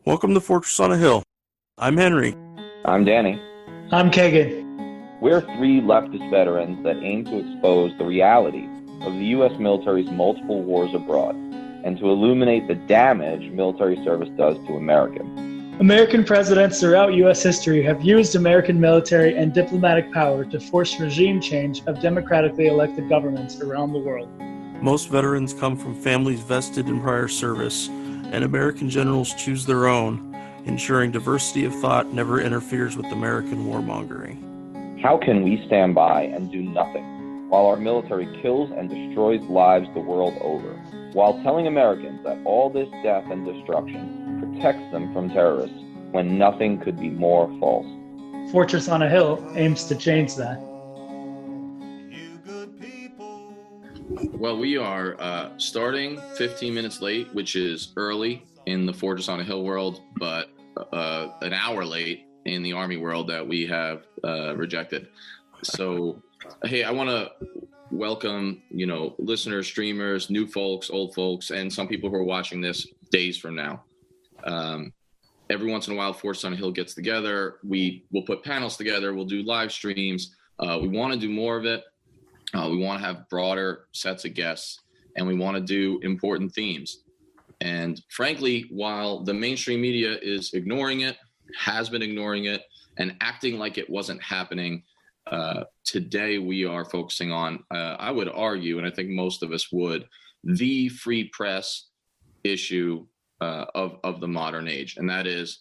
Welcome to Fortress on a Hill. I'm Henry. I'm Danny. I'm Kagan. We're three leftist veterans that aim to expose the reality of the U.S. military's multiple wars abroad and to illuminate the damage military service does to Americans. American presidents throughout U.S. history have used American military and diplomatic power to force regime change of democratically elected governments around the world. Most veterans come from families vested in prior service, and American generals choose their own, ensuring diversity of thought never interferes with American warmongering. How can we stand by and do nothing while our military kills and destroys lives the world over, while telling Americans that all this death and destruction protects them from terrorists when nothing could be more false? Fortress on a Hill aims to change that. Well, we are starting 15 minutes late, which is early in the Fortress on a Hill world, but an hour late in the Army world that we have rejected. So, hey, I want to welcome, listeners, streamers, new folks, old folks, and some people who are watching this days from now. Every once in a while, Fortress on a Hill gets together. We will put panels together. We'll do live streams. We want to do more of it. We want to have broader sets of guests, and we want to do important themes. And frankly, while the mainstream media is ignoring it, has been ignoring it, and acting like it wasn't happening, today we are focusing on, I would argue, and I think most of us would, the free press issue of the modern age. And that is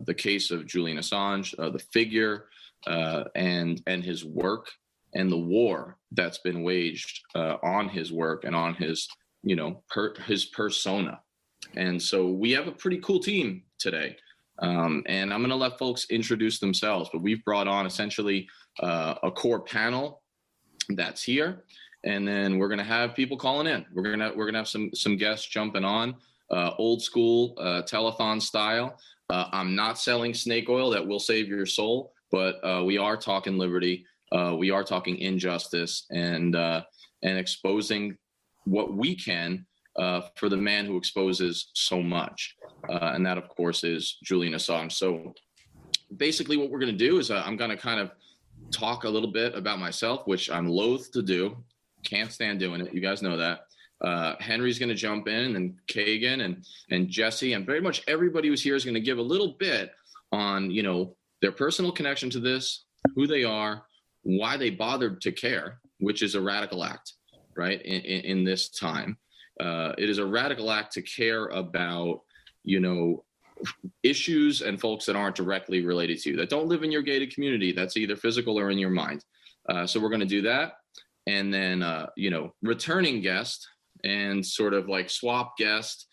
the case of Julian Assange, the figure and his work, and the war that's been waged on his work and on his, his persona. And so we have a pretty cool team today. And I'm going to let folks introduce themselves, but we've brought on essentially a core panel that's here. And then we're going to have people calling in. We're going to have some guests jumping on, old school telethon style. I'm not selling snake oil that will save your soul, but we are talking liberty. We are talking injustice and exposing what we can for the man who exposes so much. And that, of course, is Julian Assange. So basically what we're going to do is I'm going to kind of talk a little bit about myself, which I'm loath to do. Can't stand doing it. You guys know that. Henry's going to jump in, and Kagan and Jesse, and very much everybody who's here is going to give a little bit on, their personal connection to this, who they are, why they bothered to care, which is a radical act, right? In this time, it is a radical act to care about, issues and folks that aren't directly related to you, that don't live in your gated community, that's either physical or in your mind. So we're going to do that. And then, returning guest and sort of like swap guest,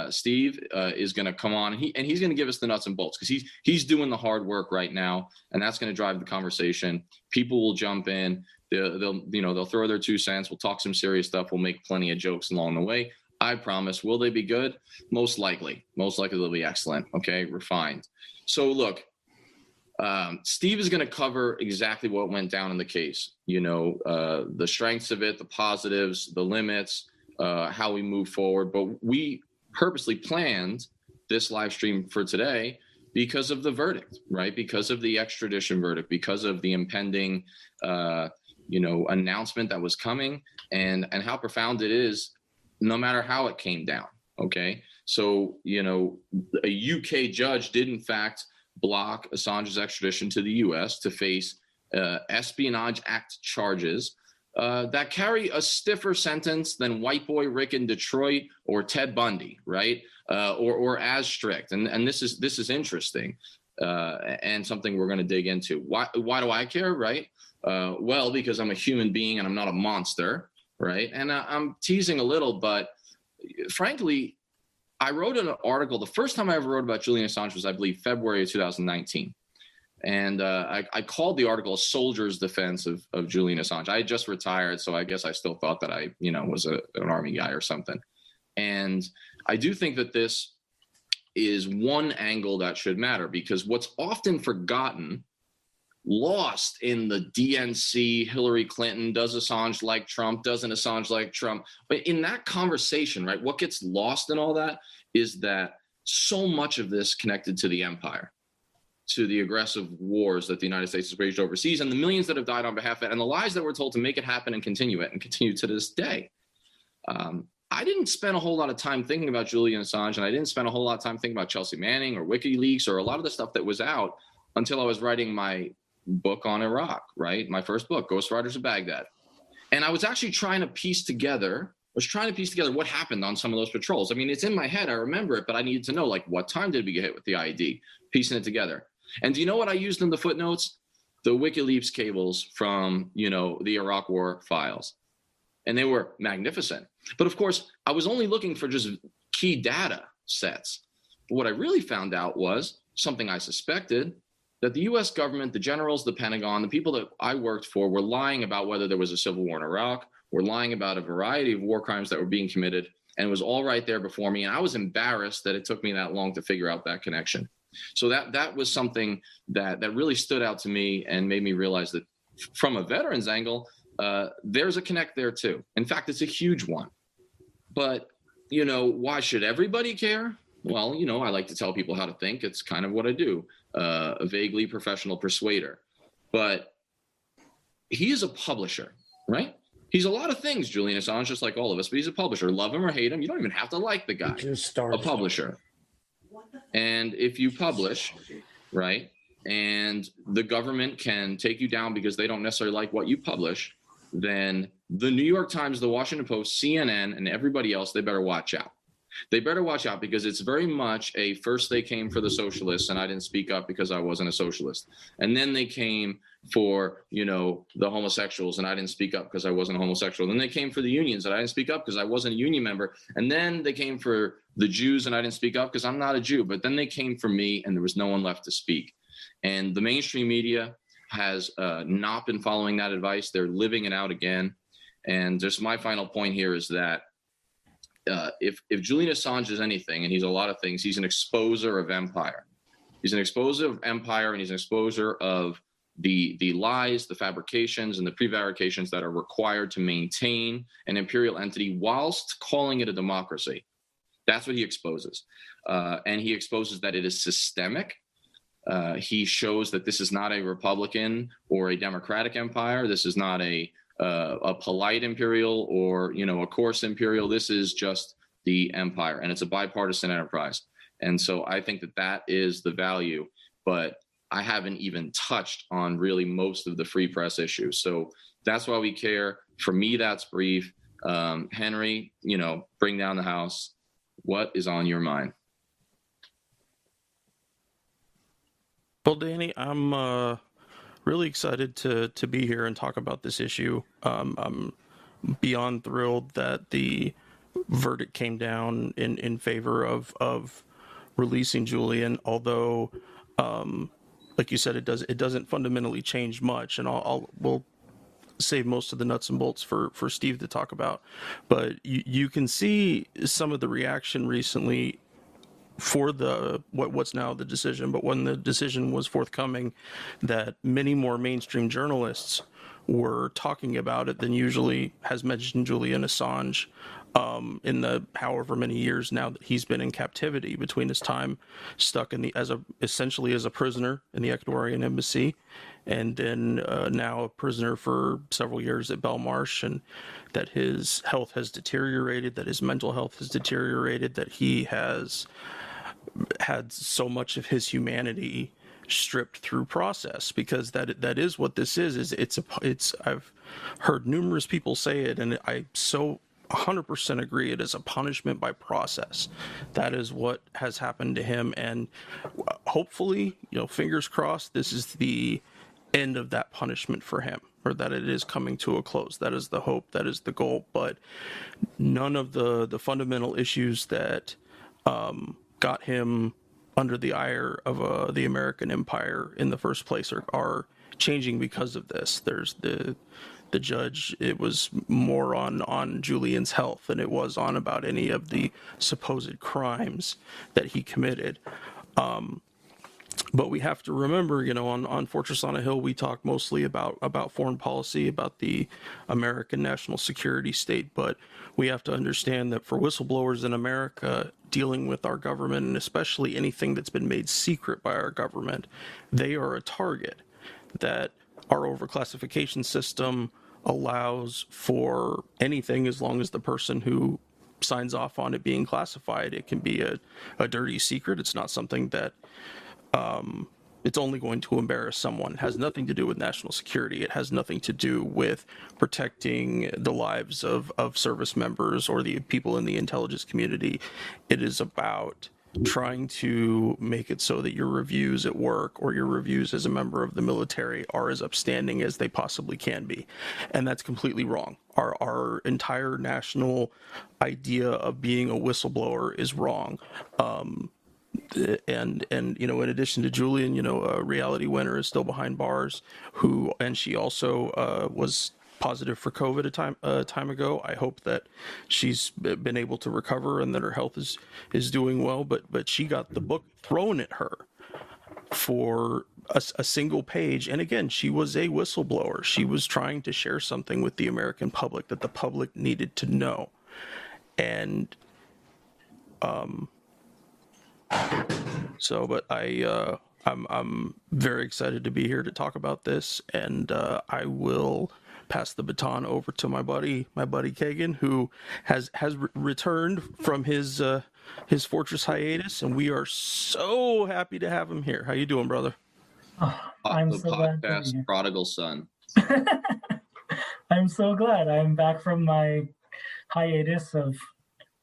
Steve is going to come on, and he's going to give us the nuts and bolts because he's doing the hard work right now, and that's going to drive the conversation. People will jump in, they'll throw their 2 cents. We'll talk some serious stuff. We'll make plenty of jokes along the way. I promise. Will they be good? Most likely they'll be excellent. Okay, refined. So look, Steve is going to cover exactly what went down in the case. The strengths of it, the positives, the limits, how we move forward. But we purposely planned this live stream for today because of the verdict, right? Because of the extradition verdict, because of the impending, announcement that was coming, and how profound it is, no matter how it came down. Okay, so a UK judge did in fact block Assange's extradition to the US to face Espionage Act charges that carry a stiffer sentence than White Boy Rick in Detroit or Ted Bundy, right? Or as strict. And this is interesting and something we're going to dig into. Why do I care, right? Well, because I'm a human being and I'm not a monster, right? And I'm teasing a little, but frankly, I wrote an article. The first time I ever wrote about Julian Assange was, I believe, February of 2019. And I called the article "A Soldier's Defense of Julian Assange." I had just retired, so I guess I still thought that I, was an Army guy or something. And I do think that this is one angle that should matter, because what's often forgotten, lost in the DNC, Hillary Clinton, does Assange like Trump, doesn't Assange like Trump? But in that conversation, right, what gets lost in all that is that so much of this connected to the empire, to the aggressive wars that the United States has waged overseas, and the millions that have died on behalf of it, and the lies that were told to make it happen and continue it, and continue to this day. I didn't spend a whole lot of time thinking about Julian Assange, and I didn't spend a whole lot of time thinking about Chelsea Manning or WikiLeaks or a lot of the stuff that was out until I was writing my book on Iraq, right? My first book, Ghost Riders of Baghdad. And I was actually trying to piece together what happened on some of those patrols. I mean, it's in my head, I remember it, but I needed to know, like, what time did we get hit with the IED, piecing it together. And do you know what I used in the footnotes? The WikiLeaks cables from, the Iraq War files. And they were magnificent. But of course, I was only looking for just key data sets. But what I really found out was something I suspected, that the US government, the generals, the Pentagon, the people that I worked for were lying about whether there was a civil war in Iraq, were lying about a variety of war crimes that were being committed, and it was all right there before me. And I was embarrassed that it took me that long to figure out that connection. So that was something that really stood out to me and made me realize that from a veteran's angle, there's a connect there too. In fact, it's a huge one. But, why should everybody care? Well, I like to tell people how to think. It's kind of what I do, a vaguely professional persuader. But he is a publisher, right? He's a lot of things, Julian Assange, just like all of us, but he's a publisher. Love him or hate him, you don't even have to like the guy. A publisher. And if you publish, right, and the government can take you down because they don't necessarily like what you publish, then the New York Times, the Washington Post, CNN, and everybody else, they better watch out. They better watch out, because it's very much a first they came for the socialists and I didn't speak up because I wasn't a socialist. And then they came for, the homosexuals and I didn't speak up because I wasn't a homosexual. Then they came for the unions and I didn't speak up because I wasn't a union member. And then they came for the Jews and I didn't speak up because I'm not a Jew. But then they came for me and there was no one left to speak. And the mainstream media has not been following that advice. They're living it out again. And just my final point here is that if Julian Assange is anything, and he's a lot of things, he's an exposer of empire. He's an exposer of empire, and he's an exposer of the lies, the fabrications, and the prevarications that are required to maintain an imperial entity whilst calling it a democracy. That's what he exposes. And he exposes that it is systemic. He shows that this is not a Republican or a Democratic empire. This is not a polite imperial or, a coarse imperial. This is just the empire, and it's a bipartisan enterprise. And so I think that is the value, but I haven't even touched on really most of the free press issues. So that's why we care. For me, that's brief. Henry, bring down the house. What is on your mind? Well, Danny, I'm really excited to be here and talk about this issue. I'm beyond thrilled that the verdict came down in favor of releasing Julian, although like you said, it doesn't fundamentally change much, and we'll save most of the nuts and bolts for Steve to talk about. But you can see some of the reaction recently for what's now the decision, but when the decision was forthcoming, that many more mainstream journalists were talking about it than usually has mentioned Julian Assange in the however many years now that he's been in captivity, between his time stuck essentially as a prisoner in the Ecuadorian embassy, and then now a prisoner for several years at Belmarsh, and that his health has deteriorated, that his mental health has deteriorated, that he has had so much of his humanity stripped through process, because that is what this is it's I've heard numerous people say it, and I so 100% agree, it is a punishment by process. That is what has happened to him, and hopefully, fingers crossed, this is the end of that punishment for him, or that it is coming to a close. That is the hope, that is the goal, but none of the fundamental issues that got him under the ire of the American empire in the first place are changing because of this. There's the judge, it was more on Julian's health than it was on about any of the supposed crimes that he committed. But we have to remember, on Fortress on a Hill, we talk mostly about foreign policy, about the American national security state. But we have to understand that for whistleblowers in America dealing with our government, and especially anything that's been made secret by our government, they are a target. That our overclassification system allows for anything as long as the person who signs off on it being classified. It can be a dirty secret. It's not something that it's only going to embarrass someone. It has nothing to do with national security. It has nothing to do with protecting the lives of service members or the people in the intelligence community. It is about trying to make it so that your reviews at work or your reviews as a member of the military are as upstanding as they possibly can be. And that's completely wrong. Our entire national idea of being a whistleblower is wrong. And in addition to Julian, a reality winner is still behind bars, and she also was positive for COVID a time ago. I hope that she's been able to recover and that her health is doing well. But she got the book thrown at her for a single page. And again, she was a whistleblower. She was trying to share something with the American public that the public needed to know. And but I'm very excited to be here to talk about this, and I will pass the baton over to my buddy Kagan, who has returned from his Fortress hiatus, and we are so happy to have him here. How you doing, brother? I'm so glad to be Podcast here. prodigal son. I'm so glad I'm back from my hiatus of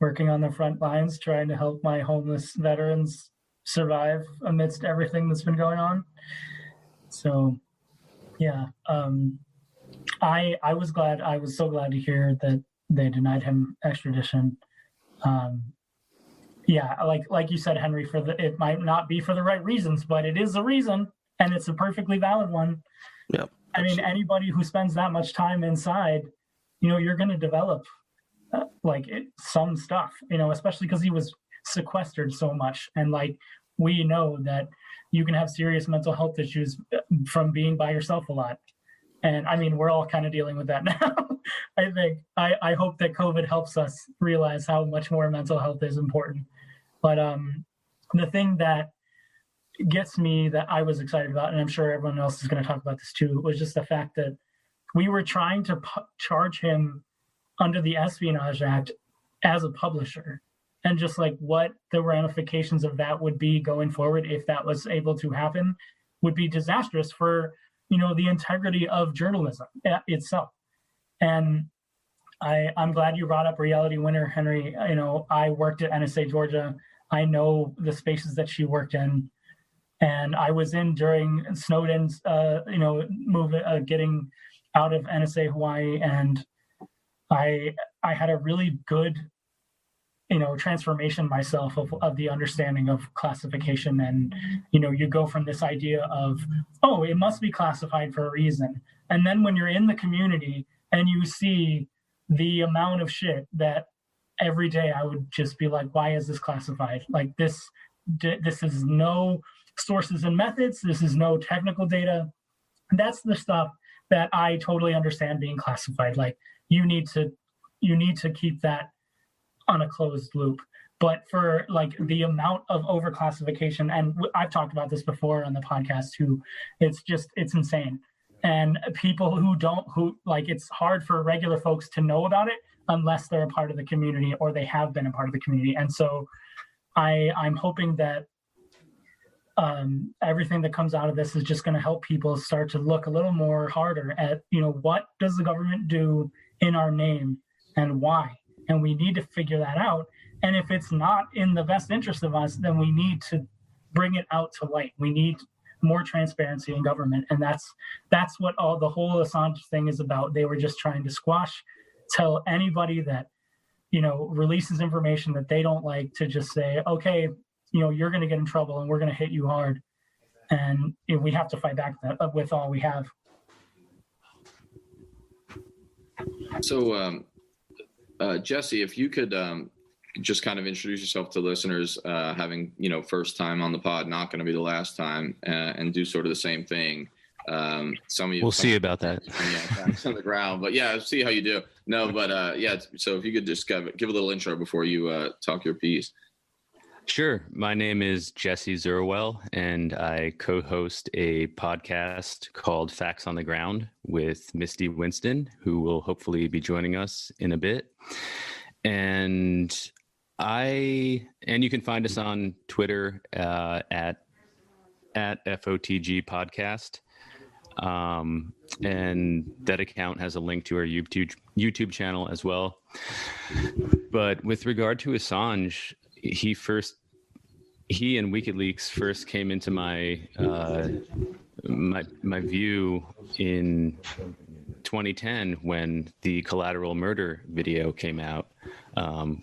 working on the front lines, trying to help my homeless veterans survive amidst everything that's been going on. So, yeah, I was glad. I was so glad to hear that they denied him extradition. Yeah, like you said, Henry, it might not be for the right reasons, but it is a reason, and it's a perfectly valid one. Yep. I mean, anybody who spends that much time inside, you're going to develop some stuff, especially because he was sequestered so much. And we know that you can have serious mental health issues from being by yourself a lot. And I mean, we're all kind of dealing with that now. I think I hope that COVID helps us realize how much more mental health is important. But the thing that gets me that I was excited about, and I'm sure everyone else is going to talk about this too, was just the fact that we were trying to charge him under the Espionage Act as a publisher, and just what the ramifications of that would be going forward if that was able to happen would be disastrous for the integrity of journalism itself. And I'm glad you brought up Reality Winner, Henry. I worked at NSA Georgia. I know the spaces that she worked in, and I was in during Snowden's getting out of NSA Hawaii, and I had a really good transformation myself of the understanding of classification. And you go from this idea of, oh, it must be classified for a reason, and then when you're in the community and you see the amount of shit that every day I would just be like, why is this classified? This is no sources and methods, this is no technical data. That's the stuff that I totally understand being classified. You need to keep that on a closed loop. But for the amount of overclassification, and I've talked about this before on the podcast too, it's insane. And people it's hard for regular folks to know about it unless they're a part of the community or they have been a part of the community. And so I'm hoping that everything that comes out of this is just going to help people start to look a little more harder at, what does the government do in our name and why? And we need to figure that out. And if it's not in the best interest of us, then we need to bring it out to light. We need more transparency in government. And that's what the whole Assange thing is about. They were just trying to tell anybody that, releases information that they don't like to just say, okay, you're going to get in trouble and we're going to hit you hard. And we have to fight back with all we have. So, Jesse, if you could just kind of introduce yourself to listeners, having, first time on the pod, not going to be the last time, and do sort of the same thing. We'll see about that. Yeah, facts on the ground, but yeah, see how you do. No, but yeah. So if you could just give a little intro before you talk your piece. Sure. My name is Jesse Zerwell, and I co-host a podcast called Facts on the Ground with Misty Winston, who will hopefully be joining us in a bit. And you can find us on Twitter at FOTG Podcast. And that account has a link to our YouTube channel as well. But with regard to Assange, he and WikiLeaks first came into my view in 2010 when the Collateral Murder video came out,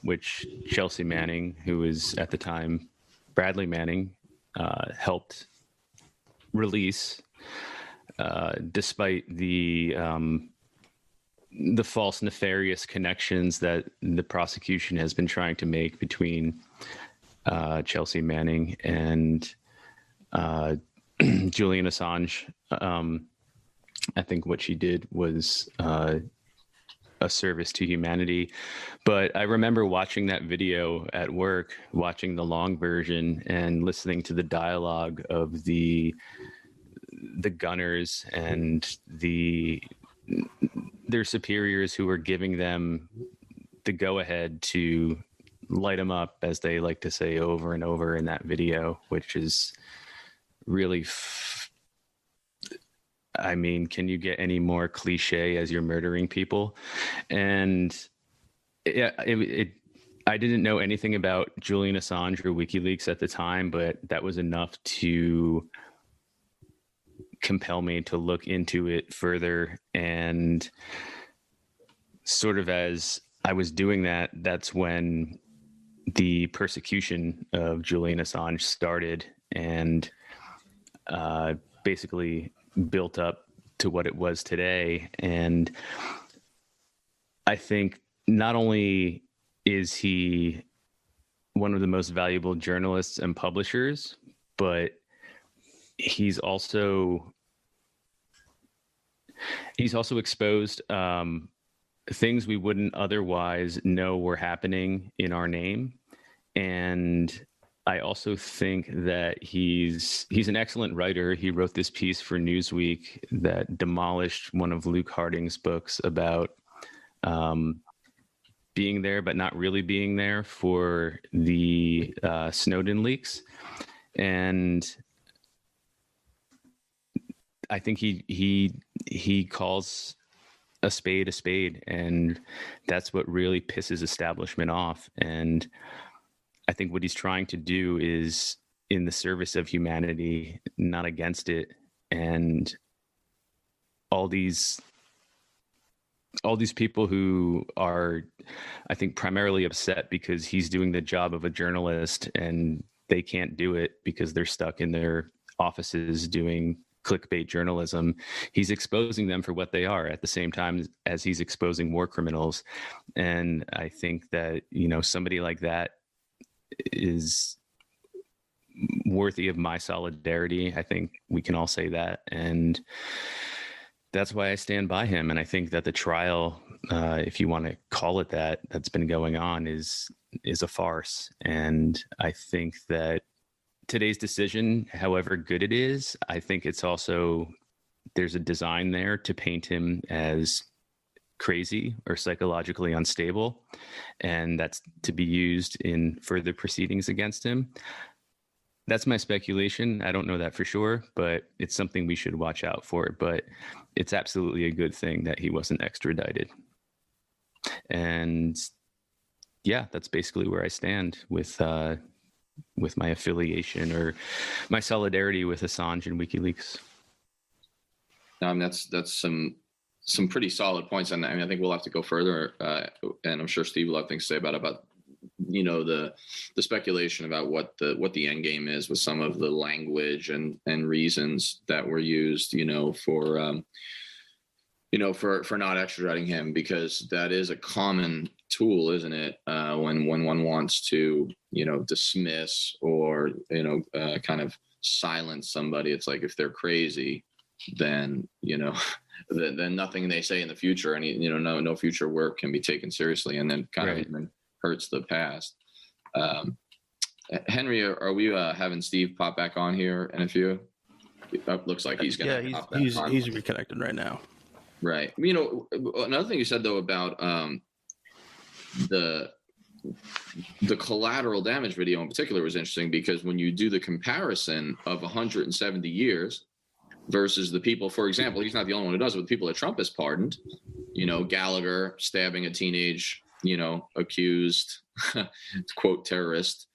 which Chelsea Manning, who was at the time Bradley Manning, helped release, despite the false nefarious connections that the prosecution has been trying to make between Chelsea Manning and Julian Assange. I think what she did was a service to humanity. But I remember watching that video at work, watching the long version and listening to the dialogue of the gunners and their superiors who were giving them the go-ahead to light them up, as they like to say over and over in that video, which is really can you get any more cliche as you're murdering people? And I didn't know anything about Julian Assange or WikiLeaks at the time, but that was enough to compel me to look into it further. And sort of as I was doing that, that's when the persecution of Julian Assange started and basically built up to what it was today. And I think not only is he one of the most valuable journalists and publishers, but he's also exposed things we wouldn't otherwise know were happening in our name. And I also think that he's an excellent writer. He wrote this piece for Newsweek that demolished one of Luke Harding's books about being there but not really being there for the Snowden leaks. And I think he calls a spade, and that's what really pisses establishment off. And I think what he's trying to do is in the service of humanity, not against it. And all these people who are, I think, primarily upset because he's doing the job of a journalist and they can't do it because they're stuck in their offices doing clickbait journalism. He's exposing them for what they are at the same time as he's exposing war criminals. And I think that, somebody like that is worthy of my solidarity. I think we can all say that. And that's why I stand by him. And I think that the trial, if you want to call it that, that's been going on is a farce. And I think that today's decision, however good it is, I think it's also, there's a design there to paint him as crazy or psychologically unstable. And that's to be used in further proceedings against him. That's my speculation. I don't know that for sure, but it's something we should watch out for. But it's absolutely a good thing that he wasn't extradited. And yeah, that's basically where I stand with my affiliation or my solidarity with Assange and WikiLeaks. That's some pretty solid points, and I think we'll have to go further. And I'm sure Steve will have things to say about the speculation about what the end game is with some of the language and reasons that were used, for for not extraditing him, because that is a common tool, isn't it? When one wants to, dismiss or, kind of silence somebody, it's like if they're crazy, then, then nothing they say in the future, no future work can be taken seriously, and then kind of even hurts the past. Henry, are we having Steve pop back on here in a few? Looks like he's gonna. Yeah, he's reconnected right now. Right. Another thing you said though about the collateral damage video in particular was interesting, because when you do the comparison of 170 years versus the people, for example, he's not the only one who does it, but the people that Trump has pardoned, Gallagher stabbing a teenage, accused, quote, terrorist,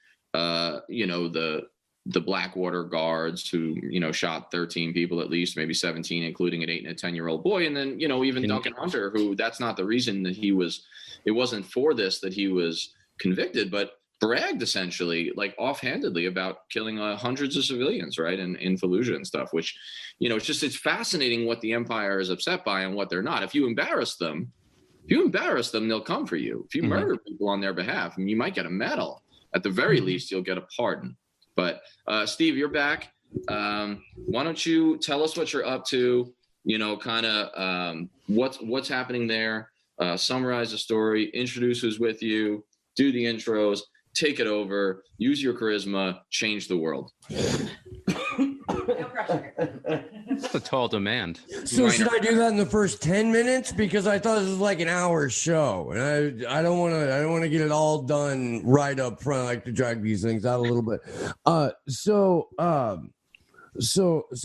the Blackwater guards who, shot 13 people, at least maybe 17, including an 8 and a 10-year-old boy. And then, even Duncan Hunter, who that's not the reason that it wasn't for this that he was convicted, but bragged essentially, like offhandedly, about killing hundreds of civilians, right? In Fallujah and stuff, which, it's fascinating what the empire is upset by and what they're not. If you embarrass them, they'll come for you. If you murder people on their behalf, you might get a medal. At the very least, you'll get a pardon. But Steve, you're back. Why don't you tell us what you're up to? What's happening there? Summarize the story. Introduce who's with you. Do the intros. Take it over. Use your charisma. Change the world. That's a tall demand. So should I do that in the first 10 minutes? Because I thought this was like an hour show, and I don't want to get it all done right up front. I like to drag these things out a little bit. So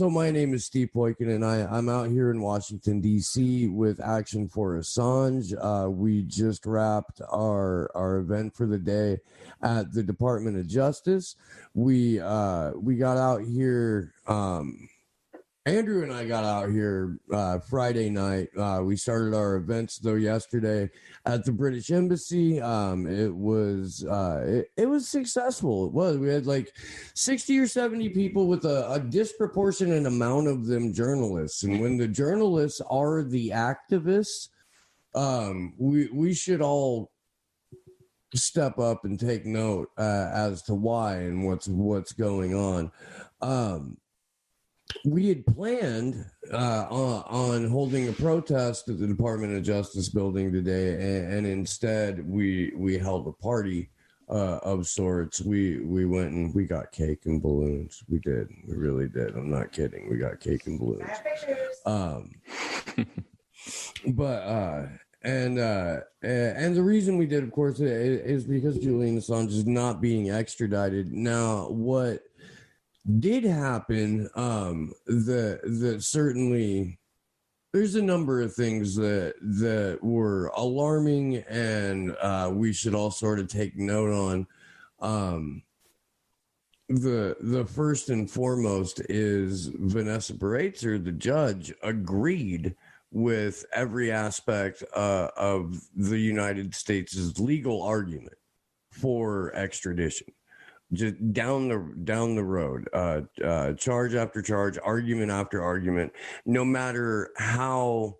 my name is Steve Boykin, and I'm out here in Washington, D.C. with Action for Assange. We just wrapped our event for the day at the Department of Justice. We got out here. Andrew and I got out here Friday night. We started our events though yesterday at the British Embassy. It was successful. It was. We had like 60 or 70 people, with a disproportionate amount of them journalists. And when the journalists are the activists, we should all step up and take note as to why and what's going on. We had planned on holding a protest at the Department of Justice building today, and instead we held a party of sorts. We went and we got cake and balloons. We did. We really did. I'm not kidding. We got cake and balloons. And the reason we did, of course, is because Julian Assange is not being extradited. Now, what did happen, that certainly there's a number of things that were alarming, and we should all sort of take note on. The first and foremost is Vanessa Baratzer, the judge, agreed with every aspect of the United States' legal argument for extradition. Just down the road, charge after charge, argument after argument, no matter how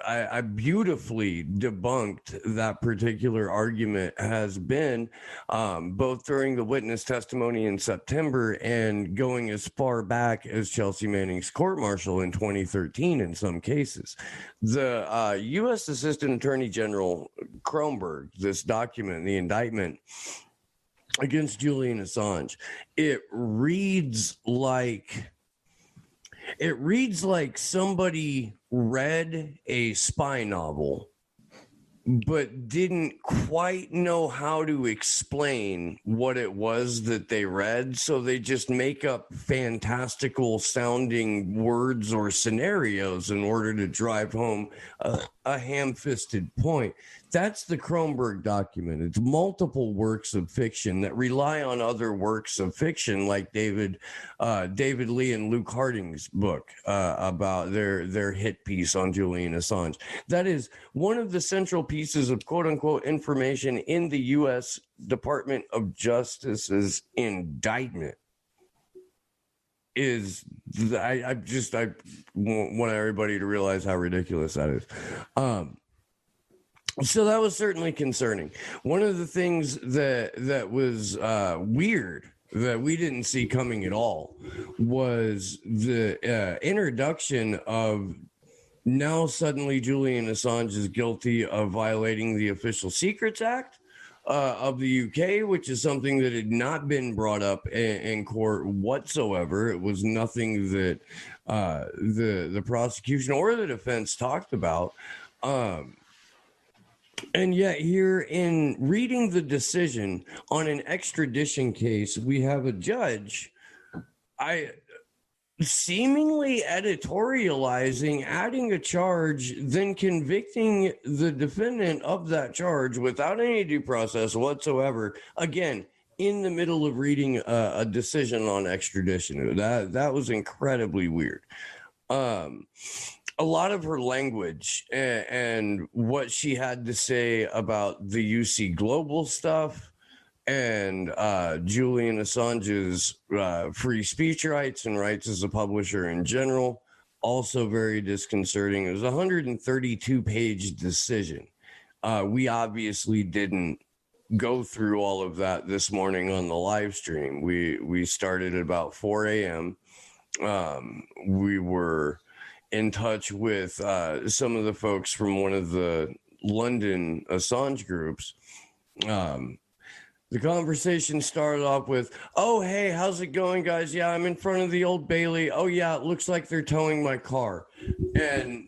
I beautifully debunked that particular argument has been, both during the witness testimony in September and going as far back as Chelsea Manning's court-martial in 2013 in some cases. The U.S. Assistant Attorney General Kronberg, this document, the indictment against Julian Assange, it reads like somebody read a spy novel but didn't quite know how to explain what it was that they read, so they just make up fantastical sounding words or scenarios in order to drive home a ham-fisted point. That's the Kronberg document. It's multiple works of fiction that rely on other works of fiction, like David Lee and Luke Harding's book about their hit piece on Julian Assange. That is one of the central pieces of quote-unquote information in the U.S. Department of Justice's indictment. I want everybody to realize how ridiculous that is. So that was certainly concerning. One of the things that was weird that we didn't see coming at all was the introduction of now suddenly Julian Assange is guilty of violating the Official Secrets Act of the UK, which is something that had not been brought up in court whatsoever. It was nothing that the prosecution or the defense talked about. And yet here in reading the decision on an extradition case, we have a judge seemingly editorializing, adding a charge, then convicting the defendant of that charge without any due process whatsoever. Again, in the middle of reading a decision on extradition. That was incredibly weird. A lot of her language and what she had to say about the UC Global stuff and Julian Assange's free speech rights and rights as a publisher in general, also very disconcerting. It was a 132-page decision. We obviously didn't go through all of that this morning on the live stream. We started at about 4 a.m. We were in touch with some of the folks from one of the London Assange groups. The conversation started off with, "Oh, hey, how's it going, guys? Yeah, I'm in front of the Old Bailey. Oh, yeah, it looks like they're towing my car." And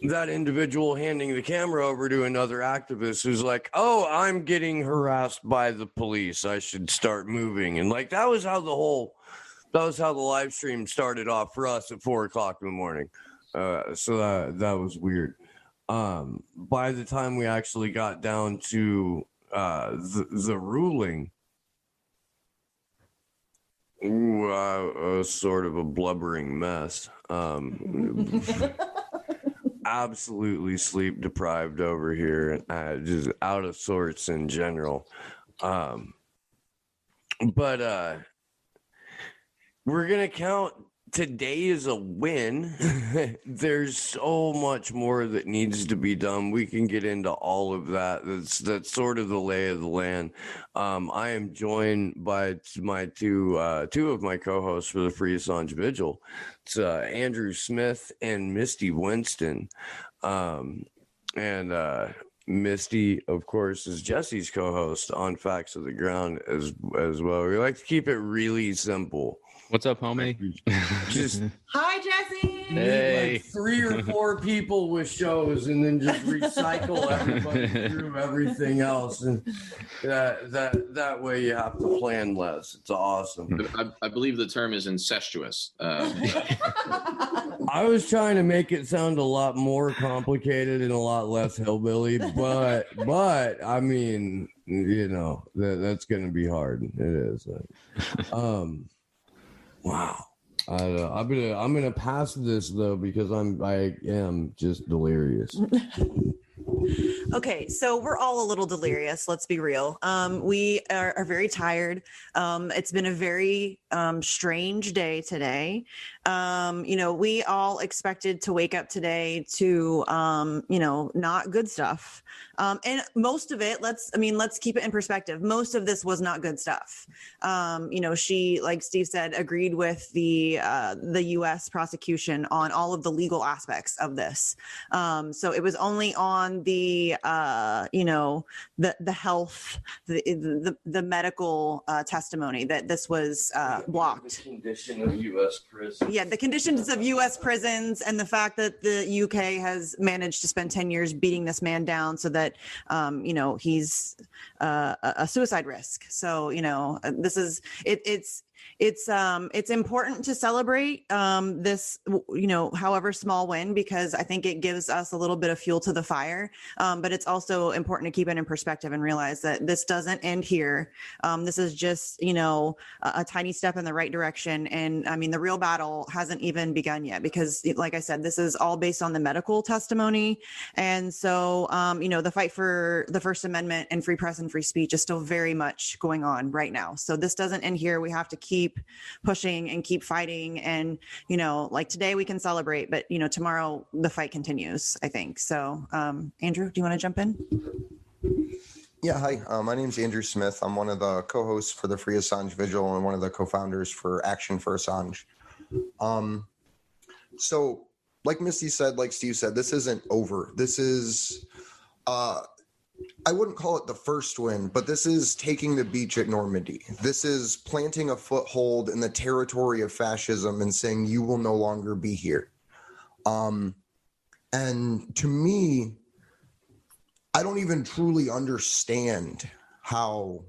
that individual handing the camera over to another activist who's like, "Oh, I'm getting harassed by the police. I should start moving." And like, that was how the live stream started off for us at 4:00 in the morning. So that was weird. By the time we actually got down to the ruling, sort of a blubbering mess. Absolutely sleep deprived over here, just out of sorts in general. But we're gonna count today as a win. There's so much more that needs to be done. We can get into all of that. That's sort of the lay of the land. I am joined by my two of my co-hosts for the Free Assange Vigil. It's Andrew Smith and Misty Winston. And Misty, of course, is Jesse's co-host on Facts of the Ground as well. We like to keep it really simple. What's up, homie? Just hi, Jesse. Hey. like 3 or 4 people with shows, and then just recycle everybody through everything else, and that way you have to plan less. It's awesome. I believe the term is incestuous. I was trying to make it sound a lot more complicated and a lot less hillbilly, but I mean, you know, that's going to be hard. It is. Wow. I'm gonna pass this though because I am just delirious. Okay, so we're all a little delirious. Let's be real. We are very tired. It's been a very strange day today. You know, we all expected to wake up today to you know, not good stuff. And most of it, let's keep it in perspective. Most of this was not good stuff. You know, she, like Steve said, agreed with the U.S. prosecution on all of the legal aspects of this. So it was only on the you know, the health, the medical testimony that this was blocked. The condition of U.S. prisons. Yeah, the conditions of U.S. prisons and the fact that the U.K. has managed to spend 10 years beating this man down so that, you know, he's a suicide risk. So, you know, this is, it's important to celebrate this, you know, however small win, because I think it gives us a little bit of fuel to the fire. But it's also important to keep it in perspective and realize that this doesn't end here. This is just, you know, a tiny step in the right direction. And I mean, the real battle hasn't even begun yet, because like I said, this is all based on the medical testimony. And so, you know, the fight for the First Amendment and free press and free speech is still very much going on right now. So this doesn't end here. We have to keep keep pushing and keep fighting. And, you know, like today we can celebrate, but, you know, tomorrow the fight continues, I think. So, Andrew, do you want to jump in? Yeah, hi. My name's Andrew Smith. I'm one of the co-hosts for the Free Assange Vigil and one of the co-founders for Action for Assange. So, like Misty said, like Steve said, this isn't over. This is, I wouldn't call it the first win, but this is taking the beach at Normandy. This is planting a foothold in the territory of fascism and saying you will no longer be here. And to me, I don't even truly understand how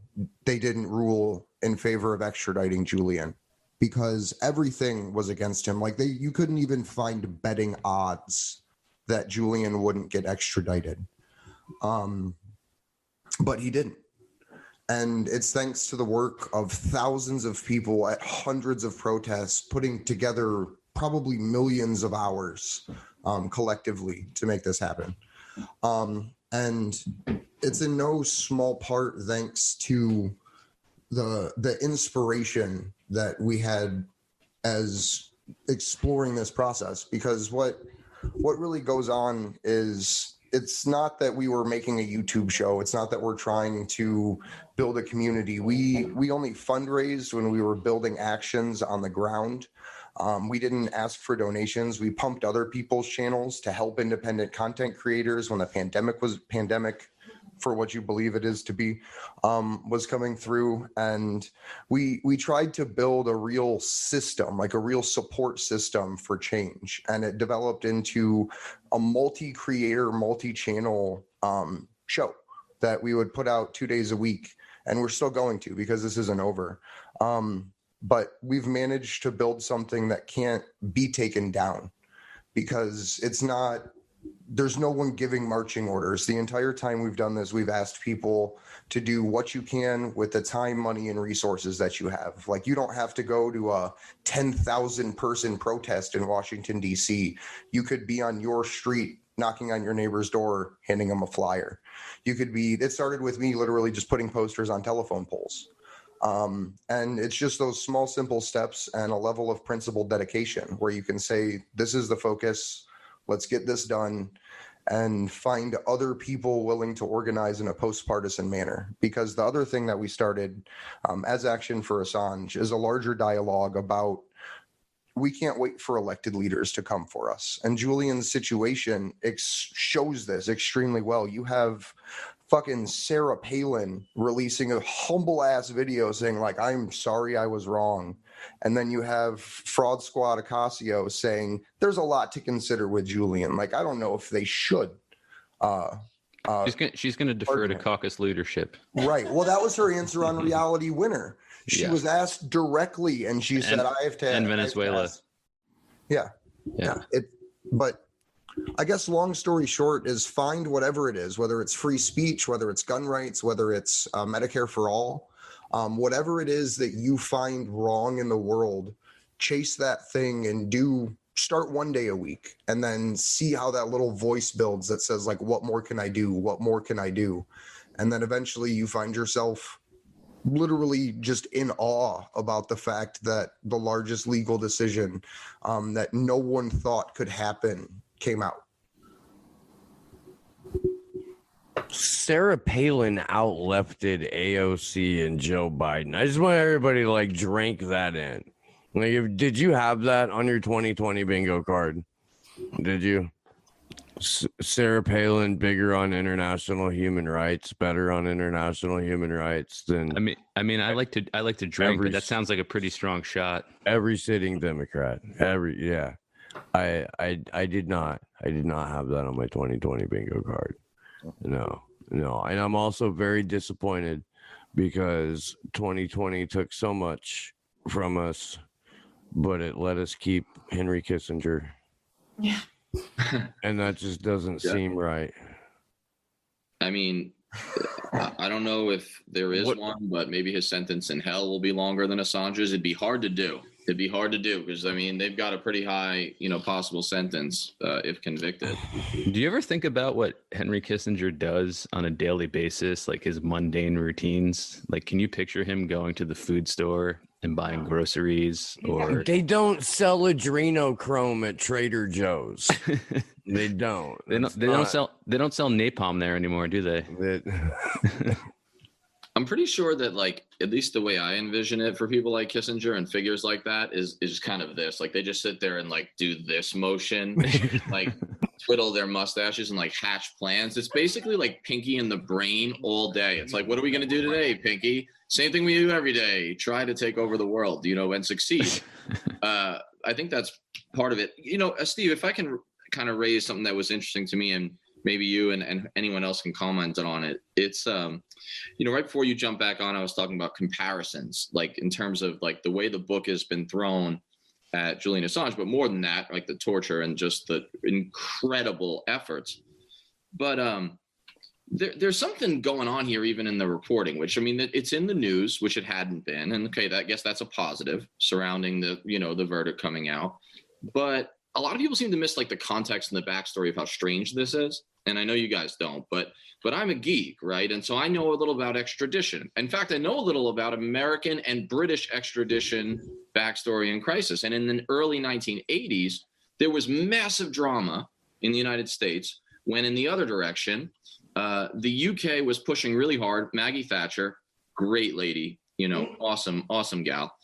they didn't rule in favor of extraditing Julian, because everything was against him. Like you couldn't even find betting odds that Julian wouldn't get extradited. But he didn't. And it's thanks to the work of thousands of people at hundreds of protests, putting together probably millions of hours collectively to make this happen. And it's in no small part thanks to the inspiration that we had as exploring this process, because what really goes on is it's not that we were making a YouTube show. It's not that we're trying to build a community. We only fundraised when we were building actions on the ground. We didn't ask for donations. We pumped other people's channels to help independent content creators when the pandemic, for what you believe it is to be, was coming through. And we tried to build a real system, like a real support system for change. And it developed into a multi-creator, multi-channel show that we would put out 2 days a week. And we're still going to, because this isn't over. But we've managed to build something that can't be taken down, because there's no one giving marching orders. The entire time we've done this, we've asked people to do what you can with the time, money, and resources that you have. Like, you don't have to go to a 10,000 person protest in Washington, D.C. You could be on your street, knocking on your neighbor's door, handing them a flyer. It started with me literally just putting posters on telephone poles. And it's just those small, simple steps and a level of principled dedication where you can say, this is the focus, let's get this done, and find other people willing to organize in a post-partisan manner. Because the other thing that we started as Action for Assange is a larger dialogue about, we can't wait for elected leaders to come for us. And Julian's situation shows this extremely well. You have fucking Sarah Palin releasing a humble ass video saying, like, I'm sorry I was wrong. And then you have Fraud Squad Ocasio saying there's a lot to consider with Julian. Like, I don't know if they should. She's gonna defer to caucus leadership. Right. Well, that was her answer on Reality Winner. She was asked directly, and she said, I have to. And Venezuela. Yeah. But I guess long story short is, find whatever it is, whether it's free speech, whether it's gun rights, whether it's Medicare for all, whatever it is that you find wrong in the world, chase that thing and start 1 day a week, and then see how that little voice builds that says, like, what more can I do? What more can I do? And then eventually you find yourself literally just in awe about the fact that the largest legal decision that no one thought could happen came out. Sarah Palin outlefted AOC and Joe Biden. I just want everybody to, like, drink that in. Like, did you have that on your 2020 bingo card? Did you? Sarah Palin bigger on international human rights, better on international human rights than. I mean, I like to drink, but that sounds like a pretty strong shot. Every sitting Democrat, I did not have that on my 2020 bingo card. No. And I'm also very disappointed because 2020 took so much from us, but it let us keep Henry Kissinger. Yeah. And that just doesn't seem right. I mean, I don't know if there is one, but maybe his sentence in hell will be longer than Assange's. It'd be hard to do. Because, I mean, they've got a pretty high, possible sentence if convicted. Do you ever think about what Henry Kissinger does on a daily basis, like his mundane routines? Like, can you picture him going to the food store and buying groceries, or They don't sell adrenochrome at Trader Joe's. They don't. They don't sell napalm there anymore, do they? I'm pretty sure that, like, at least the way I envision it for people like Kissinger and figures like that is kind of this. Like, they just sit there and like do this motion, like twiddle their mustaches and like hatch plans. It's basically like Pinky in the Brain all day. It's like, what are we going to do today, Pinky? Same thing we do every day. Try to take over the world, and succeed. I think that's part of it. Steve, if I can kind of raise something that was interesting to me, and maybe you and anyone else can comment on it. It's, right before you jump back on, I was talking about comparisons, like in terms of like the way the book has been thrown at Julian Assange, but more than that, like the torture and just the incredible efforts. But there's something going on here, even in the reporting, which, I mean, it's in the news, which it hadn't been. And okay, I guess that's a positive surrounding the verdict coming out. But a lot of people seem to miss like the context and the backstory of how strange this is. And I know you guys don't, but I'm a geek, right? And so I know a little about extradition. In fact, I know a little about American and British extradition backstory and crisis. And in the early 1980s, there was massive drama in the United States when, in the other direction, the UK was pushing really hard. Maggie Thatcher, great lady, awesome gal.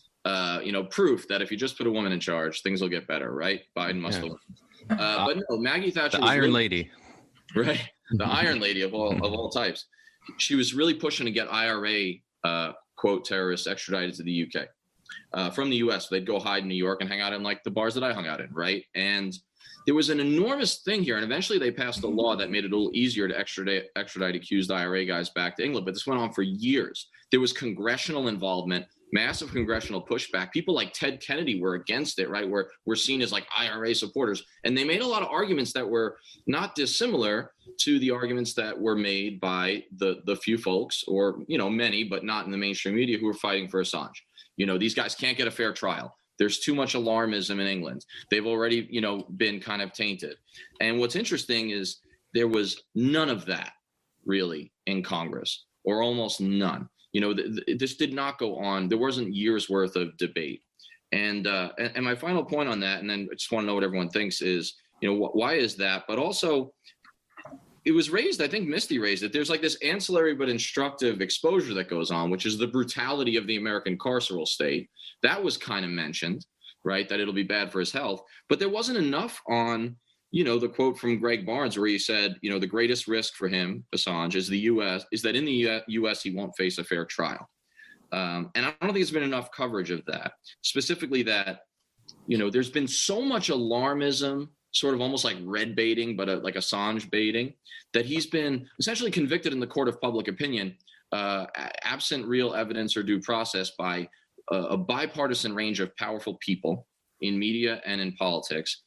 Proof that if you just put a woman in charge, things will get better, right? Biden must have. But no, Maggie Thatcher, the Iron Lady, right? The Iron Lady of all types. She was really pushing to get IRA quote terrorists extradited to the UK from the US. They'd go hide in New York and hang out in like the bars that I hung out in, right? And there was an enormous thing here, and eventually they passed a law that made it a little easier to extradite accused IRA guys back to England. But this went on for years. There was congressional involvement, massive congressional pushback. People like Ted Kennedy were against it, right? We're seen as like IRA supporters. And they made a lot of arguments that were not dissimilar to the arguments that were made by the few folks, or, many, but not in the mainstream media, who were fighting for Assange. These guys can't get a fair trial. There's too much alarmism in England. They've already, been kind of tainted. And what's interesting is there was none of that really in Congress, or almost none. This did not go on. There wasn't years worth of debate. And my final point on that, and then I just want to know what everyone thinks, is, why is that? But also, it was raised, I think Misty raised it, there's like this ancillary but instructive exposure that goes on, which is the brutality of the American carceral state. That was kind of mentioned, right? That it'll be bad for his health. But there wasn't enough on, the quote from Greg Barnes, where he said, the greatest risk for him, Assange, is that in the US he won't face a fair trial. And I don't think there's been enough coverage of that. Specifically that, there's been so much alarmism, sort of almost like red baiting, but like Assange baiting, that he's been essentially convicted in the court of public opinion, absent real evidence or due process, by a bipartisan range of powerful people in media and in politics.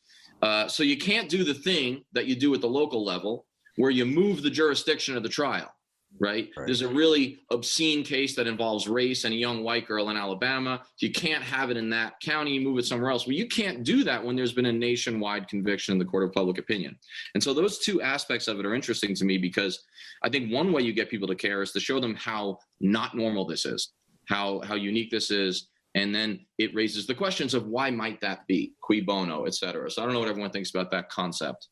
So you can't do the thing that you do at the local level, where you move the jurisdiction of the trial, right? There's a really obscene case that involves race and a young white girl in Alabama. You can't have it in that county, move it somewhere else. Well, you can't do that when there's been a nationwide conviction in the court of public opinion. And so those two aspects of it are interesting to me, because I think one way you get people to care is to show them how not normal this is, how unique this is. And then it raises the questions of why might that be, cui bono, et cetera. So I don't know what everyone thinks about that concept.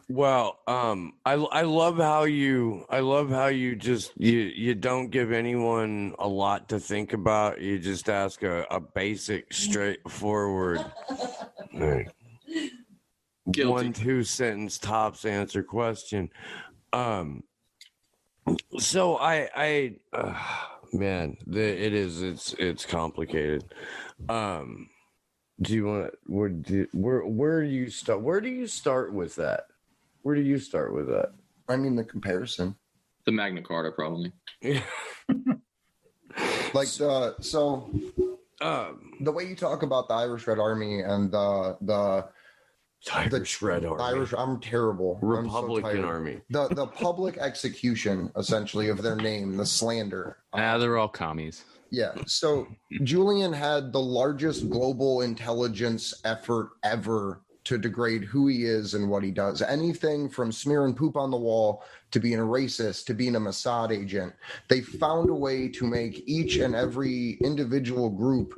Well, I love how you just you don't give anyone a lot to think about. You just ask a basic, straightforward, 1-2 sentence tops answer question. So man, it's complicated. Do you want to, where do you start? Where do you start with that? I mean, the comparison. The Magna Carta, probably. Like, the way you talk about the Irish Red Army and the Irish Red Army. I'm terrible. Republican Army. The public execution, essentially, of their name, the slander. They're all commies. Yeah. So Julian had the largest global intelligence effort ever to degrade who he is and what he does. Anything from smearing poop on the wall to being a racist to being a Mossad agent. They found a way to make each and every individual group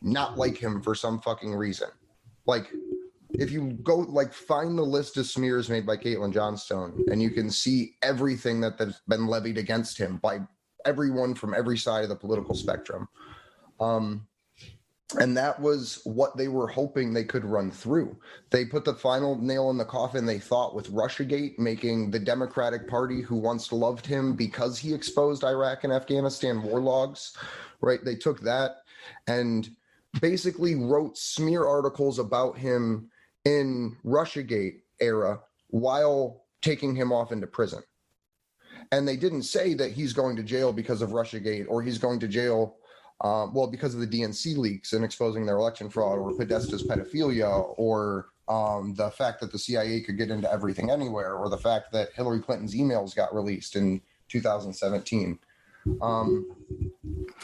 not like him for some fucking reason. Like, if you go, like, find the list of smears made by Caitlin Johnstone, and you can see everything that's been levied against him by everyone from every side of the political spectrum. And that was what they were hoping they could run through. They put the final nail in the coffin, they thought, with Russiagate, making the Democratic Party, who once loved him because he exposed Iraq and Afghanistan war logs, right? They took that and basically wrote smear articles about him in Russiagate era while taking him off into prison. And they didn't say that he's going to jail because of Russiagate, or he's going to jail because of the DNC leaks and exposing their election fraud, or Podesta's pedophilia, or the fact that the CIA could get into everything anywhere, or the fact that Hillary Clinton's emails got released in 2017.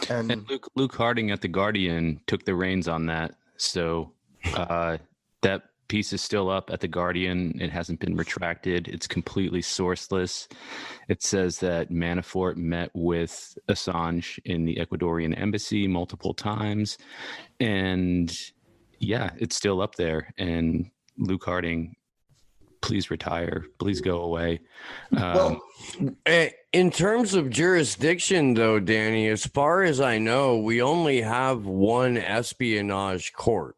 And Luke Harding at The Guardian took the reins on that. So that piece is still up at The Guardian. It hasn't been retracted. It's completely sourceless. It says that Manafort met with Assange in the Ecuadorian embassy multiple times. And yeah, it's still up there. And Luke Harding, please retire. Please go away. In terms of jurisdiction, though, Danny, as far as I know, we only have one espionage court,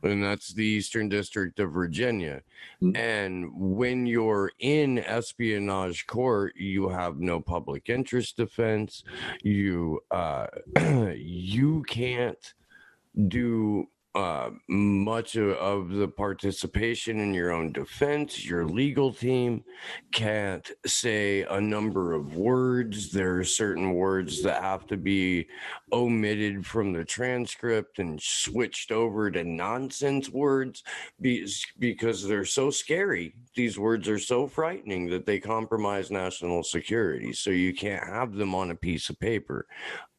and that's the Eastern District of Virginia. Mm-hmm. And when you're in espionage court, you have no public interest defense. You can't do much of the participation in your own defense. Your legal team can't say a number of words. There are certain words that have to be omitted from the transcript and switched over to nonsense words because they're so scary. These words are so frightening that they compromise national security. So you can't have them on a piece of paper.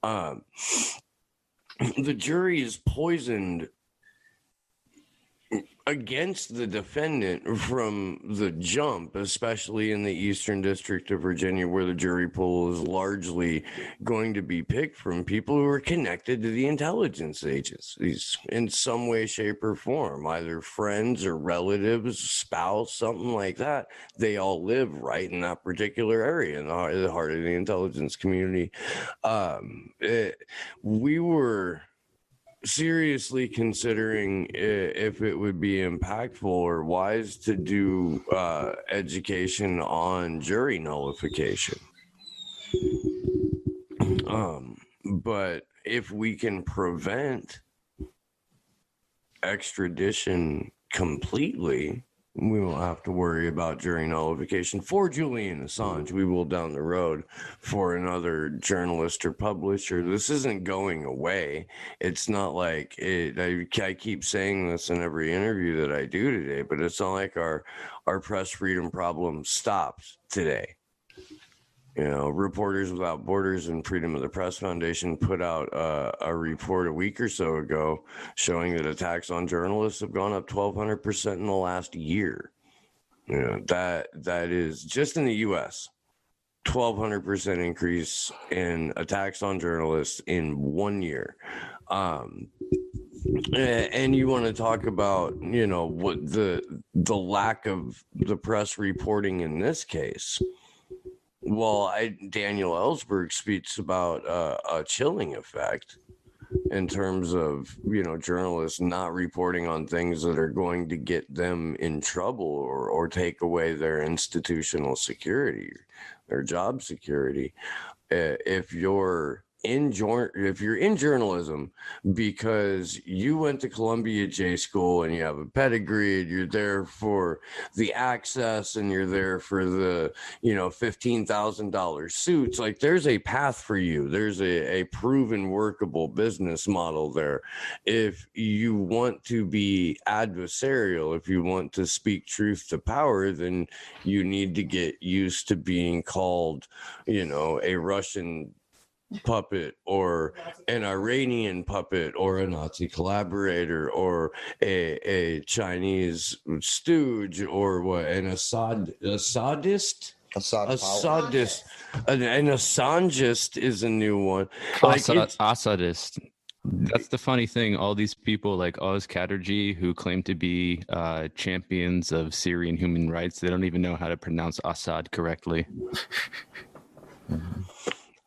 The jury is poisoned against the defendant from the jump, especially in the Eastern District of Virginia, where the jury pool is largely going to be picked from people who are connected to the intelligence agencies in some way, shape, or form, either friends or relatives, spouse, something like that. They all live right in that particular area in the heart of the intelligence community. We were seriously considering if it would be impactful or wise to do education on jury nullification. But if we can prevent extradition completely, we won't have to worry about jury nullification for Julian Assange. We will down the road for another journalist or publisher. This isn't going away. It's not like it. I keep saying this in every interview that I do today, but it's not like our press freedom problem stopped today. You know, Reporters Without Borders and Freedom of the Press Foundation put out a report a week or so ago showing that attacks on journalists have gone up 1,200% in the last year. You know, that is just in the U.S., 1,200% increase in attacks on journalists in 1 year. And you want to talk about, you know, what the lack of the press reporting in this case. Well, Daniel Ellsberg speaks about a chilling effect in terms of, you know, journalists not reporting on things that are going to get them in trouble or take away their institutional security, their job security. If you're in journalism because you went to Columbia J School and you have a pedigree and you're there for the access and you're there for the, you know, $15,000 suits, like there's a path for you. There's a proven workable business model there. If you want to be adversarial, if you want to speak truth to power, then you need to get used to being called, you know, a Russian puppet or an Iranian puppet or a Nazi collaborator or a Chinese stooge or what, a sadist? Assad A power. sadist. An Assangeist is a new one. Like Assadist. That's the funny thing. All these people like Oz Chatterjee, who claim to be champions of Syrian human rights, they don't even know how to pronounce Assad correctly.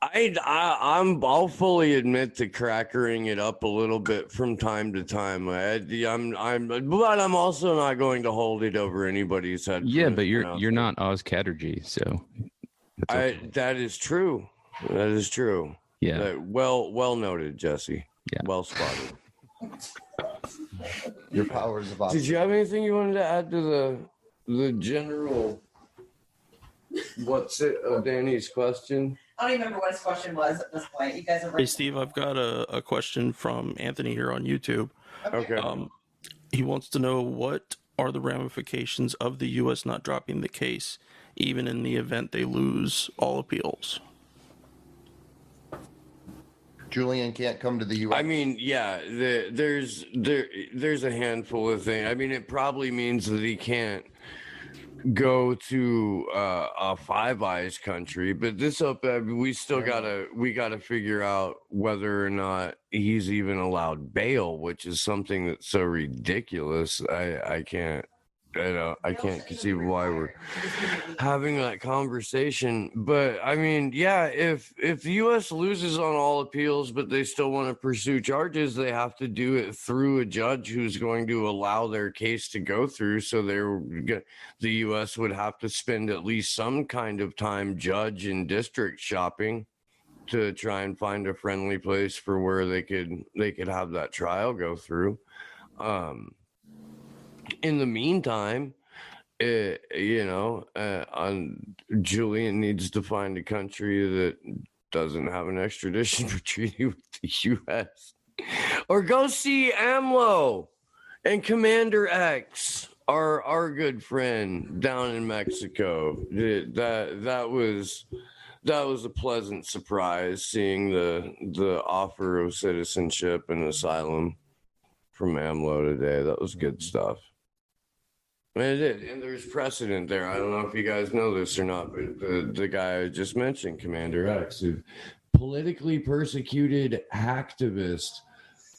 I'll fully admit to crackering it up a little bit from time to time. But I'm also not going to hold it over anybody's head. Yeah, but you're not Oz Chatterjee, so okay. That is true. That is true. Yeah. Well noted, Jesse. Yeah. Well spotted. Your powers of Did you have anything you wanted to add to the general Danny's question? I don't even remember what his question was at this point. You guys are Hey, Steve, I've got a question from Anthony here on YouTube. Okay. He wants to know, what are the ramifications of the U.S. not dropping the case, even in the event they lose all appeals? Julian can't come to the U.S. I mean, yeah, there's a handful of things. I mean, it probably means that he can't go to a Five Eyes country, but we still gotta figure out whether or not he's even allowed bail, which is something that's so ridiculous. I can't conceive why we're having that conversation. But I mean, yeah, if the U.S. loses on all appeals, but they still want to pursue charges, they have to do it through a judge who's going to allow their case to go through. So the U.S. would have to spend at least some kind of time judge and district shopping to try and find a friendly place for where they could have that trial go through. In the meantime, Julian needs to find a country that doesn't have an extradition treaty with the U.S. Or go see AMLO and Commander X, our good friend down in Mexico. That was a pleasant surprise, seeing the offer of citizenship and asylum from AMLO today. That was good stuff. And it did, and there's precedent there. I don't know if you guys know this or not, but the guy I just mentioned, Commander X, a politically persecuted hacktivist,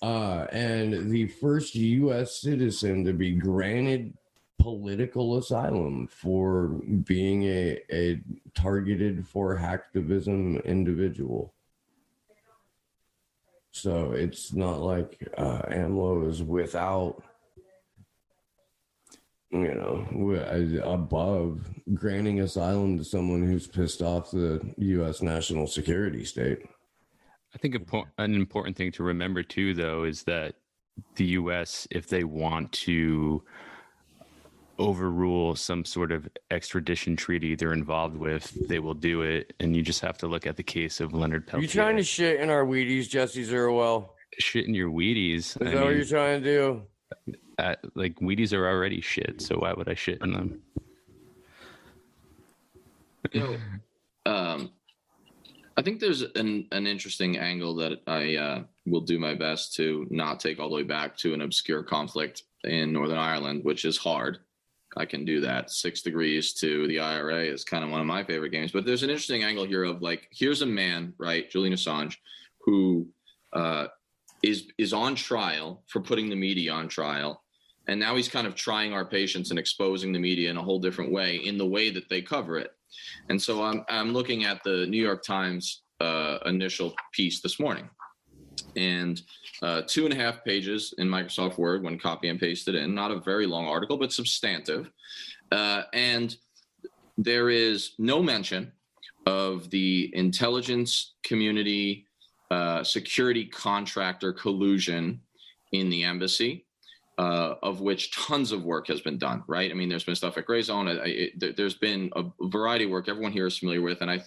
and the first U.S. citizen to be granted political asylum for being a targeted for hacktivism individual. So it's not like AMLO is without, above granting asylum to someone who's pissed off the U.S. national security state. I think an important thing to remember too, though, is that the U.S., if they want to overrule some sort of extradition treaty they're involved with, they will do it. And you just have to look at the case of Leonard Peltier. You trying to shit in our Wheaties, Jesse Zerwell? Shit in your Wheaties? Is that what you're trying to do? Like, Wheaties are already shit, so why would I shit in them? I think there's an interesting angle that I will do my best to not take all the way back to an obscure conflict in Northern Ireland, which is hard. I can do that. 6 Degrees to the IRA is kind of one of my favorite games. But there's an interesting angle here of, like, here's a man, right, Julian Assange, who is on trial for putting the media on trial. And now he's kind of trying our patience and exposing the media in a whole different way, in the way that they cover it. And so I'm looking at the New York Times initial piece this morning, and 2.5 pages in Microsoft Word when copy and pasted in. Not a very long article, but substantive. And there is no mention of the intelligence community security contractor collusion in the embassy, of which tons of work has been done, right? I mean, there's been stuff at Gray Zone. There's been a variety of work everyone here is familiar with, and I'm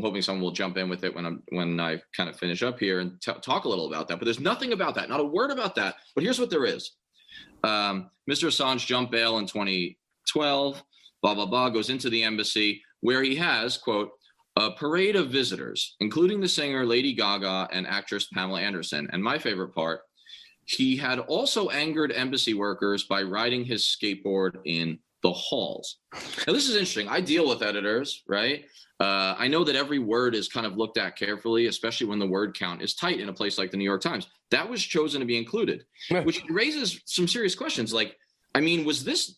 hoping someone will jump in with it when I kind of finish up here and talk a little about that. But there's nothing about that, not a word about that. But here's what there is. Mr. Assange jumped bail in 2012, blah, blah, blah, goes into the embassy where he has, quote, A parade of visitors, including the singer Lady Gaga and actress Pamela Anderson. And my favorite part, he had also angered embassy workers by riding his skateboard in the halls. Now, this is interesting. I deal with editors, right? I know that every word is kind of looked at carefully, especially when the word count is tight in a place like the New York Times. That was chosen to be included, which raises some serious questions. Like, I mean, was this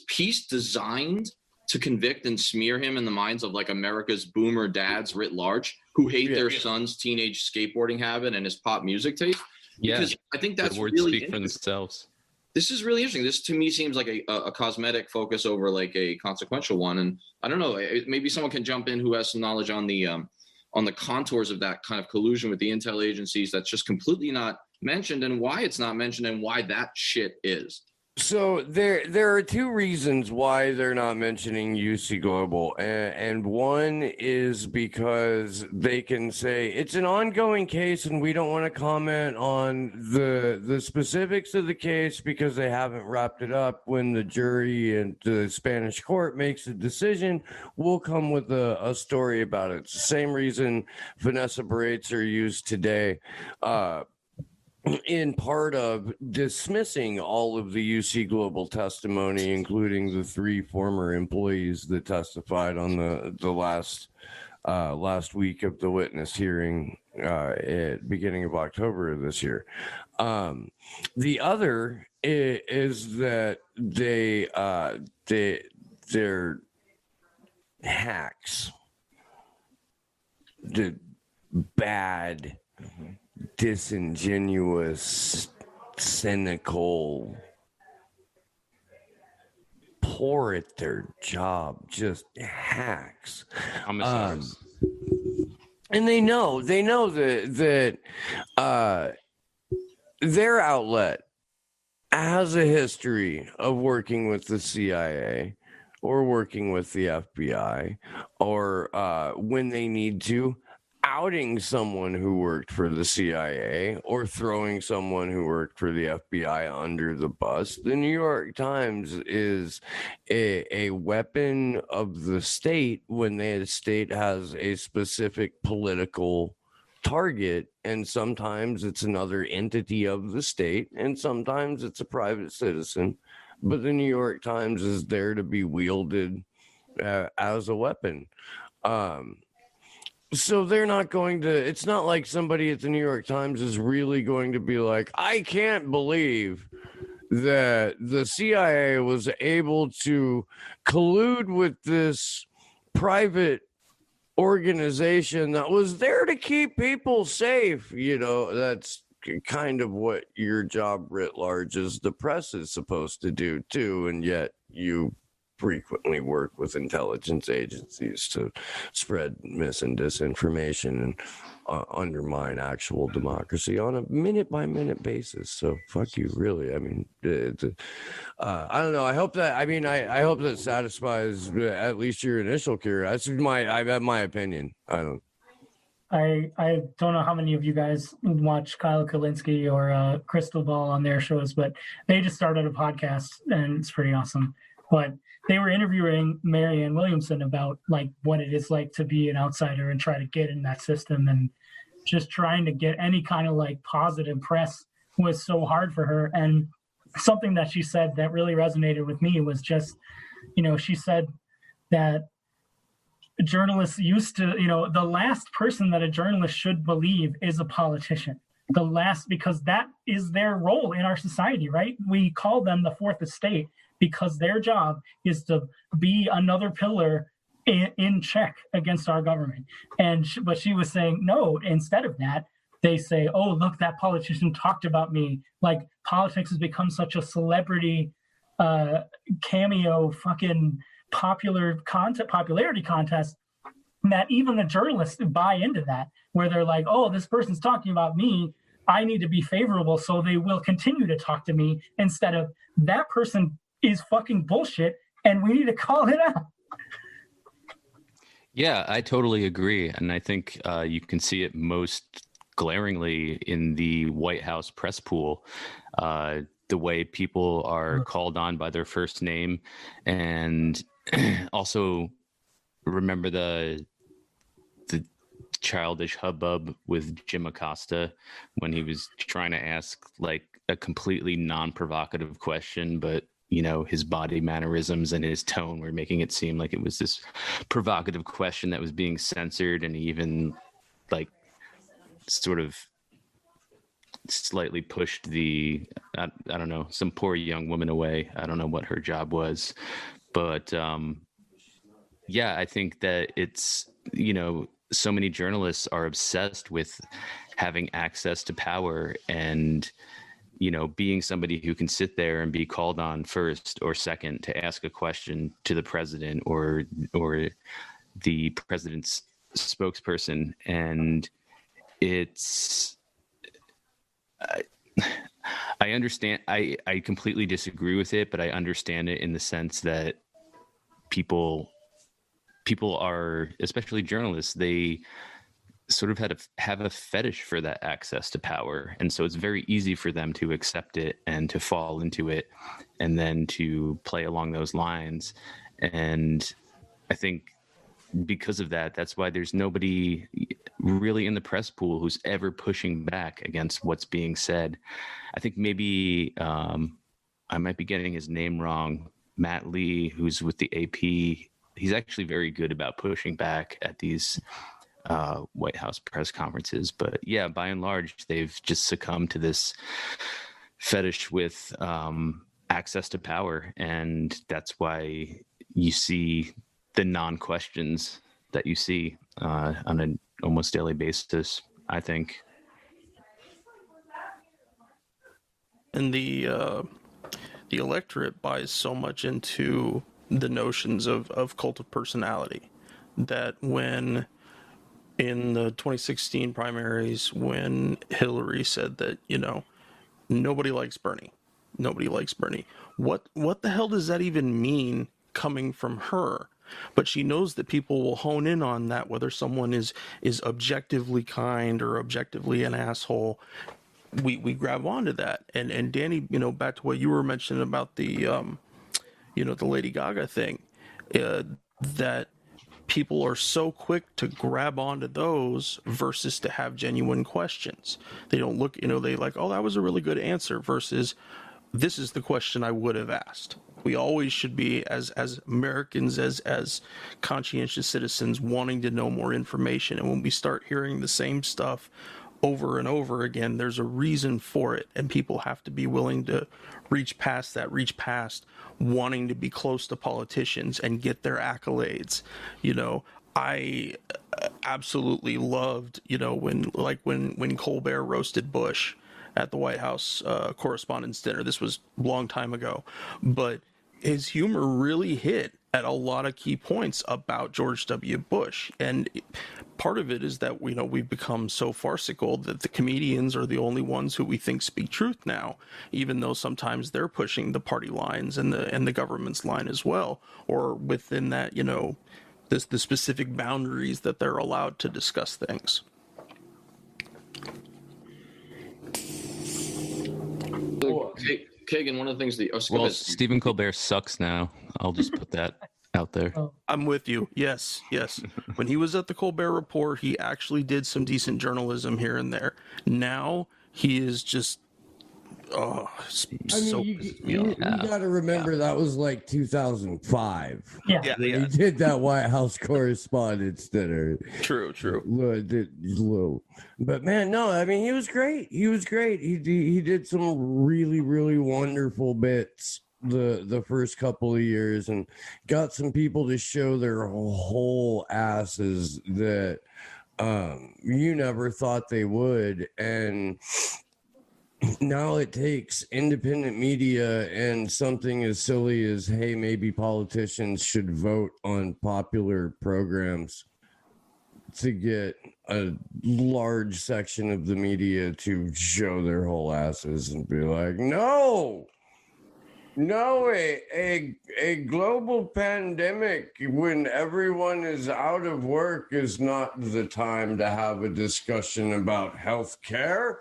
piece designed to convict and smear him in the minds of like America's boomer dads writ large who hate their son's teenage skateboarding habit and his pop music taste? Because I think that's the words really speak for themselves. This is really interesting. This to me seems like a cosmetic focus over like a consequential one. And I don't know, maybe someone can jump in who has some knowledge on the contours of that kind of collusion with the intel agencies that's just completely not mentioned, and why it's not mentioned, and why that shit is. So there are two reasons why they're not mentioning UC Global, and one is because they can say it's an ongoing case and we don't want to comment on the specifics of the case because they haven't wrapped it up. When the jury and the Spanish court makes a decision, we'll come with a story about it. It's the same reason Vanessa Barates are used today. In part of dismissing all of the UC Global testimony, including the 3 former employees that testified on the last week of the witness hearing at beginning of October of this year. The other is that they're hacks, the bad, disingenuous, cynical, poor at their job, just hacks. And they know that their outlet has a history of working with the CIA or working with the FBI, or when they need to, outing someone who worked for the CIA or throwing someone who worked for the FBI under the bus. The New York Times is a weapon of the state when the state has a specific political target, and sometimes it's another entity of the state, and sometimes it's a private citizen. But the New York Times is there to be wielded as a weapon. So they're not going to, it's not like somebody at the New York Times is really going to be like, I can't believe that the CIA was able to collude with this private organization that was there to keep people safe. You know, that's kind of what your job writ large as the press is supposed to do too. And yet you frequently work with intelligence agencies to spread mis and disinformation and undermine actual democracy on a minute-by-minute basis. So fuck you, really. I mean, I don't know. I hope that. I mean, I hope that satisfies at least your initial curiosity. That's my opinion. I don't know how many of you guys watch Kyle Kalinske or Crystal Ball on their shows, but they just started a podcast and it's pretty awesome. But they were interviewing Marianne Williamson about like what it is like to be an outsider and try to get in that system, and just trying to get any kind of like positive press was so hard for her. And something that she said that really resonated with me was just, you know, she said that journalists used to, you know, the last person that a journalist should believe is a politician. The last, because that is their role in our society, right? We call them the fourth estate, because their job is to be another pillar in check against our government. But she was saying, no, instead of that, they say, oh, look, that politician talked about me. Like, politics has become such a celebrity cameo fucking popularity contest that even the journalists buy into that, where they're like, oh, this person's talking about me, I need to be favorable, so they will continue to talk to me, instead of that person is fucking bullshit and we need to call it out. Yeah, I totally agree. And I think you can see it most glaringly in the White House press pool, the way people are called on by their first name. And also remember childish hubbub with Jim Acosta when he was trying to ask like a completely non-provocative question, but his body mannerisms and his tone were making it seem like it was this provocative question that was being censored, and he even like sort of slightly pushed the I don't know, some poor young woman away. I don't know what her job was, but yeah, I think that it's so many journalists are obsessed with having access to power and being somebody who can sit there and be called on first or second to ask a question to the president or the president's spokesperson. And it's I understand. I completely disagree with it, but I understand it in the sense that people are, especially journalists, they sort of have a fetish for that access to power. And so it's very easy for them to accept it and to fall into it and then to play along those lines. And I think because of that, that's why there's nobody really in the press pool who's ever pushing back against what's being said. I think maybe I might be getting his name wrong. Matt Lee, who's with the AP, he's actually very good about pushing back at these White House press conferences. But yeah, by and large, they've just succumbed to this fetish with access to power. And that's why you see the non-questions that you see on an almost daily basis, I think. And the electorate buys so much into the notions of cult of personality that when in the 2016 primaries, when Hillary said that, nobody likes Bernie, what the hell does that even mean coming from her? But she knows that people will hone in on that, whether someone is objectively kind or objectively an asshole. We grab onto that. And Danny, back to what you were mentioning about the the Lady Gaga thing, that people are so quick to grab onto those versus to have genuine questions. They don't look, they like, oh, that was a really good answer versus this is the question I would have asked. We always should be, as Americans, as conscientious citizens, wanting to know more information. And when we start hearing the same stuff over and over again, there's a reason for it. And people have to be willing to reach past wanting to be close to politicians and get their accolades. I absolutely loved, when Colbert roasted Bush at the White House Correspondents' Dinner. This was a long time ago, but his humor really hit at a lot of key points about George W. Bush. And part of it is that, we've become so farcical that the comedians are the only ones who we think speak truth now, even though sometimes they're pushing the party lines and the government's line as well, or within that, the specific boundaries that they're allowed to discuss things. Kagan, one of the things Stephen Colbert sucks now. I'll just put that out there. I'm with you. Yes. When he was at the Colbert Report, he actually did some decent journalism here and there. Now he is just you got to remember that was like 2005. Yeah. He did that White House Correspondents' Dinner. True. But man, no, I mean, he was great. He did some really, really wonderful bits the first couple of years and got some people to show their whole asses that you never thought they would. And now it takes independent media and something as silly as, hey, maybe politicians should vote on popular programs to get a large section of the media to show their whole asses and be like, no, a global pandemic when everyone is out of work is not the time to have a discussion about health care.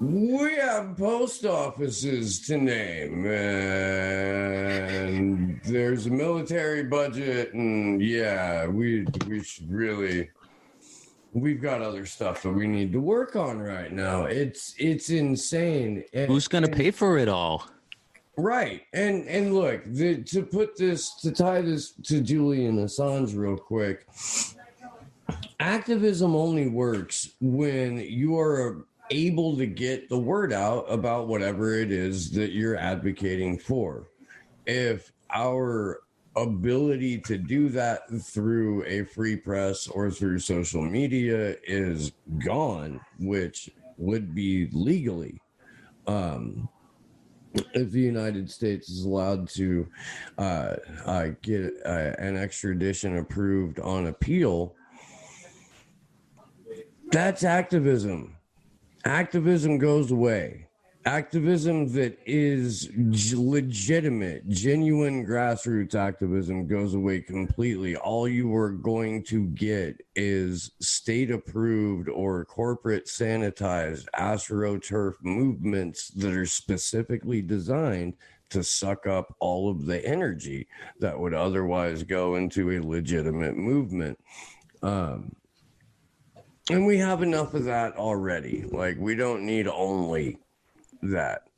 We have post offices to name, and there's a military budget, and yeah, we should really. We've got other stuff that we need to work on right now. It's insane. Who's going to pay for it all? Right. And look, to tie this to Julian Assange real quick, activism only works when you are able to get the word out about whatever it is that you're advocating for. If our ability to do that through a free press or through social media is gone, which would be legally, if the United States is allowed to get an extradition approved on appeal, that's activism. Activism goes away. Activism that is legitimate, genuine grassroots activism goes away completely. All you are going to get is state-approved or corporate sanitized AstroTurf movements that are specifically designed to suck up all of the energy that would otherwise go into a legitimate movement. And we have enough of that already. Like, we don't need only that.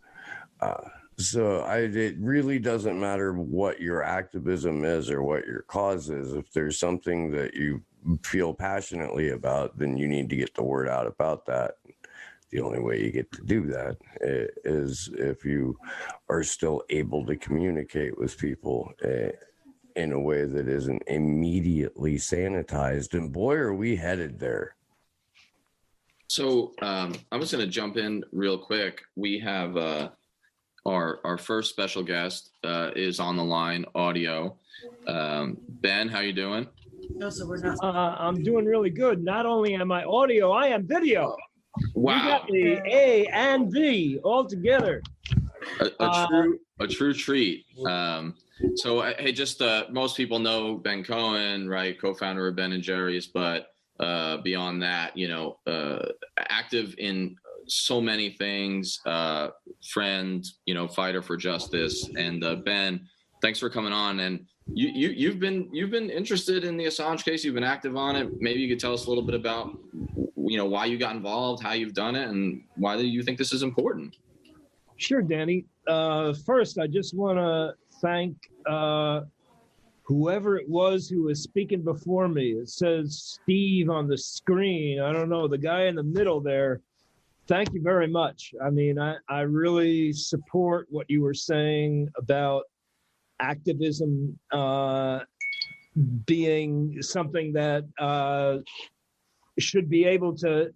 So it really doesn't matter what your activism is or what your cause is. If there's something that you feel passionately about, then you need to get the word out about that. The only way you get to do that is if you are still able to communicate with people in a way that isn't immediately sanitized. And boy, are we headed there. So I'm just going to jump in real quick. We have our first special guest is on the line, audio. Ben, how you doing? No, so we're not. I'm doing really good. Not only am I audio, I am video. Wow. You got the A and V all together. A true treat. So hey, just most people know Ben Cohen, right? Co-founder of Ben and Jerry's, but beyond that, active in so many things, friend, fighter for justice. And Ben, thanks for coming on. And you've been interested in the Assange case. You've been active on it. Maybe you could tell us a little bit about, why you got involved, how you've done it, and why do you think this is important? Sure, Danny. First, I just want to thank whoever it was who was speaking before me. It says Steve on the screen. I don't know, the guy in the middle there. Thank you very much. I mean, I really support what you were saying about activism being something that should be able to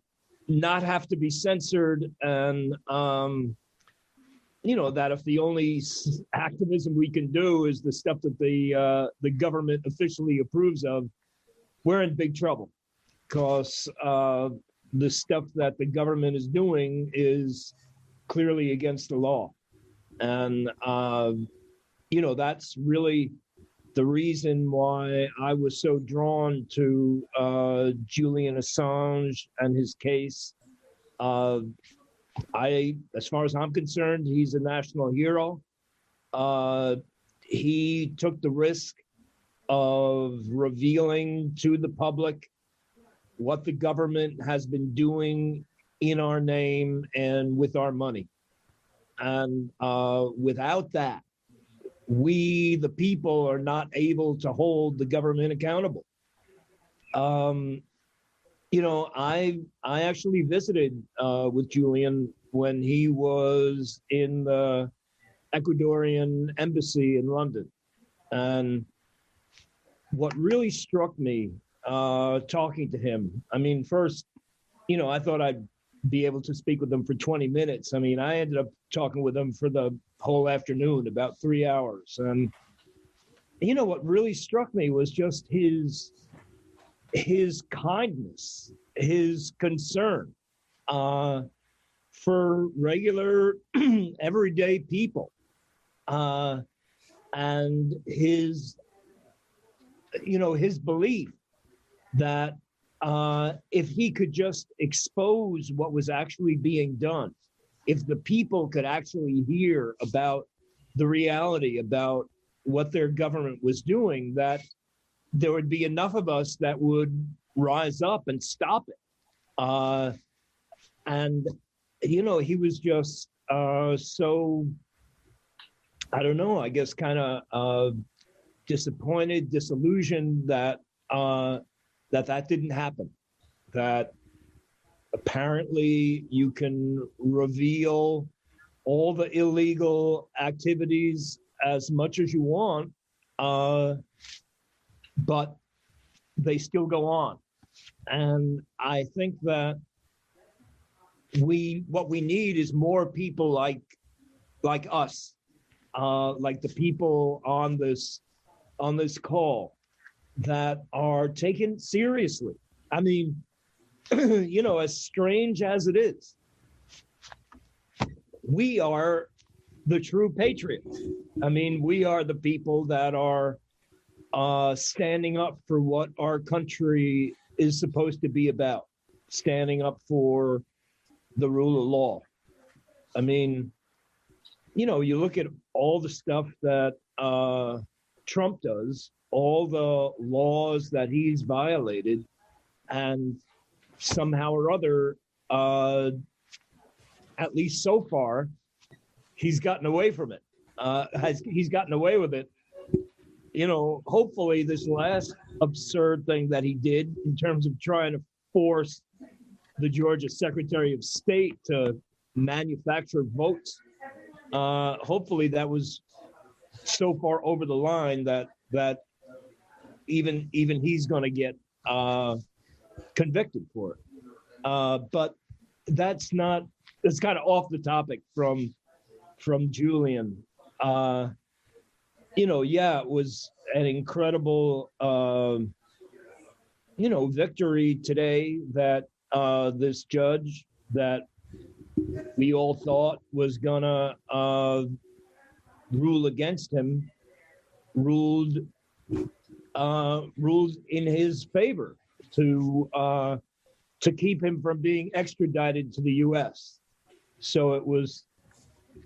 not have to be censored, and that if the only activism we can do is the stuff that the government officially approves of, we're in big trouble, because the stuff that the government is doing is clearly against the law. And that's really the reason why I was so drawn to Julian Assange and his case. As far as I'm concerned, he's a national hero. He took the risk of revealing to the public what the government has been doing in our name and with our money. And without that, we, the people, are not able to hold the government accountable. I actually visited with Julian when he was in the Ecuadorian embassy in London. And what really struck me talking to him, I mean, first, I thought I'd be able to speak with him for 20 minutes. I mean, I ended up talking with him for the whole afternoon, about 3 hours. And, what really struck me was just his kindness, his concern for regular, everyday people, and his belief that if he could just expose what was actually being done, if the people could actually hear about the reality about what their government was doing, that there would be enough of us that would rise up and stop it. And, you know, he was just so, I don't know, I guess kind of disappointed, disillusioned that that didn't happen. That apparently you can reveal all the illegal activities as much as you want, but they still go on. And I think that what we need is more people like us, like the people on this call that are taken seriously. I mean, you know, as strange as it is, we are the true patriots. I mean, we are the people that are standing up for what our country is supposed to be about, standing up for the rule of law. I mean, you know, you look at all the stuff that Trump does, all the laws that he's violated, and somehow or other, at least so far, he's gotten away from it. He's gotten away with it. You know, hopefully this last absurd thing that he did in terms of trying to force the Georgia Secretary of State to manufacture votes, hopefully that was so far over the line that even he's going to get convicted for it. But that's kind of off the topic from Julian. You know, yeah, it was an incredible, you know, victory today that this judge that we all thought was gonna rule against him ruled in his favor to keep him from being extradited to the U.S. So it was,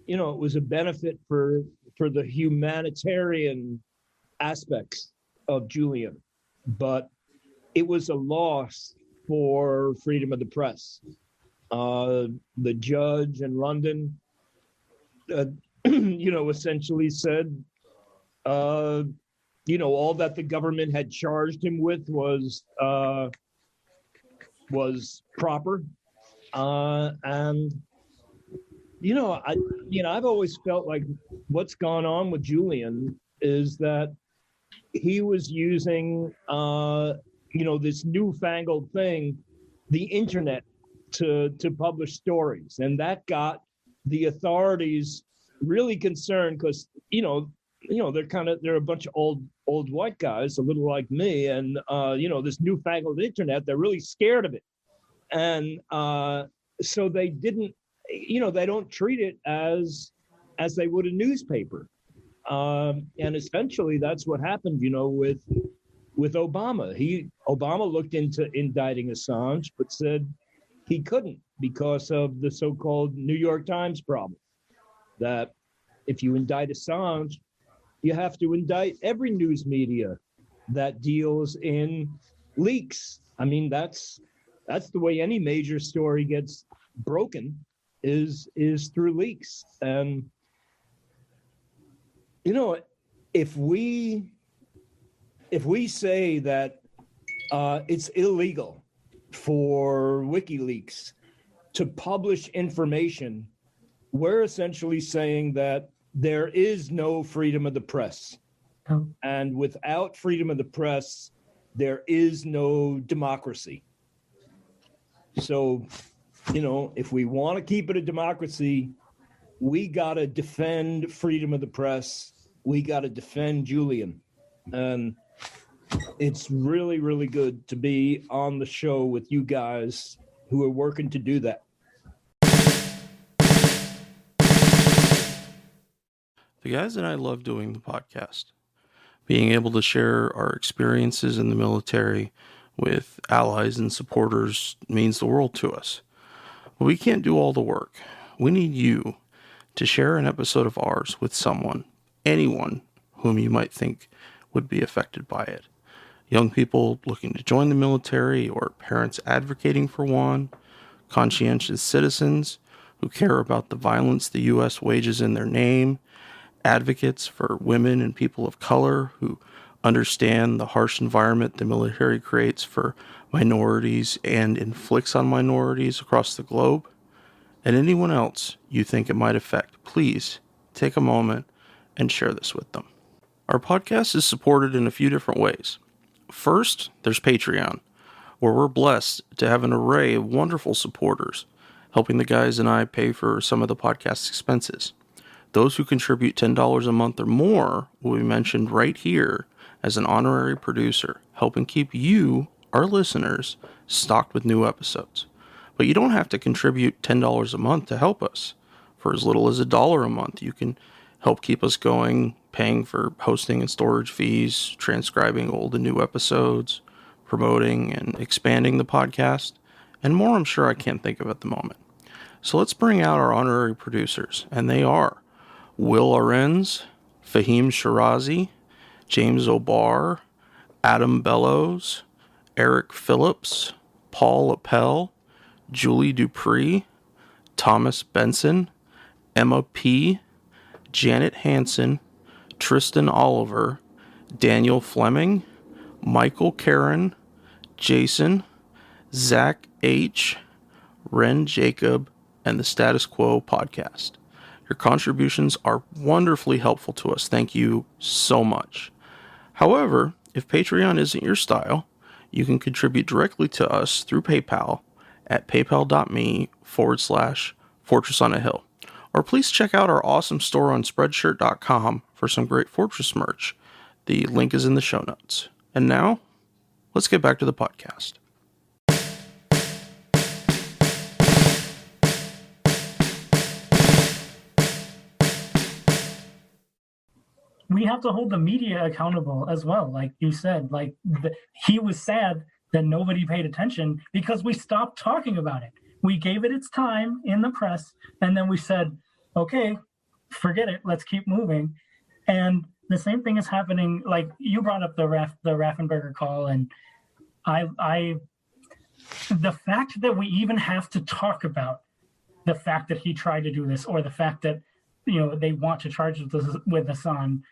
you know, it was a benefit for the humanitarian aspects of Julian, but it was a loss for freedom of the press. The judge in London, you know, essentially said, you know, all that the government had charged him with was proper, and you know, I've always felt like what's gone on with Julian is that he was using, you know, this newfangled thing, the internet, to publish stories, and that got the authorities really concerned because you know they're a bunch of old white guys, a little like me, and you know, this newfangled internet, they're really scared of it, and so they didn't. You know, they don't treat it as they would a newspaper, and essentially that's what happened. You know, with Obama, Obama looked into indicting Assange, but said he couldn't because of the so-called New York Times problem. That if you indict Assange, you have to indict every news media that deals in leaks. I mean, that's the way any major story gets broken. Is through leaks. And you know, if we say that it's illegal for WikiLeaks to publish information, we're essentially saying that there is no freedom of the press. And without freedom of the press, there is no democracy. So, you know, if we want to keep it a democracy, we got to defend freedom of the press. We got to defend Julian. And it's really, really good to be on the show with you guys who are working to do that. The guys and I love doing the podcast. Being able to share our experiences in the military with allies and supporters means the world to us. But we can't do all the work. we need you to share an episode of ours with someone, anyone whom you might think would be affected by it. Young people looking to join the military or parents advocating for one, conscientious citizens who care about the violence the U.S. wages in their name, advocates for women and people of color who understand the harsh environment the military creates for minorities and inflicts on minorities across the globe, and anyone else you think it might affect. Please take a moment and share this with them. Our podcast is supported in a few different ways. First, there's Patreon, where we're blessed to have an array of wonderful supporters, helping the guys and I pay for some of the podcast's expenses. Those who contribute $10 a month or more will be mentioned right here as an honorary producer, helping keep you, our listeners, stocked with new episodes. But you don't have to contribute $10 a month to help us. For as little as $1 a month, you can help keep us going, paying for hosting and storage fees, transcribing old and new episodes, promoting and expanding the podcast, and more I'm sure I can't think of at the moment. So let's bring out our honorary producers, and they are Will Arenz, Fahim Shirazi, James O'Barr, Adam Bellows, Eric Phillips, Paul Appel, Julie Dupree, Thomas Benson, Emma P., Janet Hansen, Tristan Oliver, Daniel Fleming, Michael Karen, Jason, Zach H., Ren Jacob, and the Status Quo podcast. Your contributions are wonderfully helpful to us. Thank you so much. However, if Patreon isn't your style, you can contribute directly to us through PayPal at paypal.me/Fortress on a Hill. Or please check out our awesome store on Spreadshirt.com for some great Fortress merch. The link is in the show notes. And now, let's get back to the podcast. We have to hold the media accountable as well. Like you said, he was sad that nobody paid attention because we stopped talking about it. We gave it its time in the press, and then we said, okay, forget it, let's keep moving. And the same thing is happening. Like you brought up the Raffensperger call, and I the fact that we even have to talk about the fact that he tried to do this, or the fact that they want to charge with Assange,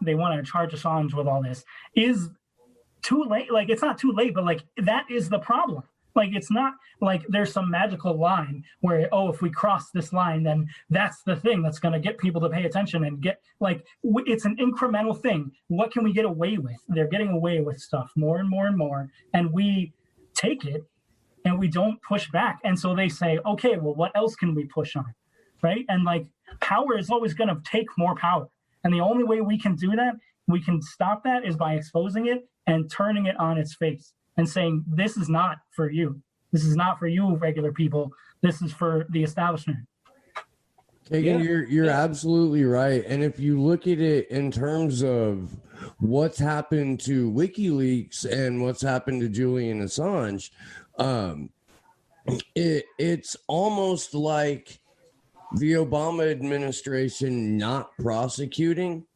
they want to charge Assange with all this, is too late. Like, it's not too late, but like that is the problem. Like, it's not like there's some magical line where, if we cross this line, then that's the thing that's going to get people to pay attention and get, like, it's an incremental thing. What can we get away with? They're getting away with stuff more and more and more, and we take it and we don't push back. And so they say, okay, well, what else can we push on? Right? And like, power is always going to take more power. And the only way we can do that, we can stop that, is by exposing it and turning it on its face and saying, this is not for you. This is not for you, regular people. This is for the establishment. Kagan, you're absolutely right. And if you look at it in terms of what's happened to WikiLeaks and what's happened to Julian Assange, it's almost like the Obama administration not prosecuting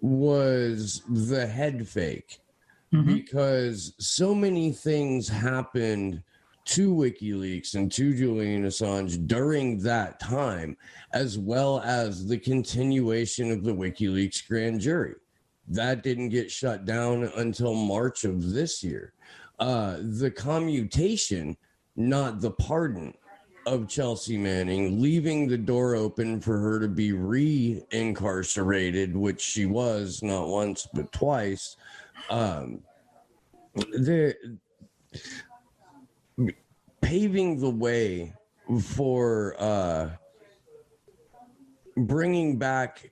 was the head fake, because so many things happened to WikiLeaks and to Julian Assange during that time, as well as the continuation of the WikiLeaks grand jury. That didn't get shut down until March of this year. The commutation, not the pardon, of Chelsea Manning, leaving the door open for her to be re-incarcerated, which she was not once but twice. Paving the way for bringing back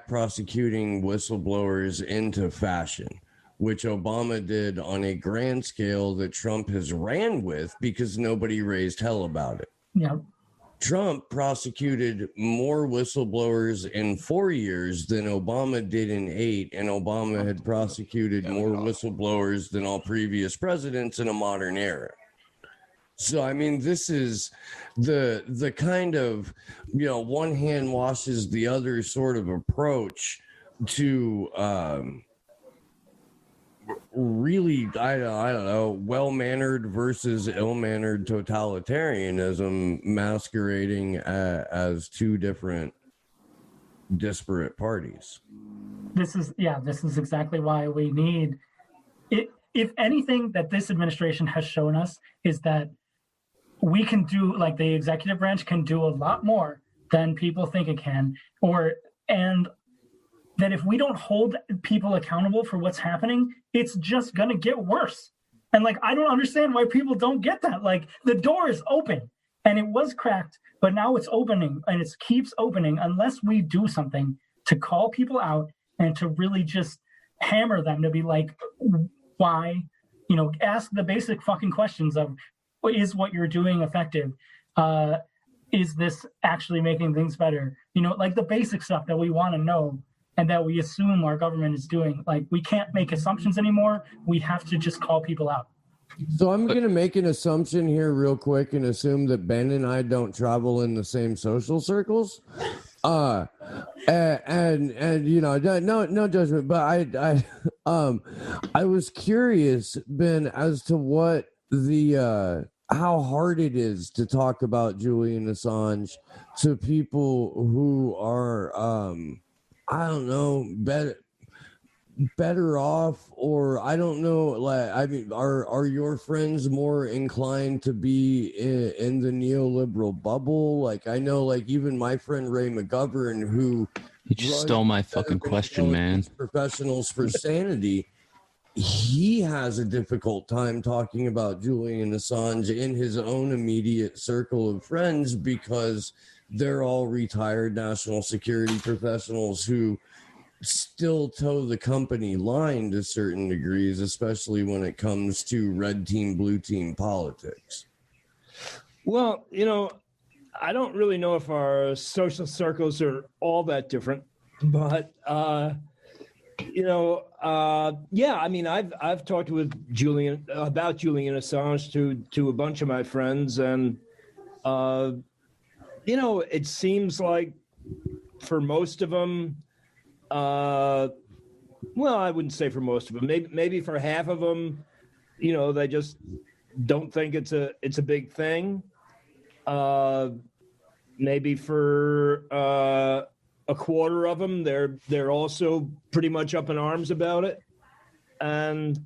prosecuting whistleblowers into fashion, which Obama did on a grand scale that Trump has ran with because nobody raised hell about it. Yeah. Trump prosecuted more whistleblowers in 4 years than Obama did in 8, and Obama had prosecuted more whistleblowers than all previous presidents in a modern era. So I mean, this is the kind of, you know, one hand washes the other sort of approach to really, I don't know, well-mannered versus ill-mannered totalitarianism masquerading as two different disparate parties. This is exactly why we need it. If anything that this administration has shown us is that we can do, like, the executive branch can do a lot more than people think it can, and that if we don't hold people accountable for what's happening, it's just going to get worse. And, like, I don't understand why people don't get that. Like, the door is open and it was cracked, but now it's opening and it keeps opening unless we do something to call people out and to really just hammer them to be like, why, you know, ask the basic fucking questions of, is what you're doing effective? Is this actually making things better? You know, like the basic stuff that we want to know and that we assume our government is doing. Like, we can't make assumptions anymore. We have to just call people out. So I'm going to make an assumption here real quick and assume that Ben and I don't travel in the same social circles. And you know, no judgment, but I was curious, Ben, as to what how hard it is to talk about Julian Assange to people who are I don't know, better off, or I don't know, like, I mean, are your friends more inclined to be in the neoliberal bubble? Like, I know, like, even my friend Ray McGovern, who You just stole my fucking question, man. Professionals for Sanity, he has a difficult time talking about Julian Assange in his own immediate circle of friends because they're all retired national security professionals who still toe the company line to certain degrees, especially when it comes to red team, blue team politics. Well, you know, I don't really know if our social circles are all that different, but you know, yeah, I mean, I've talked with Julian Assange to a bunch of my friends, and you know, it seems like for most of them, well, I wouldn't say for most of them, maybe for half of them, you know, they just don't think it's a big thing. Maybe for a quarter of them, they're also pretty much up in arms about it. And,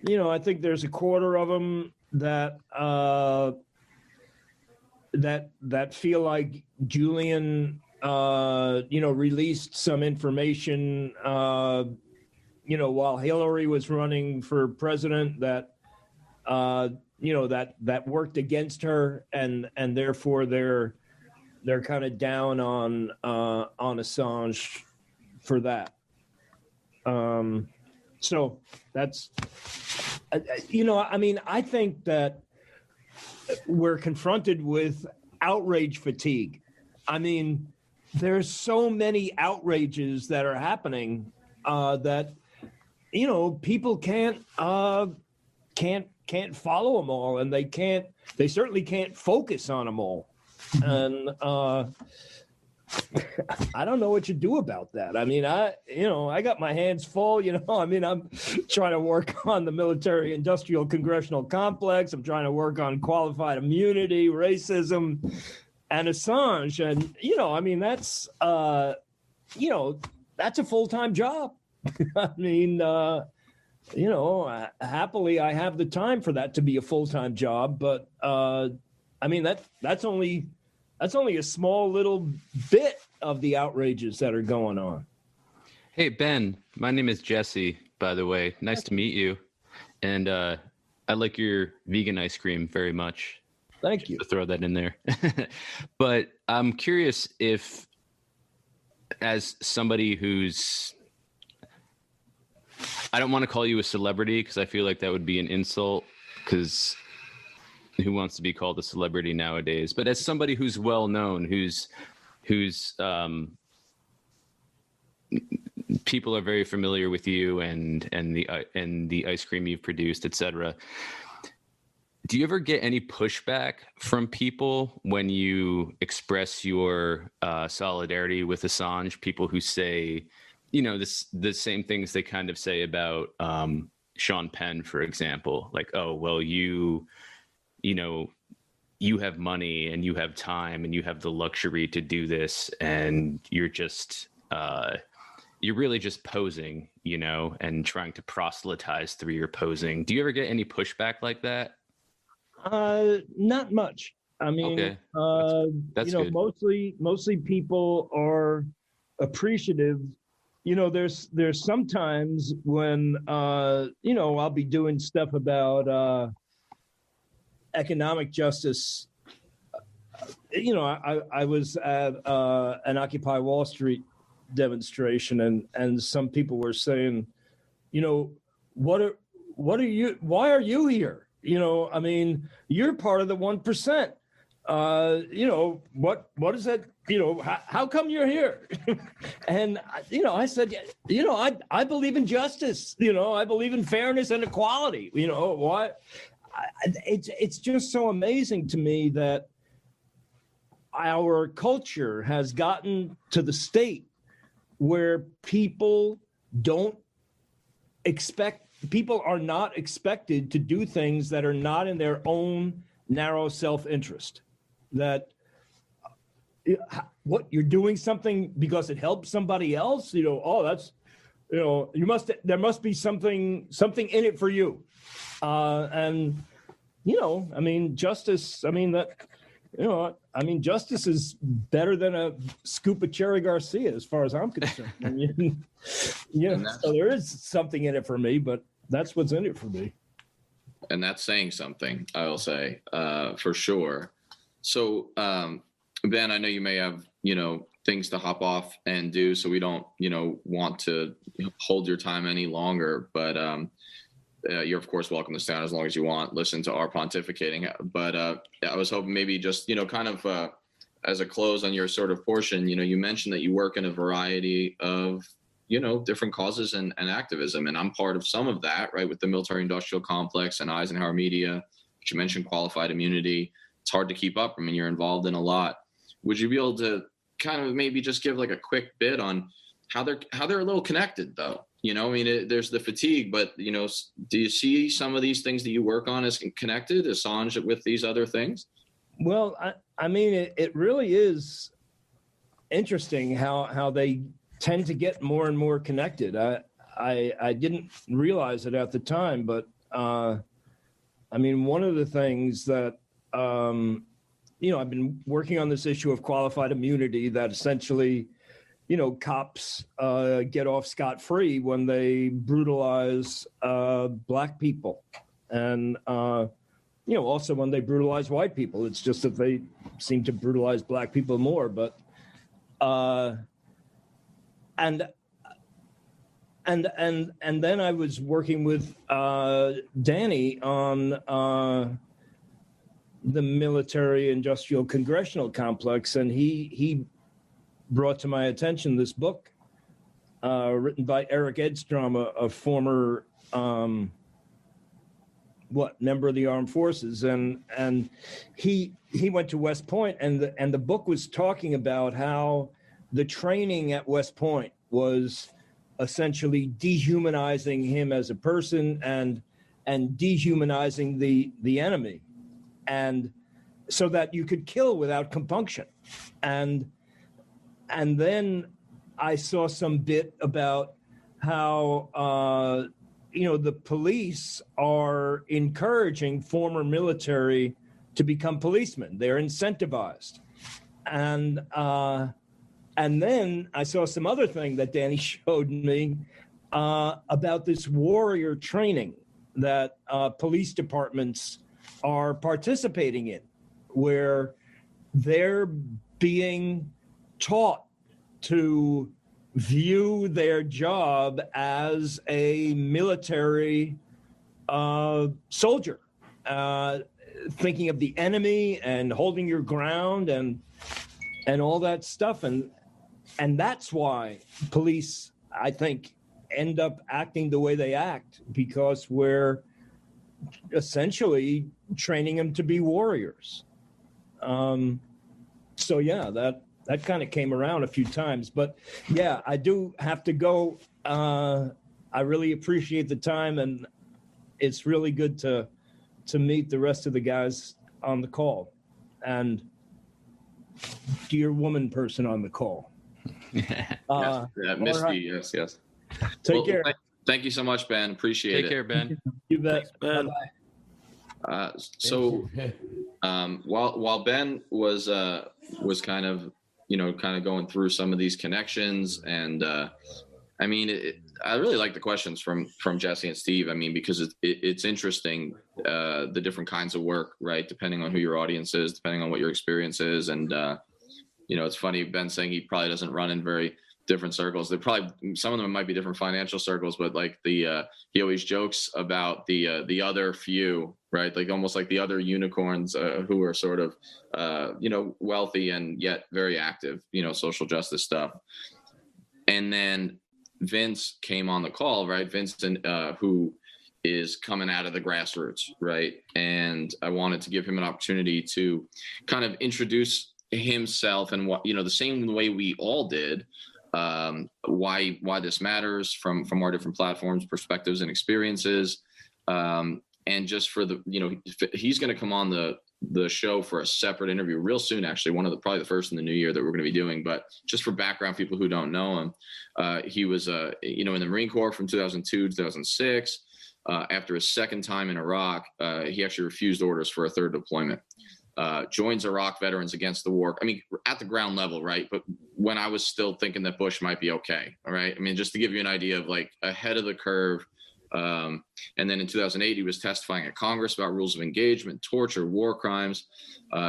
you know, I think there's a quarter of them that that feel like Julian, you know, released some information, you know, while Hillary was running for president that, you know, that worked against her, and therefore they're kind of down on Assange for that. So that's, you know, I mean, I think that we're confronted with outrage fatigue. I mean, there's so many outrages that are happening that, you know, people can't follow them all, and they certainly can't focus on them all. And I don't know what you do about that. I mean, I got my hands full, you know. I mean, I'm trying to work on the military industrial congressional complex. I'm trying to work on qualified immunity, racism, and Assange. And, you know, I mean, that's, you know, that's a full-time job. I mean, you know, happily I have the time for that to be a full-time job. But, I mean, that's only a small little bit of the outrages that are going on. Hey, Ben, my name is Jesse, by the way. Nice to meet you. And I like your vegan ice cream very much. Thank you. To throw that in there. But I'm curious if, as somebody who's, I don't want to call you a celebrity because I feel like that would be an insult, because who wants to be called a celebrity nowadays? But as somebody who's well known, who's people are very familiar with you and the ice cream you've produced, etc. Do you ever get any pushback from people when you express your solidarity with Assange? People who say, the same things they kind of say about Sean Penn, for example, like, oh, well, you have money and you have time and you have the luxury to do this, and you're just you're really just posing, and trying to proselytize through your posing. Do you ever get any pushback like that? Not much. I mean, okay. That's good. Mostly people are appreciative. There's sometimes when I'll be doing stuff about economic justice. I was at an Occupy Wall Street demonstration, and some people were saying, why are you here? You're part of the 1%. What is that? How come you're here? And, I said, I believe in justice. I believe in fairness and equality. Why? It's just so amazing to me that our culture has gotten to the state where people are not expected to do things that are not in their own narrow self-interest. That what you're doing something because it helps somebody else, that's, there must be something in it for you. Justice, justice is better than a scoop of Cherry Garcia, as far as I'm concerned. So there is something in it for me, but that's what's in it for me. And that's saying something, I will say, for sure. So, Ben, I know you may have, things to hop off and do, so we don't, want to hold your time any longer, but you're of course welcome to stay on as long as you want, listen to our pontificating. But I was hoping maybe just, kind of as a close on your sort of portion, you mentioned that you work in a variety of, different causes and activism. And I'm part of some of that, right, with the military industrial complex and Eisenhower Media, which you mentioned, qualified immunity. It's hard to keep up. I mean, you're involved in a lot. Would you be able to kind of maybe just give like a quick bit on how they're a little connected, though? There's the fatigue, but, do you see some of these things that you work on as connected, Assange, with these other things? Well, it really is interesting how they tend to get more and more connected. I didn't realize it at the time, but one of the things that, I've been working on this issue of qualified immunity that essentially, cops get off scot-free when they brutalize Black people. And, also when they brutalize white people. It's just that they seem to brutalize Black people more. But and then I was working with Danny on the military industrial congressional complex, and he brought to my attention this book written by Eric Edstrom, a former member of the armed forces, and he went to West Point, and the book was talking about how the training at West Point was essentially dehumanizing him as a person and dehumanizing the enemy, and so that you could kill without compunction. And then I saw some bit about how the police are encouraging former military to become policemen. They're incentivized. And then I saw some other thing that Danny showed me about this warrior training that police departments are participating in, where they're being taught to view their job as a military soldier, thinking of the enemy and holding your ground and all that stuff. And that's why police, I think, end up acting the way they act, because we're essentially training them to be warriors. So yeah, that kind of came around a few times, but yeah, I do have to go. I really appreciate the time, and it's really good to meet the rest of the guys on the call, and dear woman person on the call. Misty, right. yes. Take care. Thank you so much, Ben. Appreciate it. Take care, Ben. You bet. Thanks, Ben. Bye-bye. So while Ben was kind of going through some of these connections, and I mean, I really like the questions from Jesse and Steve. I mean, because it's interesting, the different kinds of work, right? Depending on who your audience is, depending on what your experience is, and it's funny, Ben saying he probably doesn't run in very different circles. They're probably, some of them might be different financial circles, but like he always jokes about the other few, right? Like almost like the other unicorns who are sort of wealthy and yet very active, social justice stuff. And then Vince came on the call, right? Vincent, who is coming out of the grassroots, right? And I wanted to give him an opportunity to kind of introduce himself and what, the same way we all did, why this matters from our different platforms, perspectives, and experiences. And just for he's going to come on the show for a separate interview real soon, actually, probably the first in the new year that we're going to be doing. But just for background, people who don't know him, he was in the Marine Corps from 2002 to 2006. After his second time in Iraq, he actually refused orders for a third deployment. Joins Iraq Veterans Against the War. I mean, at the ground level, right? But when I was still thinking that Bush might be okay, all right? I mean, just to give you an idea of like ahead of the curve. And then in 2008, he was testifying at Congress about rules of engagement, torture, war crimes.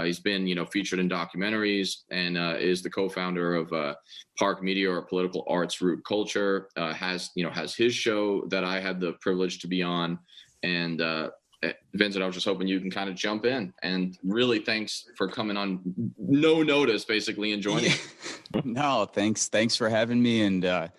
He's been, featured in documentaries, and is the co-founder of Park Media, or Political Arts Root Culture. Has his show that I had the privilege to be on. And Vincent, I was just hoping you can kind of jump in, and really thanks for coming on no notice, basically, and joining. No, thanks for having me. And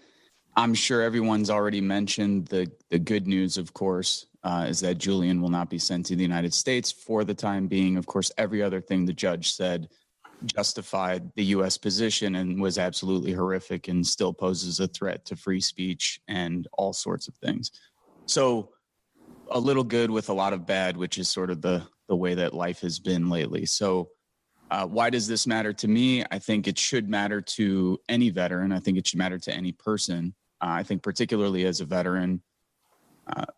I'm sure everyone's already mentioned the good news, of course, is that Julian will not be sent to the United States for the time being. Of course, every other thing the judge said justified the U.S. position and was absolutely horrific, and still poses a threat to free speech and all sorts of things. So a little good with a lot of bad, which is sort of the way that life has been lately. So why does this matter to me? I think it should matter to any veteran. I think it should matter to any person. I think particularly as a veteran,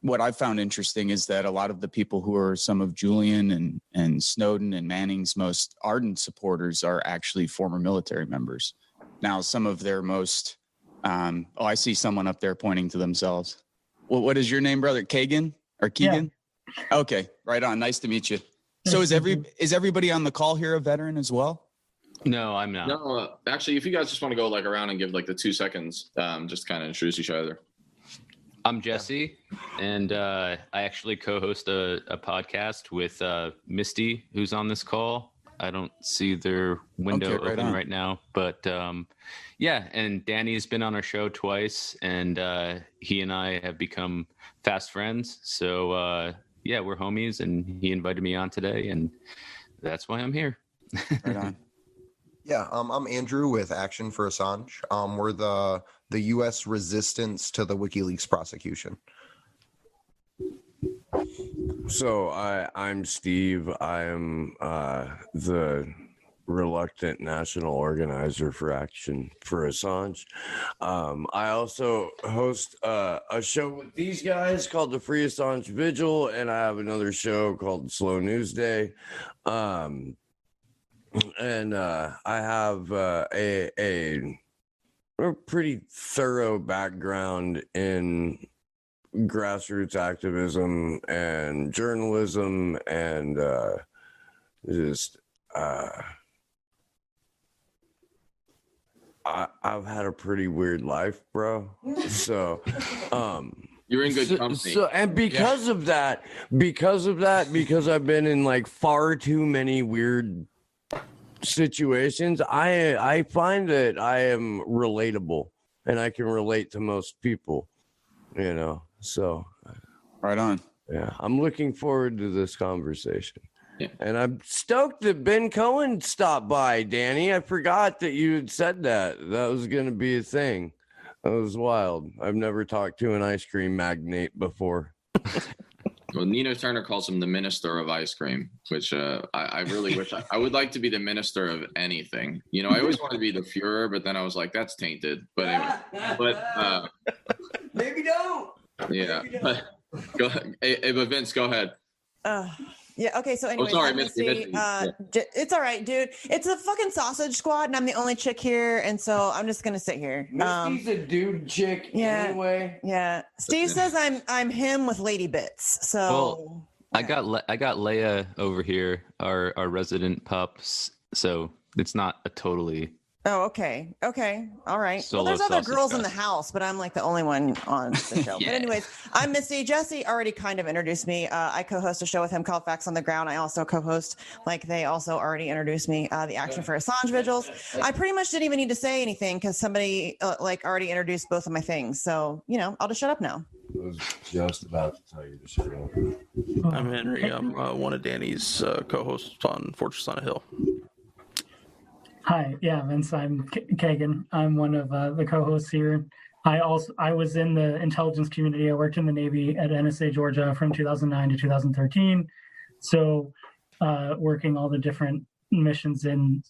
what I've found interesting is that a lot of the people who are some of Julian and Snowden and Manning's most ardent supporters are actually former military members. Now, some of their most, I see someone up there pointing to themselves. Well, what is your name, brother? Kagan or Keegan? Yeah. Okay, right on. Nice to meet you. So is everybody on the call here a veteran as well? No, I'm not. No, actually, if you guys just want to go like around and give like the 2 seconds, just kind of introduce each other. I'm Jesse, and I actually co-host a podcast with Misty, who's on this call. I don't see their window open right now, but yeah, and Danny's been on our show twice, and he and I have become fast friends. So yeah, we're homies, and he invited me on today, and that's why I'm here. Right on. Yeah, I'm Andrew with Action for Assange. We're the U.S. resistance to the WikiLeaks prosecution. So I'm Steve. I am the reluctant national organizer for Action for Assange. I also host a show with these guys called the Free Assange Vigil, and I have another show called Slow News Day. And I have a pretty thorough background in grassroots activism and journalism, and I've had a pretty weird life, bro. So you're in good company. So and because of that, because I've been in like far too many weird situations, I find that I am relatable and I can relate to most people, so right on. Yeah, I'm looking forward to this conversation. Yeah. And I'm stoked that Ben Cohen stopped by, Danny. I forgot that you had said that. That was going to be a thing. That was wild. I've never talked to an ice cream magnate before. Well, Nina Turner calls him the minister of ice cream, which I really wish I would like to be the minister of anything. You know, I always wanted to be the Führer, but then I was like, that's tainted. But anyway, Maybe don't. Yeah. Maybe don't. Go ahead. Hey, but Vince, go ahead. Yeah. Okay. So anyway, sorry, Misty. It's all right, dude. It's a fucking sausage squad, and I'm the only chick here, and so I'm just gonna sit here. Misty's a dude chick anyway. Yeah. Steve says I'm him with lady bits. So Well, I got Leia over here, our resident pups. So it's not a totally. Oh, okay. Okay. All right. Solo Well, there's other sausage girls in fest. the house, but I'm like the only one on the show. Yeah. But anyways, I'm Misty. Jesse already kind of introduced me. I co-host a show with him called Facts on the Ground. I also co-host, like they also already introduced me, the Action for Assange Vigils. I pretty much didn't even need to say anything because somebody like already introduced both of my things. So, you know, I'll just shut up now. I was just about to tell you to shut up. I'm Henry. I'm one of Danny's co-hosts on Fortress on a Hill. Hi, yeah, Vince. I'm Kagan. I'm one of the co-hosts here. I was in the intelligence community. I worked in the Navy at NSA Georgia from 2009 to 2013. So, working all the different missions in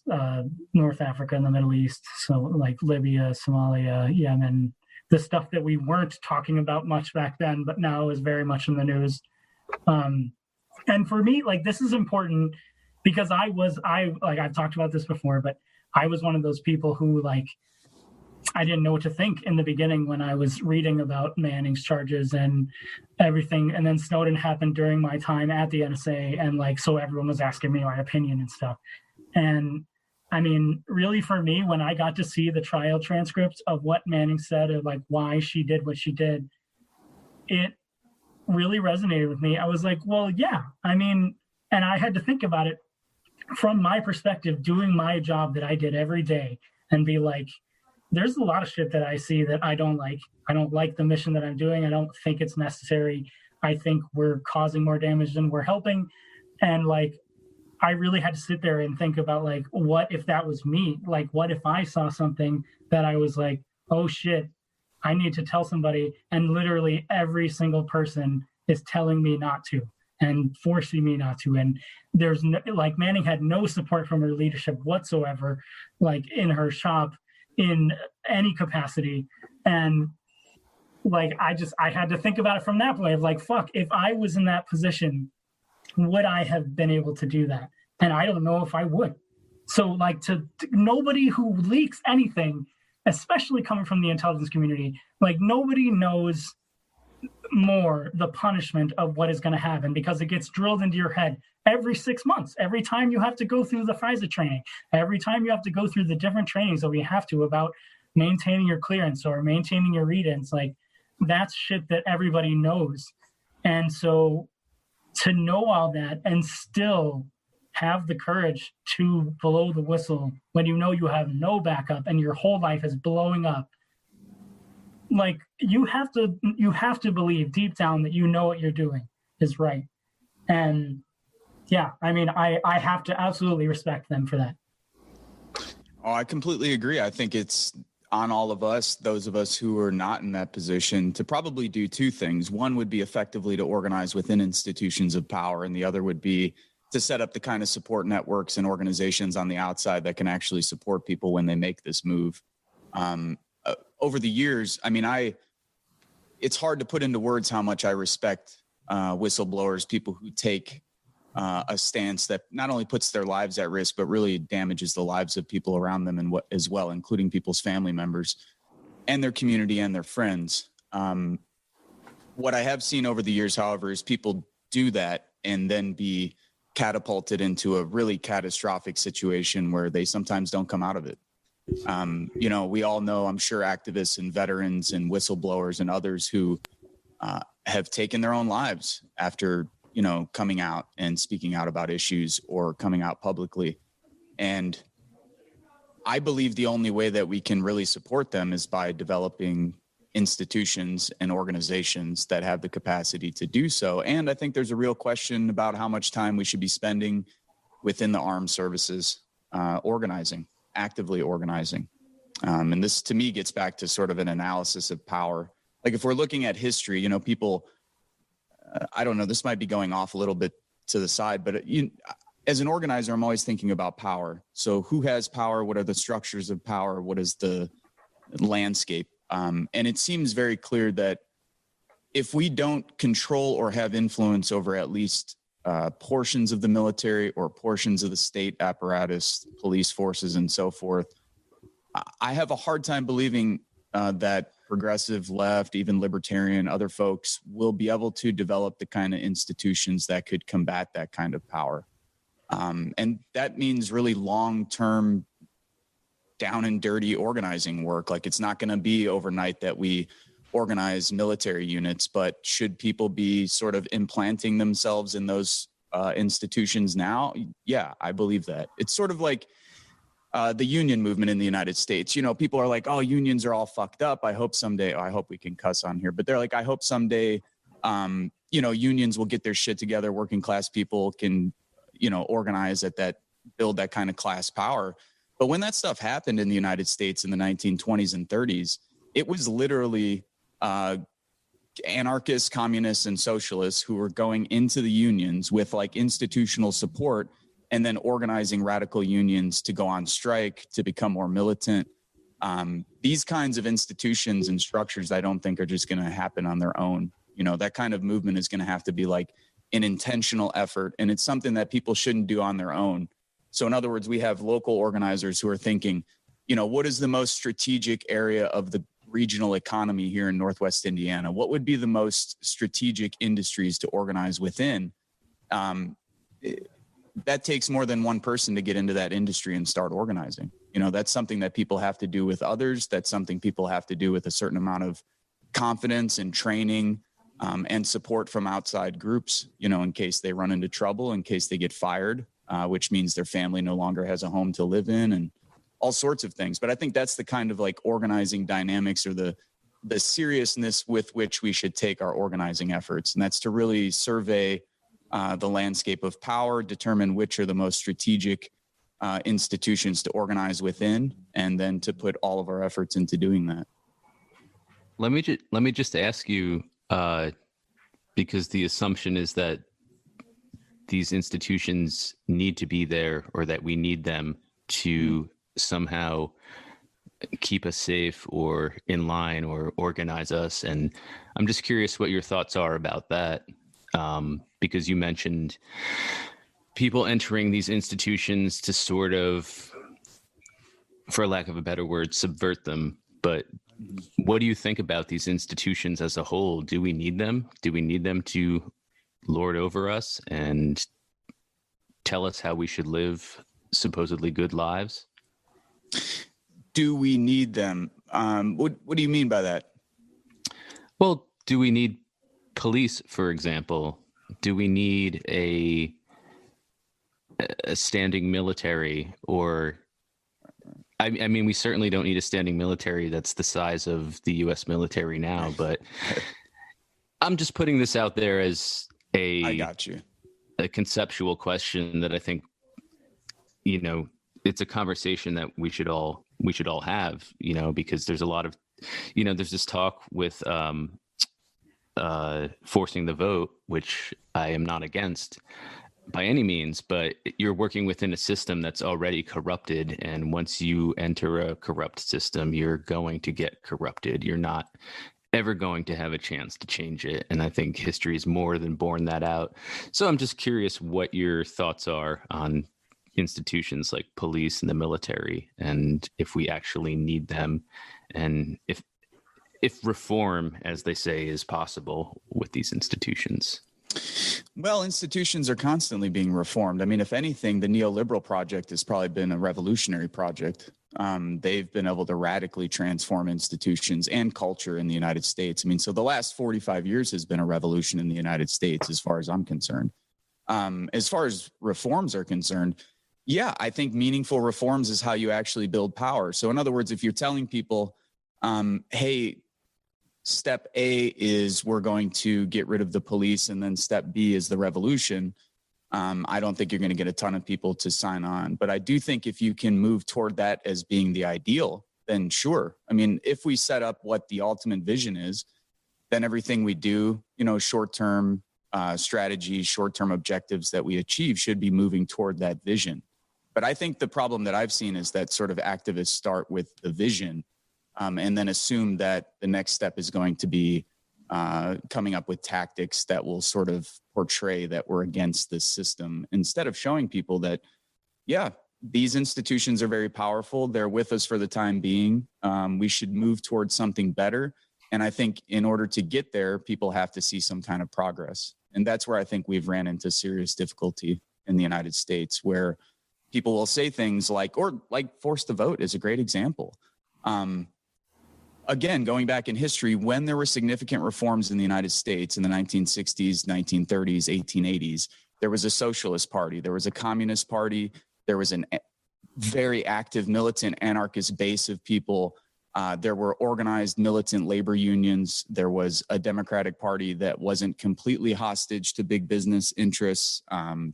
North Africa and the Middle East. So, like Libya, Somalia, Yemen, the stuff that we weren't talking about much back then, but now is very much in the news. And for me, like, this is important because I've talked about this before, but I was one of those people who, like, I didn't know what to think in the beginning when I was reading about Manning's charges and everything. And then Snowden happened during my time at the NSA. And like, so everyone was asking me my opinion and stuff. And I mean, really for me, when I got to see the trial transcripts of what Manning said of like why she did what she did, it really resonated with me. I was like, well, yeah, I mean, and I had to think about it from my perspective, doing my job that I did every day and be like, there's a lot of shit that I see that I don't like. I don't like the mission that I'm doing. I don't think it's necessary. I think we're causing more damage than we're helping. And like, I really had to sit there and think about like, what if that was me? Like, what if I saw something that I was like, oh shit, I need to tell somebody. And literally every single person is telling me not to and forcing me not to. And there's no, like, Manning had no support from her leadership whatsoever, like in her shop, in any capacity. And like, I had to think about it from that point of like, fuck, if I was in that position, would I have been able to do that? And I don't know if I would. So like, to nobody who leaks anything, especially coming from the intelligence community, like nobody knows more the punishment of what is going to happen, because it gets drilled into your head every 6 months, every time you have to go through the FISA training, every time you have to go through the different trainings that we have to about maintaining your clearance or maintaining your read-ins. Like, that's shit that everybody knows. And so to know all that and still have the courage to blow the whistle when you know you have no backup and your whole life is blowing up, like, you have to believe deep down that you know what you're doing is right. And yeah, I mean, I have to absolutely respect them for that. Oh, I completely agree. I think it's on all of us, those of us who are not in that position, to probably do two things. One would be effectively to organize within institutions of power, and the other would be to set up the kind of support networks and organizations on the outside that can actually support people when they make this move. Over the years, I mean, it's hard to put into words how much I respect whistleblowers, people who take a stance that not only puts their lives at risk, but really damages the lives of people around them and as well, including people's family members and their community and their friends. What I have seen over the years, however, is people do that and then be catapulted into a really catastrophic situation where they sometimes don't come out of it. You know, we all know, I'm sure, activists and veterans and whistleblowers and others who have taken their own lives after, you know, coming out and speaking out about issues or coming out publicly. And I believe the only way that we can really support them is by developing institutions and organizations that have the capacity to do so. And I think there's a real question about how much time we should be spending within the armed services, actively organizing. And this, to me, gets back to sort of an analysis of power. Like if we're looking at history, you know, people, I don't know, this might be going off a little bit to the side, but as an organizer, I'm always thinking about power. So who has power? What are the structures of power? What is the landscape? And it seems very clear that if we don't control or have influence over at least portions of the military or portions of the state apparatus, police forces, and so forth, I have a hard time believing that progressive left, even libertarian, other folks will be able to develop the kind of institutions that could combat that kind of power. And that means really long-term down and dirty organizing work. Like it's not going to be overnight that we organize military units, but should people be sort of implanting themselves in those institutions now? Yeah, I believe that. It's sort of like the union movement in the United States. You know, people are like, oh, unions are all fucked up. I hope someday, I hope we can cuss on here, but they're like, I hope someday, you know, unions will get their shit together. Working class people can, you know, organize at that, build that kind of class power. But when that stuff happened in the United States in the 1920s and 30s, it was literally anarchists, communists, and socialists who were going into the unions with like institutional support and then organizing radical unions to go on strike, to become more militant. These kinds of institutions and structures, I don't think are just going to happen on their own. You know, that kind of movement is going to have to be like an intentional effort, and it's something that people shouldn't do on their own. So in other words, we have local organizers who are thinking, you know, what is the most strategic area of the regional economy here in Northwest Indiana? What would be the most strategic industries to organize within? That takes more than one person to get into that industry and start organizing. You know, that's something that people have to do with others. That's something people have to do with a certain amount of confidence and training and support from outside groups, you know, in case they run into trouble, in case they get fired, which means their family no longer has a home to live in, and all sorts of things. But I think that's the kind of like organizing dynamics, or the seriousness with which we should take our organizing efforts. And that's to really survey the landscape of power, determine which are the most strategic institutions to organize within, and then to put all of our efforts into doing that. Let me just ask you, because the assumption is that these institutions need to be there, or that we need them to somehow keep us safe or in line or organize us. And I'm just curious what your thoughts are about that. Because you mentioned people entering these institutions to sort of, for lack of a better word, subvert them. But what do you think about these institutions as a whole? Do we need them? Do we need them to lord over us and tell us how we should live supposedly good lives? Do we need them? What do you mean by that? Well, do we need police, for example? Do we need a standing military? Or I mean, we certainly don't need a standing military that's the size of the U.S. military now, but I'm just putting this out there as I got you. A conceptual question that I think, you know, it's a conversation that we should all have, you know, because there's a lot of, you know, there's this talk with forcing the vote, which I am not against by any means, but you're working within a system that's already corrupted. And once you enter a corrupt system, you're going to get corrupted. You're not ever going to have a chance to change it. And I think history is more than borne that out. So I'm just curious what your thoughts are on institutions like police and the military, and if we actually need them, and if reform, as they say, is possible with these institutions. Well, institutions are constantly being reformed. I mean, if anything, the neoliberal project has probably been a revolutionary project. They've been able to radically transform institutions and culture in the United States. I mean, so the last 45 years has been a revolution in the United States, as far as I'm concerned. As far as reforms are concerned, yeah, I think meaningful reforms is how you actually build power. So in other words, if you're telling people, hey, step A is we're going to get rid of the police, and then step B is the revolution, I don't think you're going to get a ton of people to sign on. But I do think if you can move toward that as being the ideal, then sure. I mean, if we set up what the ultimate vision is, then everything we do, short-term strategies, short-term objectives that we achieve should be moving toward that vision. But I think the problem that I've seen is that sort of activists start with the vision and then assume that the next step is going to be coming up with tactics that will sort of portray that we're against this system, instead of showing people that, yeah, these institutions are very powerful. They're with us for the time being. We should move towards something better. And I think in order to get there, people have to see some kind of progress. And that's where I think we've ran into serious difficulty in the United States, where people will say things like force the vote is a great example. Again, going back in history, when there were significant reforms in the United States in the 1960s, 1930s, 1880s, there was a socialist party, there was a communist party, there was a very active militant anarchist base of people. There were organized militant labor unions. There was a Democratic Party that wasn't completely hostage to big business interests,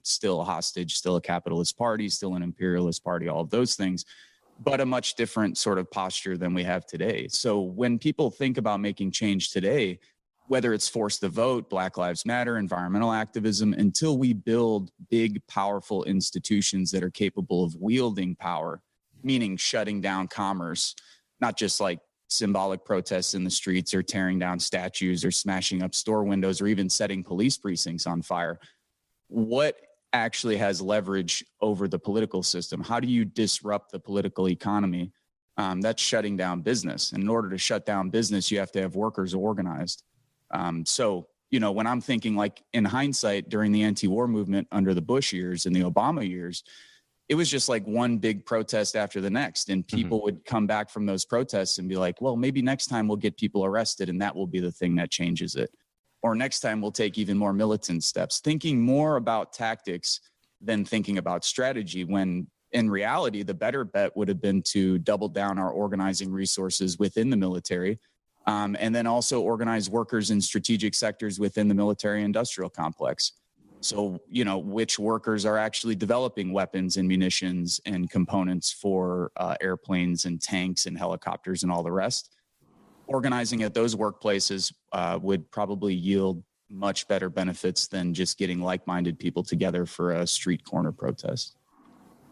still hostage, still a capitalist party, still an imperialist party, all of those things, but a much different sort of posture than we have today. So when people think about making change today, whether it's force the vote, Black Lives Matter, environmental activism, until we build big, powerful institutions that are capable of wielding power, meaning shutting down commerce, not just like symbolic protests in the streets or tearing down statues or smashing up store windows or even setting police precincts on fire. What actually has leverage over the political system? How do you disrupt the political economy? That's shutting down business. And in order to shut down business, you have to have workers organized. So, when I'm thinking like in hindsight during the anti-war movement under the Bush years and the Obama years, it was just like one big protest after the next. And people would come back from those protests and be like, well, maybe next time we'll get people arrested and that will be the thing that changes it. Or next time we'll take even more militant steps, thinking more about tactics than thinking about strategy, when in reality, the better bet would have been to double down our organizing resources within the military, and then also organize workers in strategic sectors within the military industrial complex. So, which workers are actually developing weapons and munitions and components for airplanes and tanks and helicopters and all the rest. Organizing at those workplaces would probably yield much better benefits than just getting like-minded people together for a street corner protest.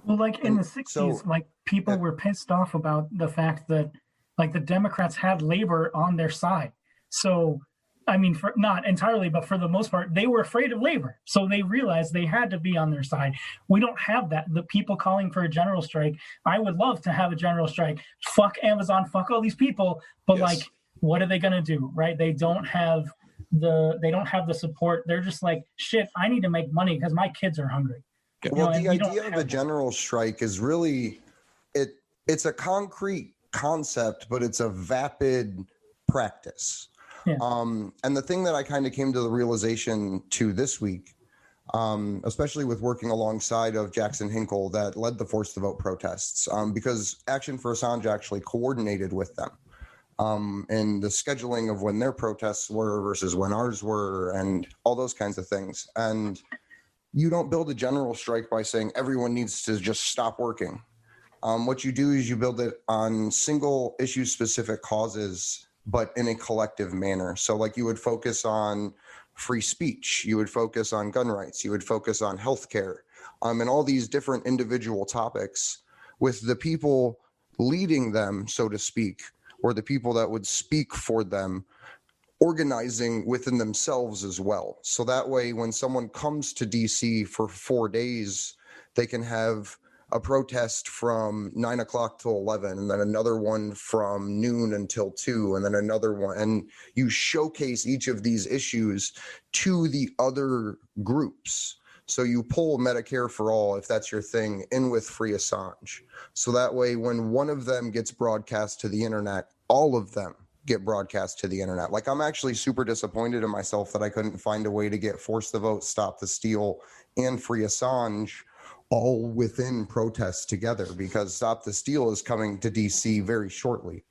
Well, like in the 60s, people were pissed off about the fact that the Democrats had labor on their side. So, I mean, not entirely, but for the most part, they were afraid of labor. So they realized they had to be on their side. We don't have that. The people calling for a general strike, I would love to have a general strike. Fuck Amazon, fuck all these people. But yes, what are they going to do, right? They don't have the support. They're just like, shit, I need to make money because my kids are hungry. Well, the idea of a general strike is really, it's a concrete concept, but it's a vapid practice. Yeah. And the thing that I kind of came to the realization to this week, especially with working alongside of Jackson Hinkle that led the Force the Vote protests, because Action for Assange actually coordinated with them in the scheduling of when their protests were versus when ours were and all those kinds of things. And you don't build a general strike by saying everyone needs to just stop working. What you do is you build it on single issue specific causes, but in a collective manner. So like you would focus on free speech, you would focus on gun rights, you would focus on healthcare, and all these different individual topics with the people leading them, so to speak, or the people that would speak for them, organizing within themselves as well. So that way, when someone comes to DC for 4 days, they can have a protest from 9 o'clock till 11, and then another one from noon until 2, and then another one. And you showcase each of these issues to the other groups. So you pull Medicare for all, if that's your thing, in with Free Assange. So that way, when one of them gets broadcast to the internet, all of them get broadcast to the internet. Like, I'm actually super disappointed in myself that I couldn't find a way to get Force the Vote, Stop the Steal, and Free Assange all within protests together, because Stop the Steal is coming to DC very shortly.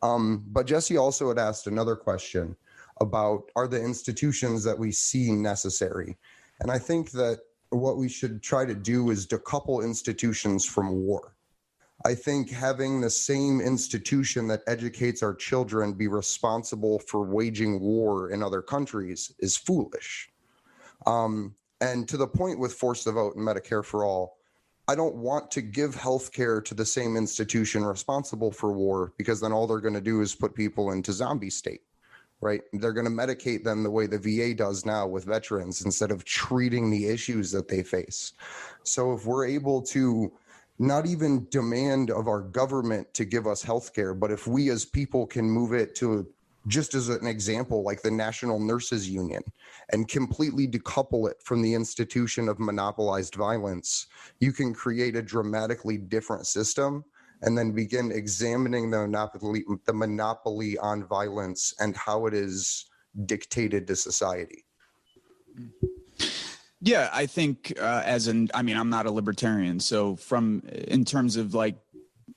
But Jesse also had asked another question about, are the institutions that we see necessary? And I think that what we should try to do is decouple institutions from war. I think having the same institution that educates our children be responsible for waging war in other countries is foolish. And to the point with force to vote and Medicare for all, I don't want to give healthcare to the same institution responsible for war, because then all they're going to do is put people into zombie state, right? They're going to medicate them the way the VA does now with veterans instead of treating the issues that they face. So if we're able to not even demand of our government to give us healthcare, but if we as people can move it to, just as an example, like the National Nurses Union, and completely decouple it from the institution of monopolized violence, you can create a dramatically different system and then begin examining the monopoly on violence and how it is dictated to society. Yeah, I think I'm not a libertarian. So in terms of like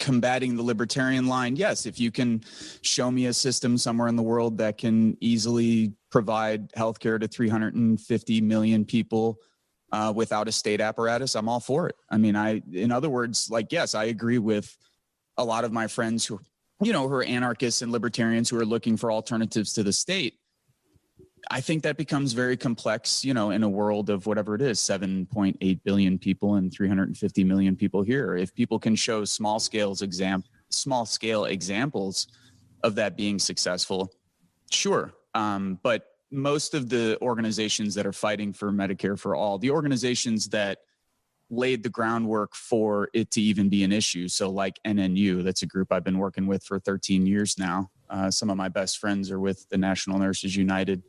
combating the libertarian line, yes, if you can show me a system somewhere in the world that can easily provide healthcare to 350 million people without a state apparatus, I'm all for it. I mean, in other words, like, yes, I agree with a lot of my friends who are anarchists and libertarians who are looking for alternatives to the state. I think that becomes very complex, in a world of whatever it is, 7.8 billion people and 350 million people here. If people can show small scale examples of that being successful, sure. But most of the organizations that are fighting for Medicare for all, the organizations that laid the groundwork for it to even be an issue. So like NNU, that's a group I've been working with for 13 years now. Some of my best friends are with the National Nurses United.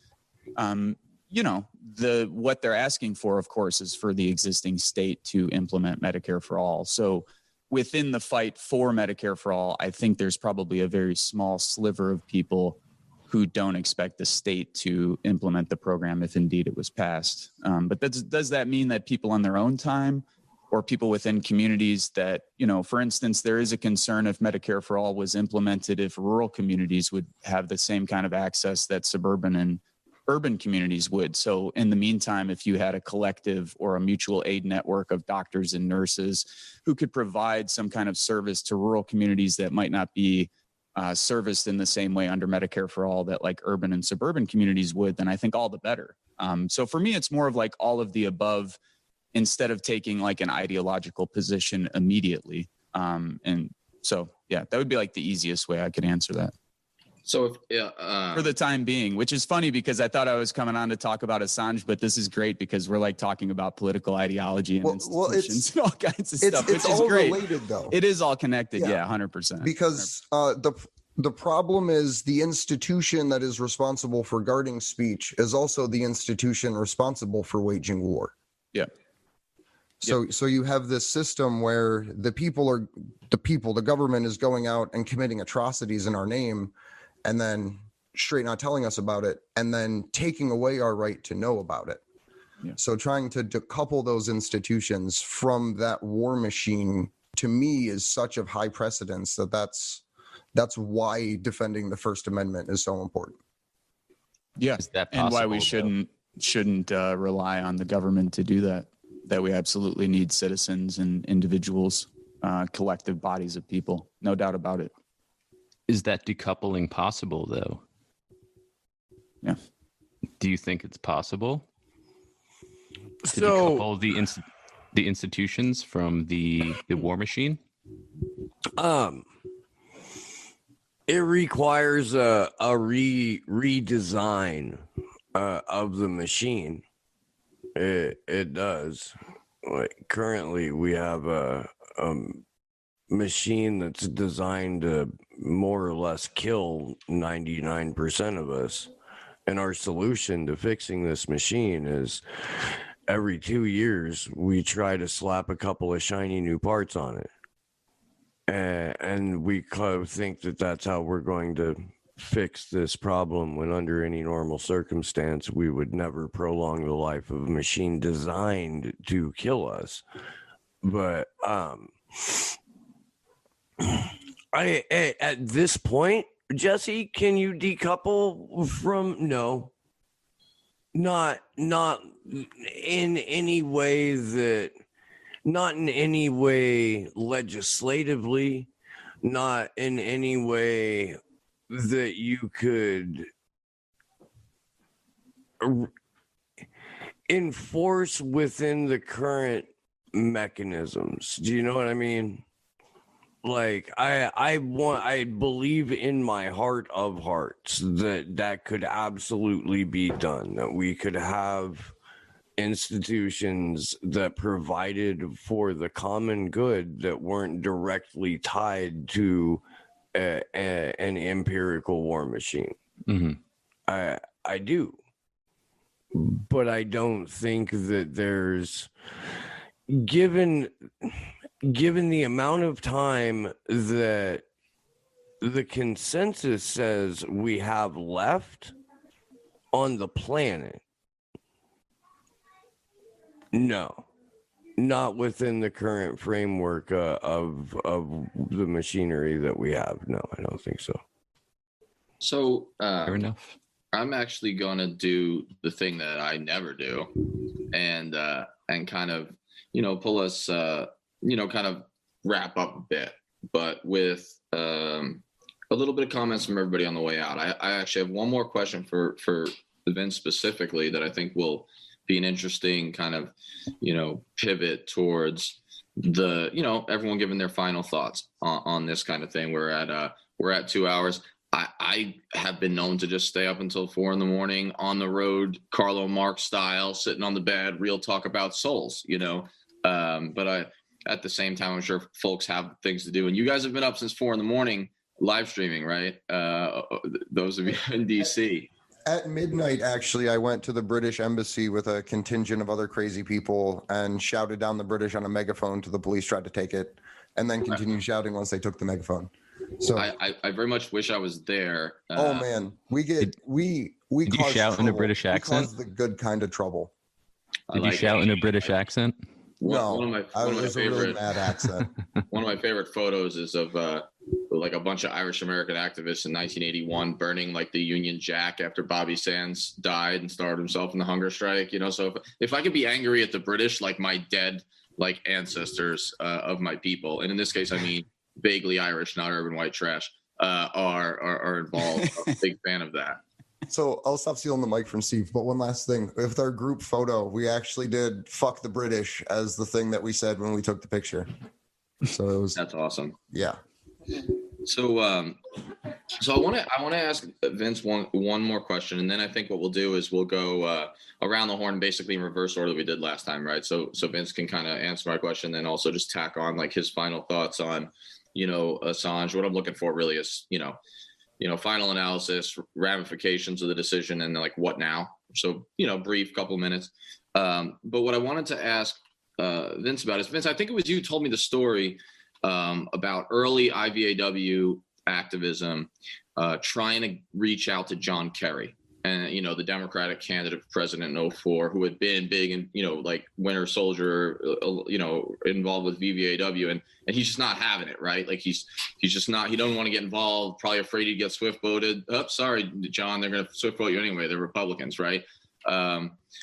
What they're asking for, of course, is for the existing state to implement Medicare for all. So within the fight for Medicare for all, I think there's probably a very small sliver of people who don't expect the state to implement the program if indeed it was passed. But does that mean that people on their own time, or people within communities that, for instance, there is a concern if Medicare for all was implemented, if rural communities would have the same kind of access that suburban and urban communities would. So in the meantime, if you had a collective or a mutual aid network of doctors and nurses who could provide some kind of service to rural communities that might not be serviced in the same way under Medicare for all that like urban and suburban communities would, then I think all the better. So for me, it's more of like all of the above instead of taking like an ideological position immediately. And so, yeah, that would be like the easiest way I could answer that. So for the time being, which is funny because I thought I was coming on to talk about Assange, but this is great because we're like talking about political ideology and institutions and all kinds of stuff, which is great. Related, though. It is all connected. Yeah, 100%. Because the problem is the institution that is responsible for guarding speech is also the institution responsible for waging war. Yeah. So you have this system where the government is going out and committing atrocities in our name, and then straight not telling us about it, and then taking away our right to know about it. Yeah. So trying to decouple those institutions from that war machine, to me, is such of high precedence that's why defending the First Amendment is so important. Yeah, and why we shouldn't rely on the government to do that. That we absolutely need citizens and individuals, collective bodies of people. No doubt about it. Is that decoupling possible, though? Yeah. Do you think it's possible to decouple the institutions from the war machine? It requires a redesign of the machine. It does. Like currently, we have a machine that's designed to more or less kill 99% of us. And our solution to fixing this machine is every 2 years, we try to slap a couple of shiny new parts on it. And we kind of think that that's how we're going to fix this problem, when under any normal circumstance, we would never prolong the life of a machine designed to kill us. But at this point, Jesse, can you decouple from no? Not in any way that, not in any way legislatively, not in any way that you could enforce within the current mechanisms. Do you know what I mean? Like I believe in my heart of hearts that could absolutely be done, that we could have institutions that provided for the common good that weren't directly tied to an empirical war machine. Mm-hmm. I do, but I don't think that there's, given the amount of time that the consensus says we have left on the planet, no, not within the current framework of the machinery that we have. No, I don't think so. So Fair enough. I'm actually going to do the thing that I never do, and kind of, pull us, kind of wrap up a bit, but with a little bit of comments from everybody on the way out. I actually have one more question for Vince specifically that I think will be an interesting kind of, pivot towards the, everyone giving their final thoughts on this kind of thing. We're at 2 hours. I have been known to just stay up until 4 a.m. on the road, Carlo Marx style, sitting on the bed, real talk about souls, but at the same time, I'm sure folks have things to do. And you guys have been up since 4 a.m. live streaming, right? Those of you in DC. At midnight, actually, I went to the British embassy with a contingent of other crazy people and shouted down the British on a megaphone till the police tried to take it, and then continued shouting once they took the megaphone. So I very much wish I was there. Oh man, we did you shout trouble. in a British accent? We caused the good kind of trouble. Did you shout in a British accent? I was a really mad accent. One of my favorite photos is of like a bunch of Irish American activists in 1981 burning like the Union Jack after Bobby Sands died and starved himself in the hunger strike. So if I could be angry at the British, like my dead like ancestors of my people, and in this case I mean vaguely Irish, not urban white trash, are involved. I'm a big fan of that. So I'll stop stealing the mic from Steve, but one last thing. With our group photo, we actually did "fuck the British" as the thing that we said when we took the picture. So it was, that's awesome. Yeah. So I want to ask Vince one more question, and then I think what we'll do is we'll go around the horn, basically in reverse order that we did last time, right? So Vince can kind of answer my question, then also just tack on like his final thoughts on, Assange. What I'm looking for really is, final analysis, ramifications of the decision, and like what now. So brief couple minutes. But what I wanted to ask Vince about is, Vince, I think it was you told me the story about early IVAW activism trying to reach out to John Kerry, and the Democratic candidate for president in 2004, who had been big and like Winter Soldier, involved with VVAW, and he's just not having it, right? Like he's just not. He doesn't want to get involved. Probably afraid he'd get swift voted. Oh, sorry, John, they're going to swift vote you anyway. They're Republicans, right?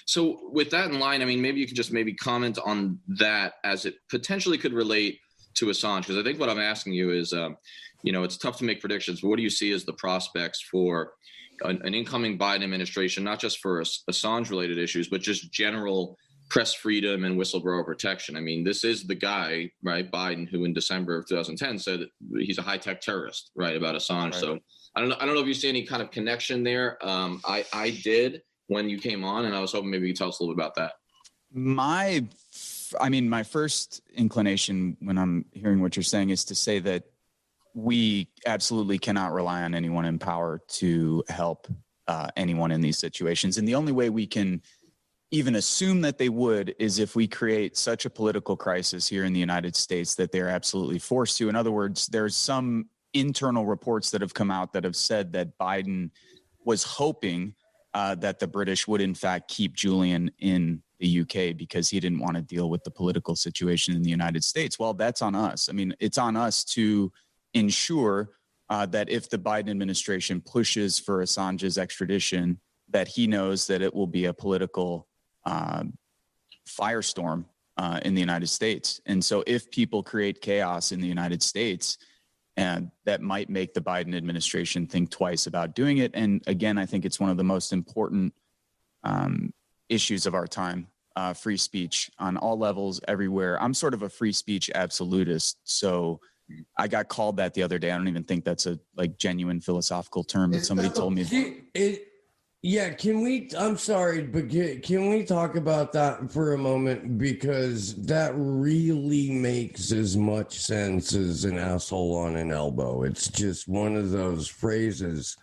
So with that in mind, I mean, maybe you could just maybe comment on that as it potentially could relate to Assange, because I think what I'm asking you is, it's tough to make predictions, but what do you see as the prospects for an incoming Biden administration, not just for Assange-related issues, but just general press freedom and whistleblower protection? I mean, this is the guy, right, Biden, who in December of 2010 said he's a high-tech terrorist, right, about Assange. Right. So I don't know if you see any kind of connection there. I did when you came on, and I was hoping maybe you could tell us a little bit about that. My first inclination when I'm hearing what you're saying is to say that we absolutely cannot rely on anyone in power to help anyone in these situations. And the only way we can even assume that they would is if we create such a political crisis here in the United States that they're absolutely forced to. In other words, there's some internal reports that have come out that have said that Biden was hoping that the British would in fact keep Julian in the UK because he didn't want to deal with the political situation in the United States. Well, that's on us. I mean, it's on us to ensure that if the Biden administration pushes for Assange's extradition, that he knows that it will be a political firestorm in the United States. And so if people create chaos in the United States, and that might make the Biden administration think twice about doing it. And again, I think it's one of the most important issues of our time, free speech on all levels, everywhere. I'm sort of a free speech absolutist. So I got called that the other day. I don't even think that's a genuine philosophical term, but somebody told me. Yeah, I'm sorry, but can we talk about that for a moment? Because that really makes as much sense as an asshole on an elbow. It's just one of those phrases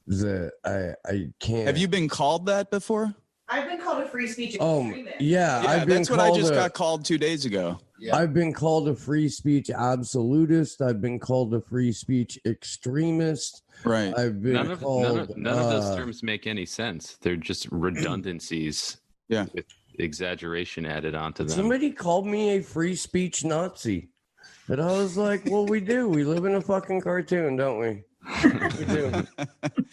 that I can't. Have you been called that before? I've been called a free speech extremist. Yeah, that's what I just got called 2 days ago. Yeah. I've been called a free speech absolutist. I've been called a free speech extremist. Right. I've been none of called. those terms make any sense. They're just redundancies. Yeah. With exaggeration added onto them. Somebody called me a free speech Nazi. And I was like, well, we do. We live in a fucking cartoon, don't we? We do.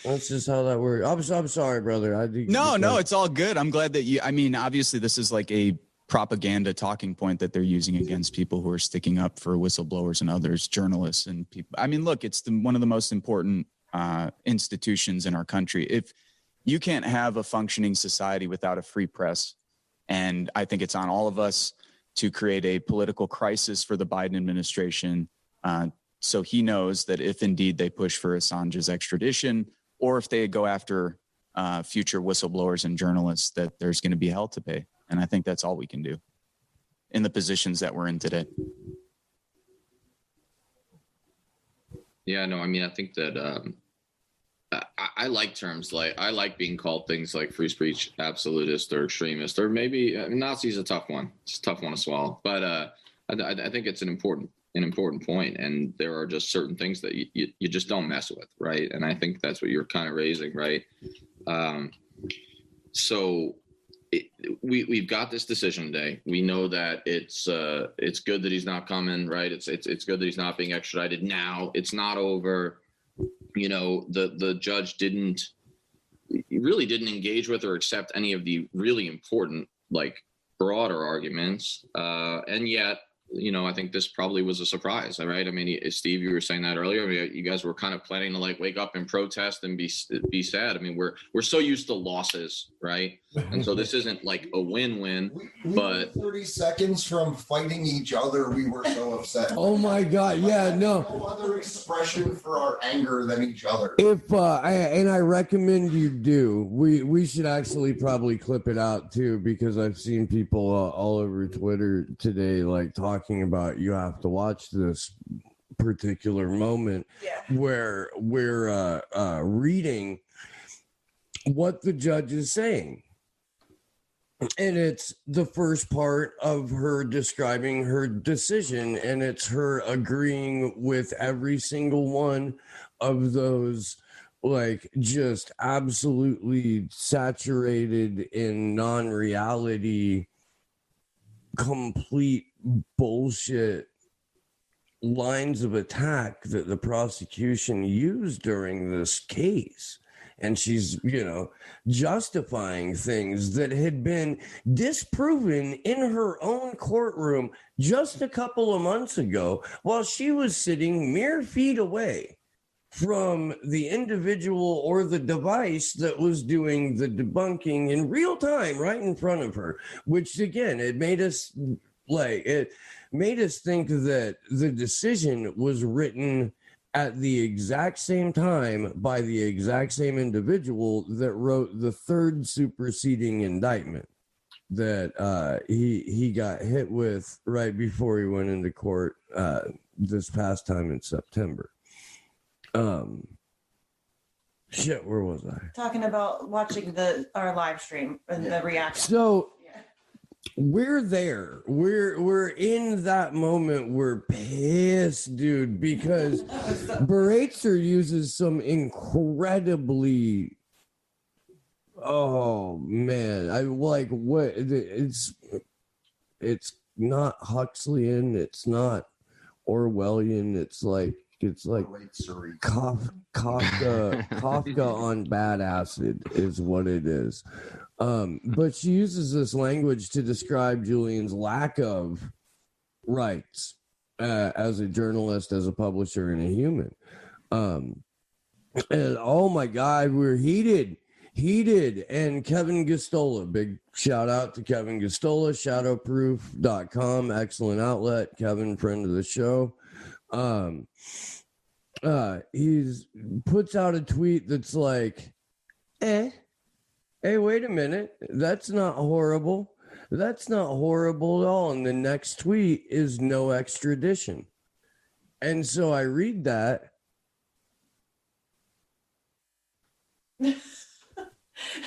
That's just how that works. I'm sorry, brother. No, it's all good. I'm glad that obviously this is like a propaganda talking point that they're using against people who are sticking up for whistleblowers and others, journalists and people. I mean, look, it's one of the most important institutions in our country. If you can't have a functioning society without a free press, and I think it's on all of us to create a political crisis for the Biden administration, so he knows that if indeed they push for Assange's extradition, or if they go after future whistleblowers and journalists, that there's going to be hell to pay. And I think that's all we can do in the positions that we're in today. Yeah, no, I mean, I think that I like terms I like being called things like free speech absolutist or extremist, or maybe Nazi is a tough one. It's a tough one to swallow, but I think it's an important point, and there are just certain things that you just don't mess with, right? And I think that's what you're kind of raising, right? So we've got this decision today. We know that it's good that he's not coming, right? It's good that he's not being extradited now. It's not over. The judge really didn't engage with or accept any of the really important, broader arguments, and yet. I think this probably was a surprise, right? I mean, Steve, you were saying that earlier. I mean, you guys were kind of planning to wake up and protest and be sad. I mean, we're so used to losses, right? And so this isn't a win-win. But 30 seconds from fighting each other, we were so upset. Oh my God! Yeah, no other expression for our anger than each other. If I recommend you do, we should actually probably clip it out too, because I've seen people all over Twitter today talking about you have to watch this particular moment where we're reading what the judge is saying. And it's the first part of her describing her decision, and it's her agreeing with every single one of those just absolutely saturated in non-reality, complete bullshit lines of attack that the prosecution used during this case. And she's, justifying things that had been disproven in her own courtroom just a couple of months ago, while she was sitting mere feet away from the individual or the device that was doing the debunking in real time right in front of her, which again, it made us think that the decision was written at the exact same time by the exact same individual that wrote the third superseding indictment that he got hit with right before he went into court this past time in September. Shit, where was I? Talking about watching our live stream and the reaction. So we're there. We're in that moment. We're pissed, dude, because Beratzer uses some incredibly. Oh man, I like what it's not Huxleyan. It's not Orwellian. It's It's like Kafka on bad acid is what it is. But she uses this language to describe Julian's lack of rights as a journalist, as a publisher, and a human. And oh my God, we're heated. And Kevin Gostola, big shout out to Kevin Gostola, shadowproof.com, excellent outlet. Kevin, friend of the show. He's puts out a tweet that's like, hey, wait a minute, that's not horrible at all. And the next tweet is no extradition. And so I read that.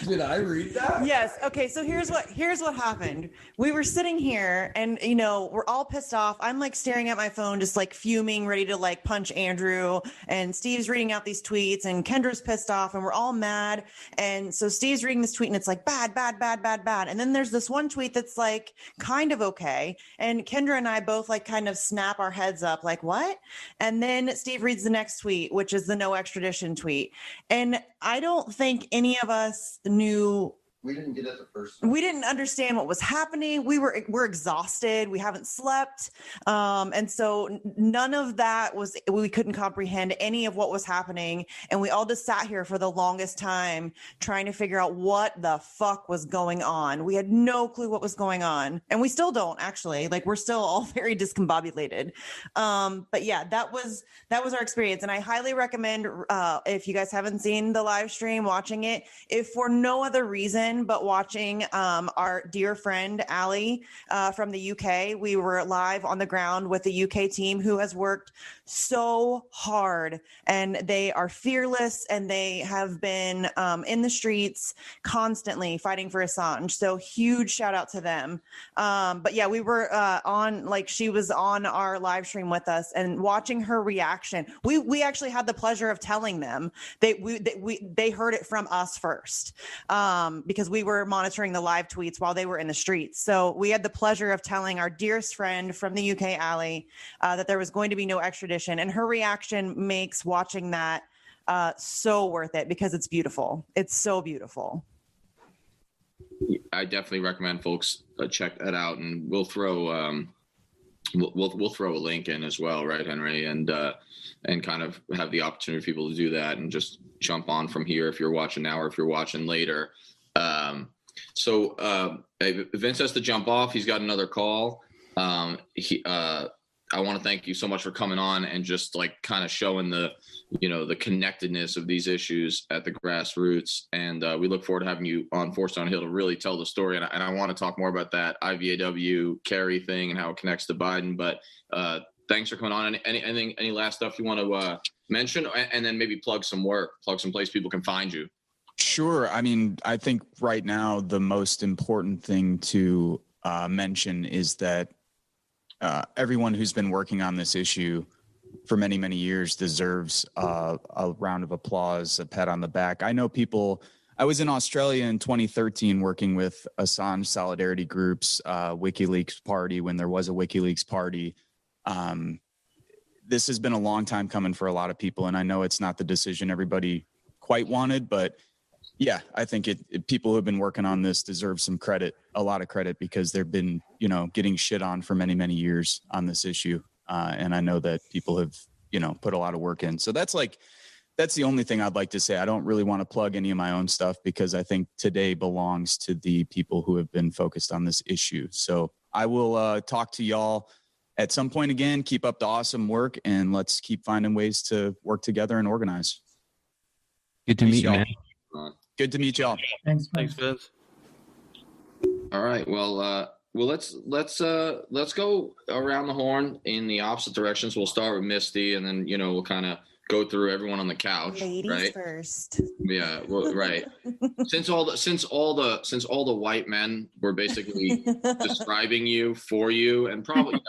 Did I read that? Yes. Okay. So here's what happened. We were sitting here and, we're all pissed off. I'm like staring at my phone, just like fuming, ready to like punch Andrew, and Steve's reading out these tweets and Kendra's pissed off and we're all mad. And so Steve's reading this tweet and it's like bad. And then there's this one tweet that's like kind of okay. And Kendra and I both like kind of snap our heads up like, what? And then Steve reads the next tweet, which is the no extradition tweet. And I don't think any of us knew. We didn't get it the first. We didn't understand what was happening. We're exhausted. We haven't slept. And so none of that we couldn't comprehend any of what was happening. And we all just sat here for the longest time trying to figure out what the fuck was going on. We had no clue what was going on. And we still don't, actually. Like, we're still all very discombobulated. But yeah, that was our experience. And I highly recommend, if you guys haven't seen the live stream, watching it, if for no other reason but watching our dear friend Allie from the UK. We were live on the ground with the UK team who has worked so hard, and they are fearless, and they have been in the streets constantly fighting for Assange. So huge shout out to them. But yeah, we were she was on our live stream with us, and watching her reaction. We actually had the pleasure of telling them. They heard it from us first, because we were monitoring the live tweets while they were in the streets. So we had the pleasure of telling our dearest friend from the UK, Allie, that there was going to be no extradition. And her reaction makes watching that so worth it, because it's beautiful. It's so beautiful. I definitely recommend folks check that out, and we'll throw we'll throw a link in as well, right, Henry? And kind of have the opportunity for people to do that and just jump on from here if you're watching now or if you're watching later. So Vince has to jump off. He's got another call. I want to thank you so much for coming on and just like kind of showing the connectedness of these issues at the grassroots. And we look forward to having you on Forced on Hill to really tell the story. And I want to talk more about that IVAW Kerry thing and how it connects to Biden. But thanks for coming on. Any last stuff you want to mention, and then maybe plug some place people can find you? Sure. I mean, I think right now the most important thing to mention is that everyone who's been working on this issue for many, many years deserves a round of applause, a pat on the back. I know people. I was in Australia in 2013 working with Assange solidarity groups, WikiLeaks party, when there was a WikiLeaks party. This has been a long time coming for a lot of people, and I know it's not the decision everybody quite wanted, but yeah, I think people who have been working on this deserve some credit, a lot of credit, because they've been, getting shit on for many, many years on this issue. And I know that people have, put a lot of work in. So that's the only thing I'd like to say. I don't really want to plug any of my own stuff, because I think today belongs to the people who have been focused on this issue. So I will talk to y'all at some point again. Keep up the awesome work, and let's keep finding ways to work together and organize. Good to meet you, man. Good to meet y'all. Thanks, Vince. All right. Well, let's go around the horn in the opposite directions. We'll start with Misty, and then we'll kind of go through everyone on the couch. Ladies right? first. Yeah. Well, right. Since all the white men were basically describing you for you, and probably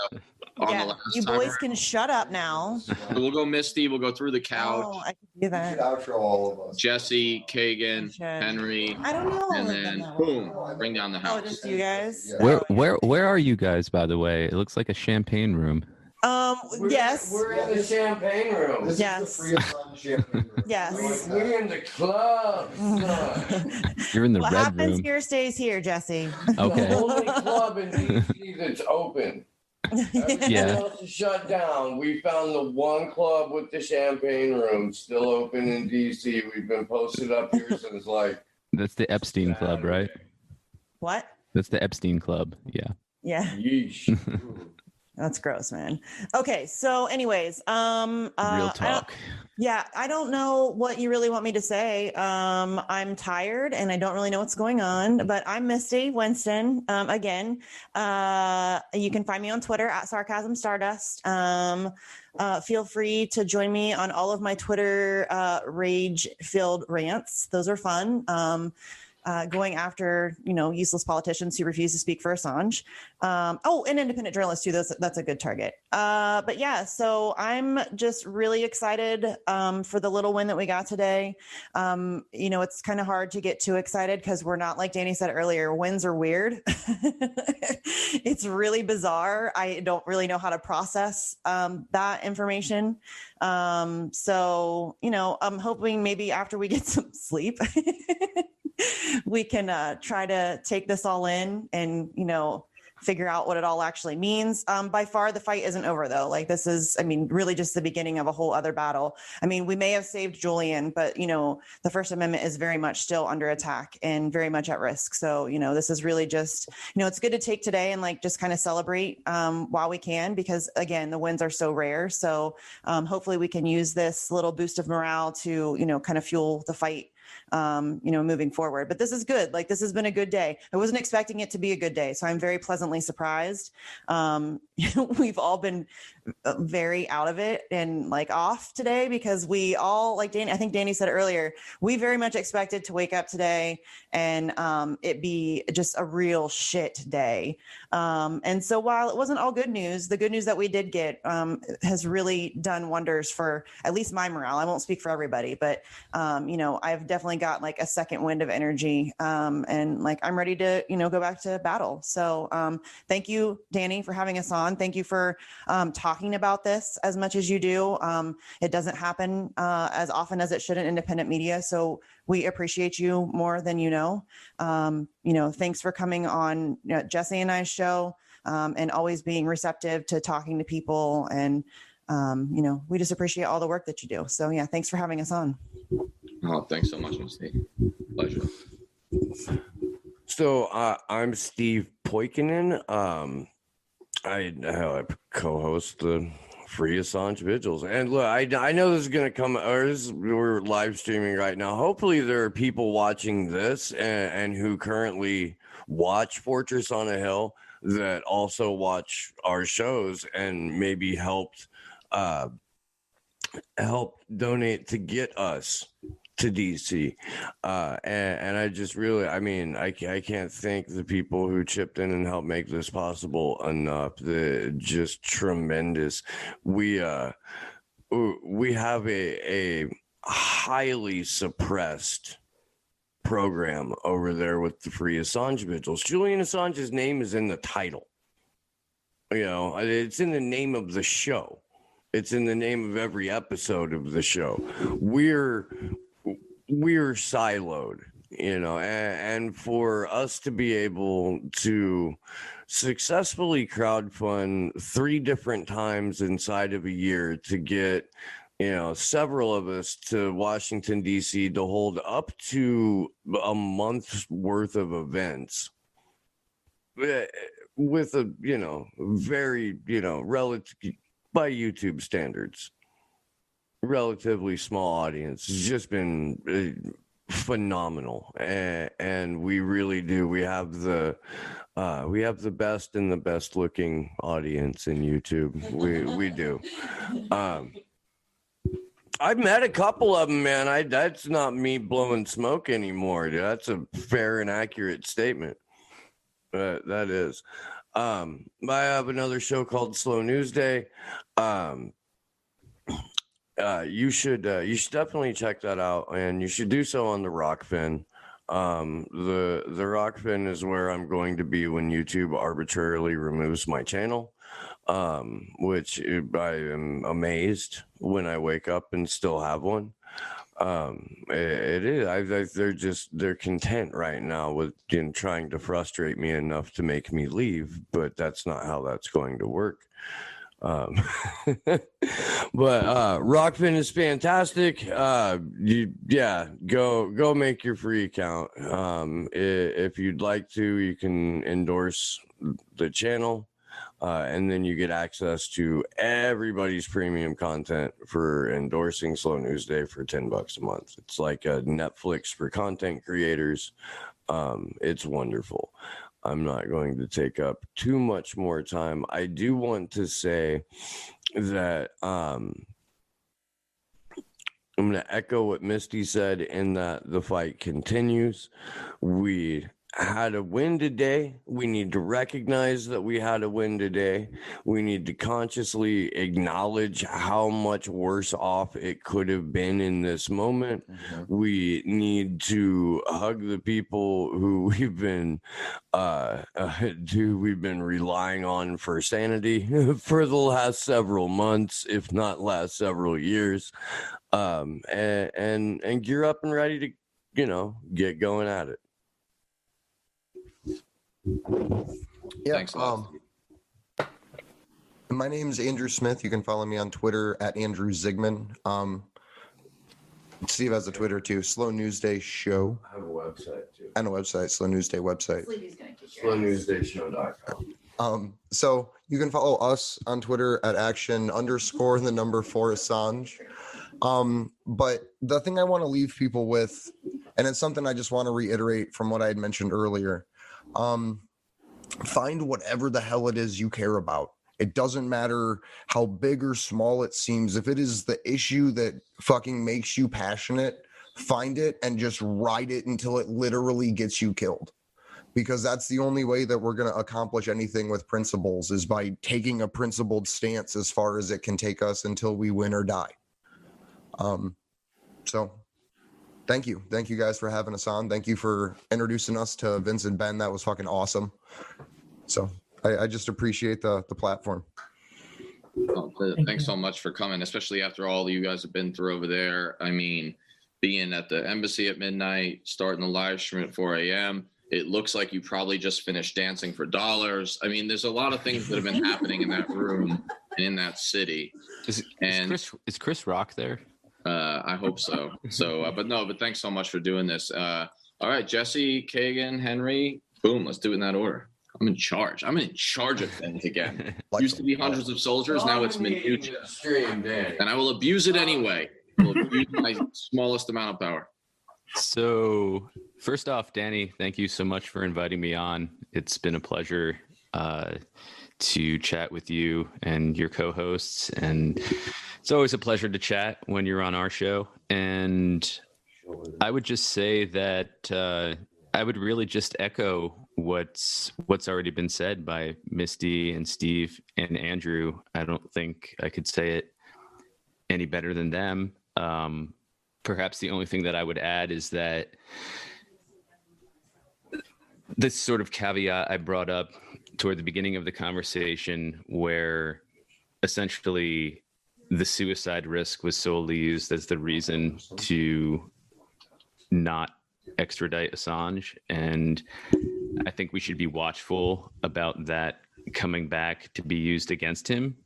on the last you time boys around. Can shut up now. We'll go Misty. We'll go through the couch. Oh, I can do that. Outro all of us. Jesse, Kagan, Henry. I don't know. And then boom, bring down the house. Oh, just you guys. Where are you guys, by the way? It looks like a champagne room. Yes. We're in the champagne room. This Yes. is the free Assange champagne room. Yes. We're in the club. son. You're in the What red happens room. here stays here, Jesse. Okay. The only club in DC that's open. Everything Yeah. else is shut down. We found the one club with the champagne room still open in DC. We've been posted up here since like That's the Epstein Club, right? What? That's the Epstein Club. Yeah. Yeah. yeesh. That's gross, man. Okay, so anyways, Real talk. I don't know what you really want me to say. I'm tired and I don't really know what's going on, but I'm Misty Winston. Again, you can find me on Twitter at Sarcasm Stardust. Feel free to join me on all of my Twitter rage-filled rants. Those are fun. Going after, useless politicians who refuse to speak for Assange. And independent journalists too. That's a good target. But yeah, so I'm just really excited for the little win that we got today. It's kind of hard to get too excited because we're not, like Danny said earlier, wins are weird. It's really bizarre. I don't really know how to process that information. So, I'm hoping maybe after we get some sleep, we can try to take this all in and, figure out what it all actually means. By far, the fight isn't over, though. Like, this is, really just the beginning of a whole other battle. We may have saved Julian, but, the First Amendment is very much still under attack and very much at risk. So, this is really just, it's good to take today and just kind of celebrate while we can, because again, the wins are so rare. So hopefully we can use this little boost of morale to, kind of fuel the fight moving forward. But this is good. This has been a good day. I wasn't expecting it to be a good day, so I'm very pleasantly surprised. We've all been very out of it and off today because we all, I think Danny said earlier, we very much expected to wake up today and it be just a real shit day. And so while it wasn't all good news, the good news that we did get has really done wonders for at least my morale. I won't speak for everybody, but I've definitely got a second wind of energy and I'm ready to go back to battle. So thank you, Danny, for having us on. Thank you for talking about this as much as you do. It doesn't happen as often as it should in independent media, so we appreciate you more than you know. Thanks for coming on Jesse and I's show and always being receptive to talking to people, and we just appreciate all the work that you do. So yeah, thanks for having us on. Oh, thanks so much, Misty. Pleasure. So I'm Steve Poikinen. I co-host the Free Assange Vigils. And look, I know this is going to come, we're live streaming right now. Hopefully there are people watching this and who currently watch Fortress on a Hill that also watch our shows and maybe help donate to get us to DC. And I just really, I can't thank the people who chipped in and helped make this possible enough. Just tremendous. We have a highly suppressed program over there with the Free Assange Vigils. Julian Assange's name is in the title. It's in the name of the show. It's in the name of every episode of the show. We're siloed, and for us to be able to successfully crowdfund 3 different times inside of a year to get, several of us to Washington, D.C. to hold up to a month's worth of events with a, very, relative by YouTube standards, relatively small audience. It's just been phenomenal, and we really do. We have the best and the best looking audience in YouTube. We do. I've met a couple of them, man. That's not me blowing smoke anymore. Dude. That's a fair and accurate statement. That is. I have another show called Slow News Day. You should definitely check that out, and you should do so on the Rockfin. The Rockfin is where I'm going to be when YouTube arbitrarily removes my channel. which I am amazed when I wake up and still have one. It is. They're content right now with trying to frustrate me enough to make me leave, but that's not how that's going to work. But Rockfin is fantastic. Go make your free account. If you'd like to, you can endorse the channel. And then you get access to everybody's premium content for endorsing Slow News Day for $10 a month. It's like a Netflix for content creators. It's wonderful. I'm not going to take up too much more time. I do want to say that I'm going to echo what Misty said in that the fight continues. We had a win today. We need to recognize that we had a win today. We need to consciously acknowledge how much worse off it could have been in this moment. Mm-hmm. We need to hug the people who we've been relying on for sanity for the last several months, if not last several years, and gear up and ready to, get going at it. Yeah. Thanks a lot. My name's Andrew Smith. You can follow me on Twitter at Andrew Zigman. Steve has a Twitter too. Slow News Day Show. I have a website too. And a website, Slow News Day website. SlowNewsDayShow.com. So you can follow us on Twitter at action_4 Assange. But the thing I want to leave people with, and it's something I just want to reiterate from what I had mentioned earlier. Find whatever the hell it is you care about. It doesn't matter how big or small it seems. If it is the issue that fucking makes you passionate, find it and just ride it until it literally gets you killed. Because that's the only way that we're going to accomplish anything with principles, is by taking a principled stance as far as it can take us until we win or die. So thank you. Thank you guys for having us on. Thank you for introducing us to Vince and Ben. That was fucking awesome. So I just appreciate the platform. Well, thanks so much for coming, especially after all that you guys have been through over there. I mean, being at the embassy at midnight, starting the live stream at 4 a.m. It looks like you probably just finished dancing for dollars. I mean, there's a lot of things that have been happening in that room and in that city. Is Chris Rock there? I hope so. But thanks so much for doing this. All right, Jesse, Kagan, Henry, boom, let's do it in that order. I'm in charge of things again. Used to be hundreds of soldiers, now it's minutiae. And I will abuse it anyway. I will abuse my smallest amount of power. So, first off, Danny, thank you so much for inviting me on. It's been a pleasure to chat with you and your co-hosts, and it's always a pleasure to chat when you're on our show. And I would just say that I would really just echo what's already been said by Misty and Steve and Andrew. I don't think I could say it any better than them. Perhaps the only thing that I would add is that this sort of caveat I brought up toward the beginning of the conversation, where essentially the suicide risk was solely used as the reason to not extradite Assange. And I think we should be watchful about that coming back to be used against him,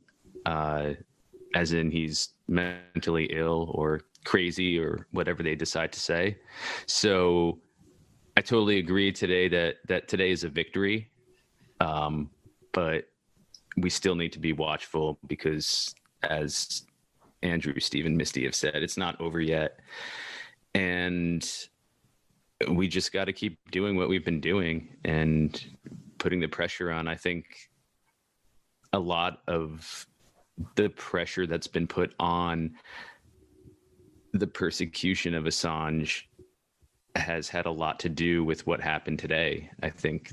as in he's mentally ill or crazy or whatever they decide to say. So I totally agree today that today is a victory. But we still need to be watchful because, as Andrew, Steve, and Misty have said, it's not over yet. And we just got to keep doing what we've been doing and putting the pressure on. I think a lot of the pressure that's been put on the persecution of Assange has had a lot to do with what happened today. I think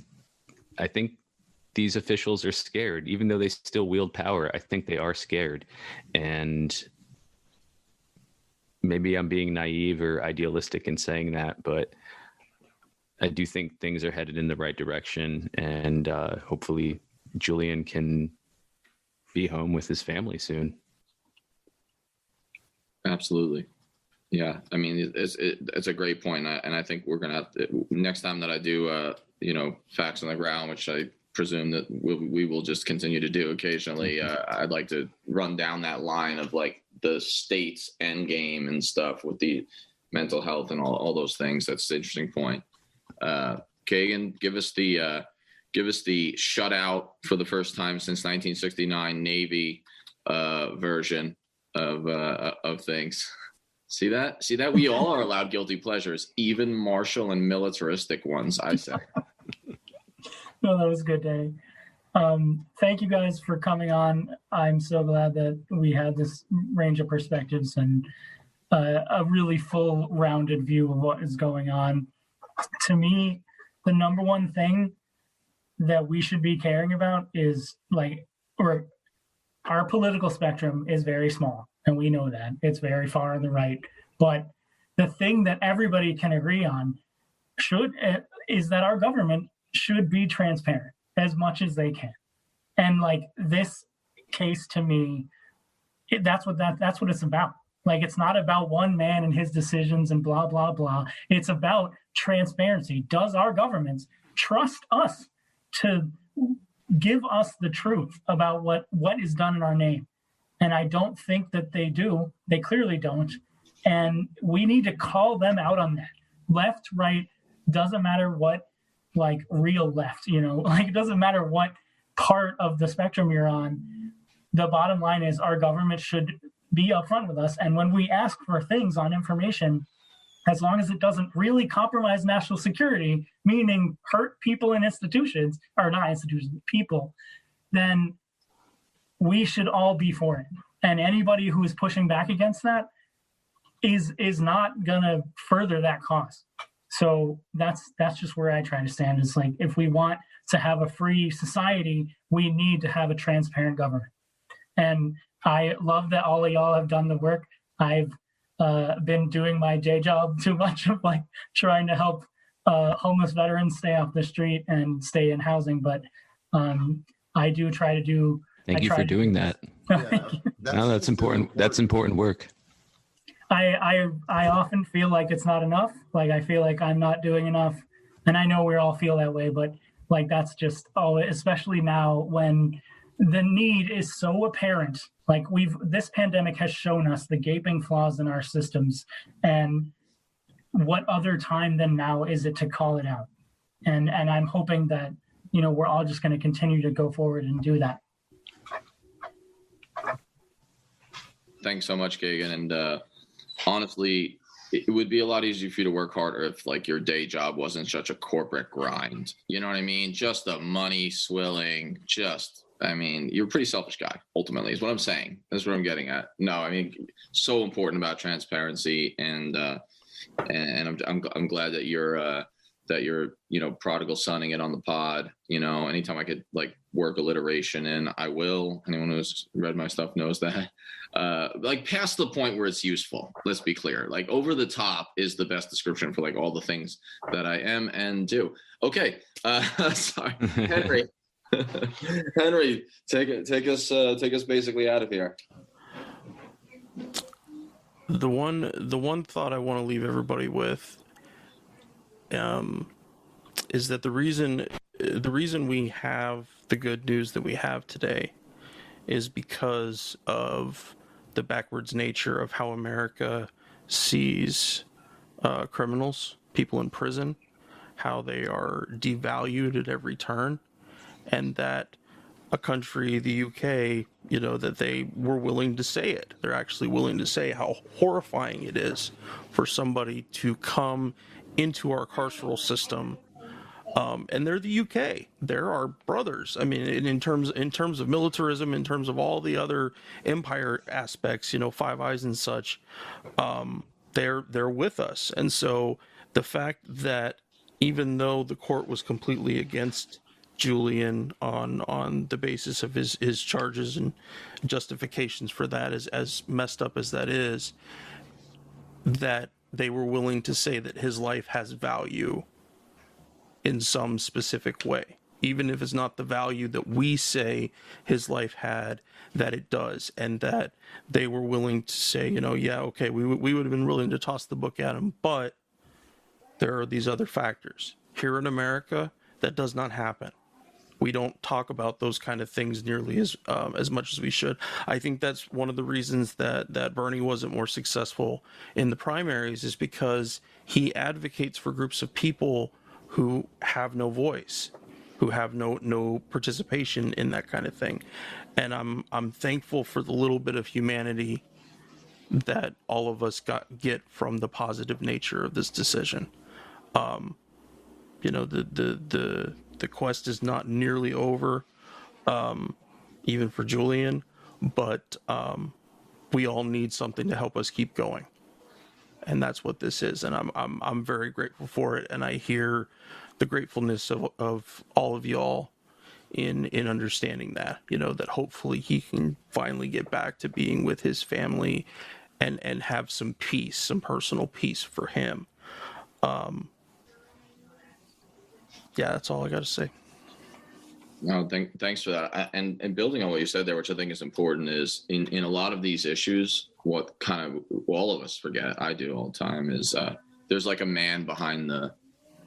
these officials are scared, even though they still wield power. I think they are scared. And maybe I'm being naive or idealistic in saying that, but I do think things are headed in the right direction. And hopefully Julian can be home with his family soon. Absolutely. Yeah. I mean, it's a great point. And I think we're going to have to, next time that I do, facts on the ground, which I presume that we will just continue to do occasionally. I'd like to run down that line of like the state's end game and stuff with the mental health and all those things. That's the interesting point. Kagan, give us the shutout for the first time since 1969 Navy version of things. See that? We all are allowed guilty pleasures, even martial and militaristic ones, I say. No, that was a good day. Thank you guys for coming on. I'm so glad that we had this range of perspectives and a really full rounded view of what is going on. To me, the number one thing that we should be caring about is our political spectrum is very small, and we know that. It's very far on the right. But the thing that everybody can agree on is that our government should be transparent as much as they can. And like this case to me, that's what it's about. Like, it's not about one man and his decisions and blah, blah, blah. It's about transparency. Does our government trust us to give us the truth about what is done in our name? And I don't think that they do. They clearly don't. And we need to call them out on that. Left, right, doesn't matter what, like real left, like it doesn't matter what part of the spectrum you're on. The bottom line is our government should be upfront with us. And when we ask for things on information, as long as it doesn't really compromise national security, meaning hurt people in institutions, or not institutions, people, then we should all be for it. And anybody who is pushing back against that is not gonna further that cause. So that's just where I try to stand. It's like, if we want to have a free society, we need to have a transparent government. And I love that all of y'all have done the work. I've been doing my day job too much of like trying to help homeless veterans stay off the street and stay in housing. But I do try to do. Thank you for doing that. No, that's important. That's important work. I often feel like it's not enough. Like, I feel like I'm not doing enough. And I know we all feel that way, but like, that's just, especially now when the need is so apparent. Like, this pandemic has shown us the gaping flaws in our systems. And what other time than now is it to call it out? And I'm hoping that, we're all just going to continue to go forward and do that. Thanks so much, Kagan. And honestly, it would be a lot easier for you to work harder if like your day job wasn't such a corporate grind. You know what I mean? Just the money swilling, you're a pretty selfish guy, ultimately, is what I'm saying. That's what I'm getting at. No, I mean, so important about transparency, and I'm glad that you're prodigal sonning it on the pod. Anytime I could like work alliteration in, I will. Anyone who's read my stuff knows that. Like, past the point where it's useful. Let's be clear. Like, over the top is the best description for like all the things that I am and do. Okay, sorry, Henry. Henry, take us basically out of here. The one thought I want to leave everybody with is that the reason we have the good news that we have today is because of the backwards nature of how America sees criminals, people in prison, how they are devalued at every turn, and that a country, the UK, that they were willing to say it. They're actually willing to say how horrifying it is for somebody to come into our carceral system. And they're the UK. They're our brothers. I mean, in terms of militarism, in terms of all the other empire aspects, Five Eyes and such, they're with us. And so the fact that even though the court was completely against Julian on the basis of his charges and justifications for that, as messed up as that is, that they were willing to say that his life has value in some specific way. even if it's not the value that we say his life had, that it does, and that they were willing to say, yeah, okay, we would have been willing to toss the book at him, but there are these other factors. Here in America, that does not happen. We don't talk about those kind of things nearly as much as we should. I think that's one of the reasons that Bernie wasn't more successful in the primaries, is because he advocates for groups of people who have no voice, who have no participation in that kind of thing. And I'm thankful for the little bit of humanity that all of us get from the positive nature of this decision. The quest is not nearly over, even for Julian, but we all need something to help us keep going, and that's what this is. And I'm very grateful for it, and I hear the gratefulness of all of y'all in understanding that, that hopefully he can finally get back to being with his family and have some peace, some personal peace for him. Yeah, that's all I got to say. No, thanks for that. And building on what you said there, which I think is important, is in a lot of these issues, what kind of all of us forget, I do all the time, is there's like a man behind the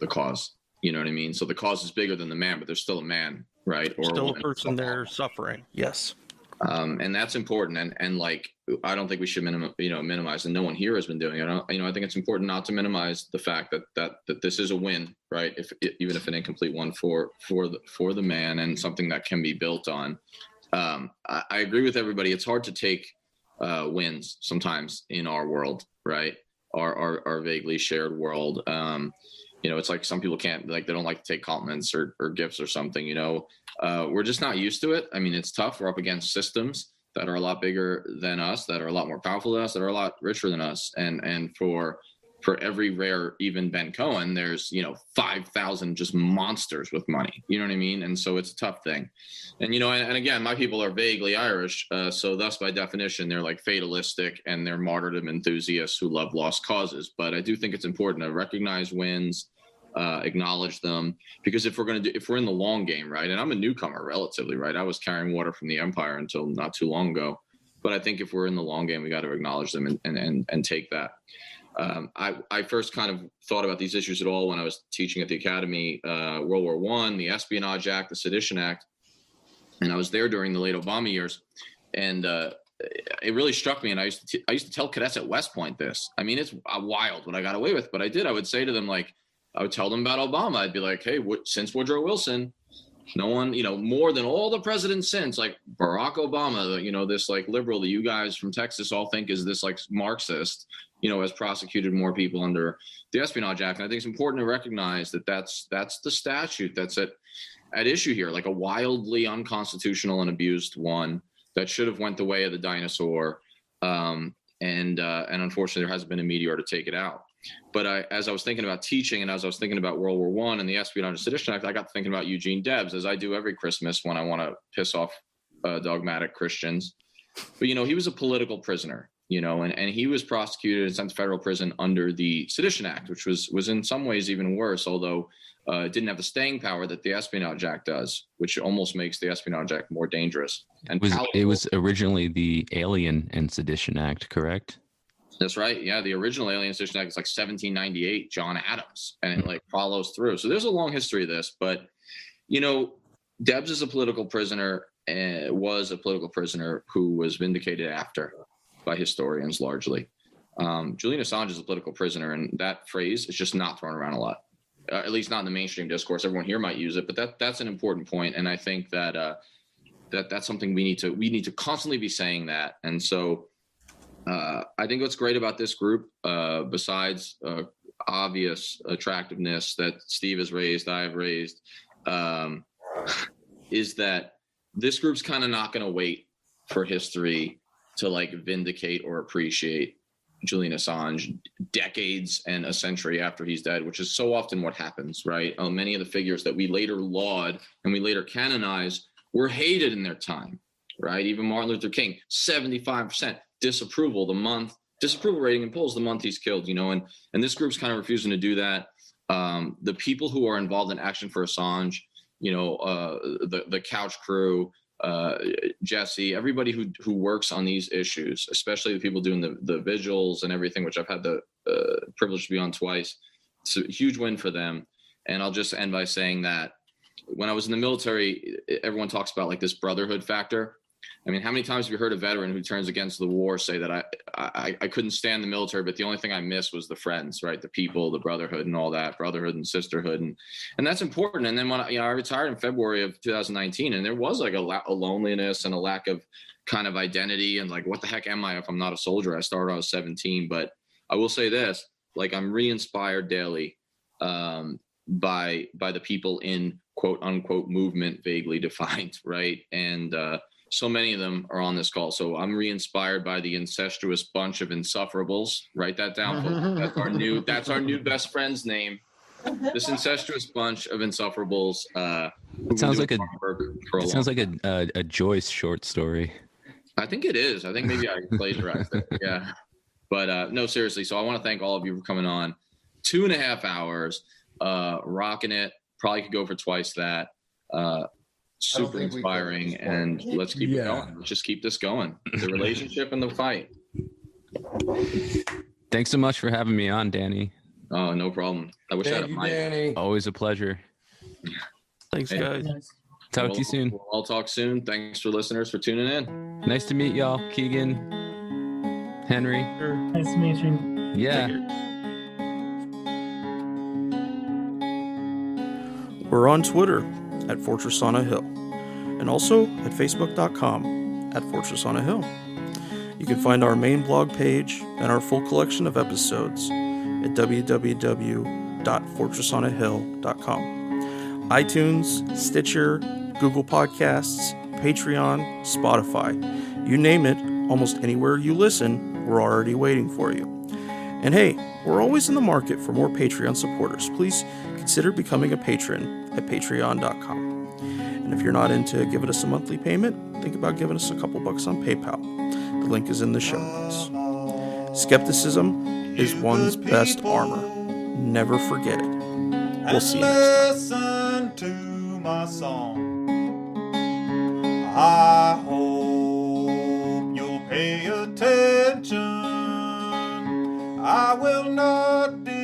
cause. You know what I mean? So the cause is bigger than the man, but there's still a man, right? Or still a person there suffering. Yes. And that's important. And like, I don't think we should minimize, and no one here has been doing it. I think it's important not to minimize the fact that this is a win, right? Even if an incomplete one for the man, and something that can be built on. I agree with everybody. It's hard to take wins sometimes in our world, right? Our vaguely shared world. It's like some people can't, like, they don't like to take compliments or gifts or something, we're just not used to it. I mean, it's tough. We're up against systems that are a lot bigger than us, that are a lot more powerful than us, that are a lot richer than us. And for every rare, even Ben Cohen, there's, 5,000 just monsters with money, you know what I mean? And so it's a tough thing. And, and again, my people are vaguely Irish. So thus by definition, they're like fatalistic, and they're martyrdom enthusiasts who love lost causes. But I do think it's important to recognize wins, acknowledge them, because if we're in the long game, right? And I'm a newcomer relatively, right? I was carrying water from the empire until not too long ago. But I think if we're in the long game, we got to acknowledge them and take that. I first kind of thought about these issues at all when I was teaching at the academy, World War I, the Espionage Act, the Sedition Act. And I was there during the late Obama years. And it really struck me. And I used to tell cadets at West Point this. I mean, it's wild what I got away with, but I did. I would say to them, like, I would tell them about Obama. I'd be like, hey, since Woodrow Wilson, no one, more than all the presidents since, like Barack Obama, this like liberal that you guys from Texas all think is this like Marxist, has prosecuted more people under the Espionage Act. And I think it's important to recognize that that's the statute that's at issue here, like a wildly unconstitutional and abused one that should have went the way of the dinosaur. And unfortunately, there hasn't been a meteor to take it out. But as I was thinking about teaching, and as I was thinking about World War I and the Espionage and Sedition Act, I got thinking about Eugene Debs, as I do every Christmas when I want to piss off dogmatic Christians. But, he was a political prisoner, and he was prosecuted and sent to federal prison under the Sedition Act, which was in some ways even worse, although it didn't have the staying power that the Espionage Act does, which almost makes the Espionage Act more dangerous. And it was originally the Alien and Sedition Act, correct? That's right. Yeah, the original Alien Sedition Act is like 1798, John Adams, and it like follows through. So there's a long history of this, but Debs is a political prisoner, was a political prisoner who was vindicated after by historians largely. Julian Assange is a political prisoner, and that phrase is just not thrown around a lot, at least not in the mainstream discourse. Everyone here might use it, but that's an important point, and I think that that's something we need to constantly be saying that, and so. I think what's great about this group, besides obvious attractiveness that Steve has raised, I've raised, is that this group's kind of not going to wait for history to like vindicate or appreciate Julian Assange decades and a century after he's dead, which is so often what happens, right? Many of the figures that we later laud and we later canonize were hated in their time, right? Even Martin Luther King, 75%. Disapproval rating in polls the month he's killed, and this group's kind of refusing to do that. The people who are involved in Action for Assange, the couch crew, Jesse, everybody who works on these issues, especially the people doing the vigils and everything, which I've had the privilege to be on twice. It's a huge win for them. And I'll just end by saying that when I was in the military, everyone talks about like this brotherhood factor. I mean, how many times have you heard a veteran who turns against the war say that I couldn't stand the military, but the only thing I missed was the friends, right? The people, the brotherhood and all that, brotherhood and sisterhood. And that's important. And then when I retired in February of 2019, and there was like a loneliness and a lack of kind of identity and like, what the heck am I if I'm not a soldier? I started when I was 17, but I will say this, like I'm re-inspired daily by the people in quote unquote movement, vaguely defined, right? And so many of them are on this call. So I'm re-inspired by the incestuous bunch of insufferables. Write that down, folks. That's our new best friend's name. This incestuous bunch of insufferables. It sounds like a Joyce short story. I think it is. I think maybe I plagiarized it. Yeah. But no, seriously. So I want to thank all of you for coming on. 2.5 hours, rocking it. Probably could go for twice that. Super inspiring, and let's keep it going. Let's just keep this going. The relationship and the fight. Thanks so much for having me on, Danny. Oh, no problem. I wish I had a mic. Danny. Always a pleasure. Thanks, guys. Talk to you soon. We'll all talk soon. Thanks for listeners for tuning in. Nice to meet y'all, Keegan, Henry. Nice to meet you. Yeah. We're on Twitter at Fortress on a Hill, and also at facebook.com at Fortress on a Hill. You can find our main blog page and our full collection of episodes at www.fortressonahill.com. iTunes, Stitcher, Google Podcasts, Patreon, Spotify. You name it, almost anywhere you listen, we're already waiting for you. And hey, we're always in the market for more Patreon supporters. Please consider becoming a patron at patreon.com. And if you're not into giving us a monthly payment, think about giving us a couple bucks on PayPal. The link is in the show notes. Skepticism is one's best armor. Never forget it. We'll see you next time. Listen to my song. I hope you'll pay attention. I will not be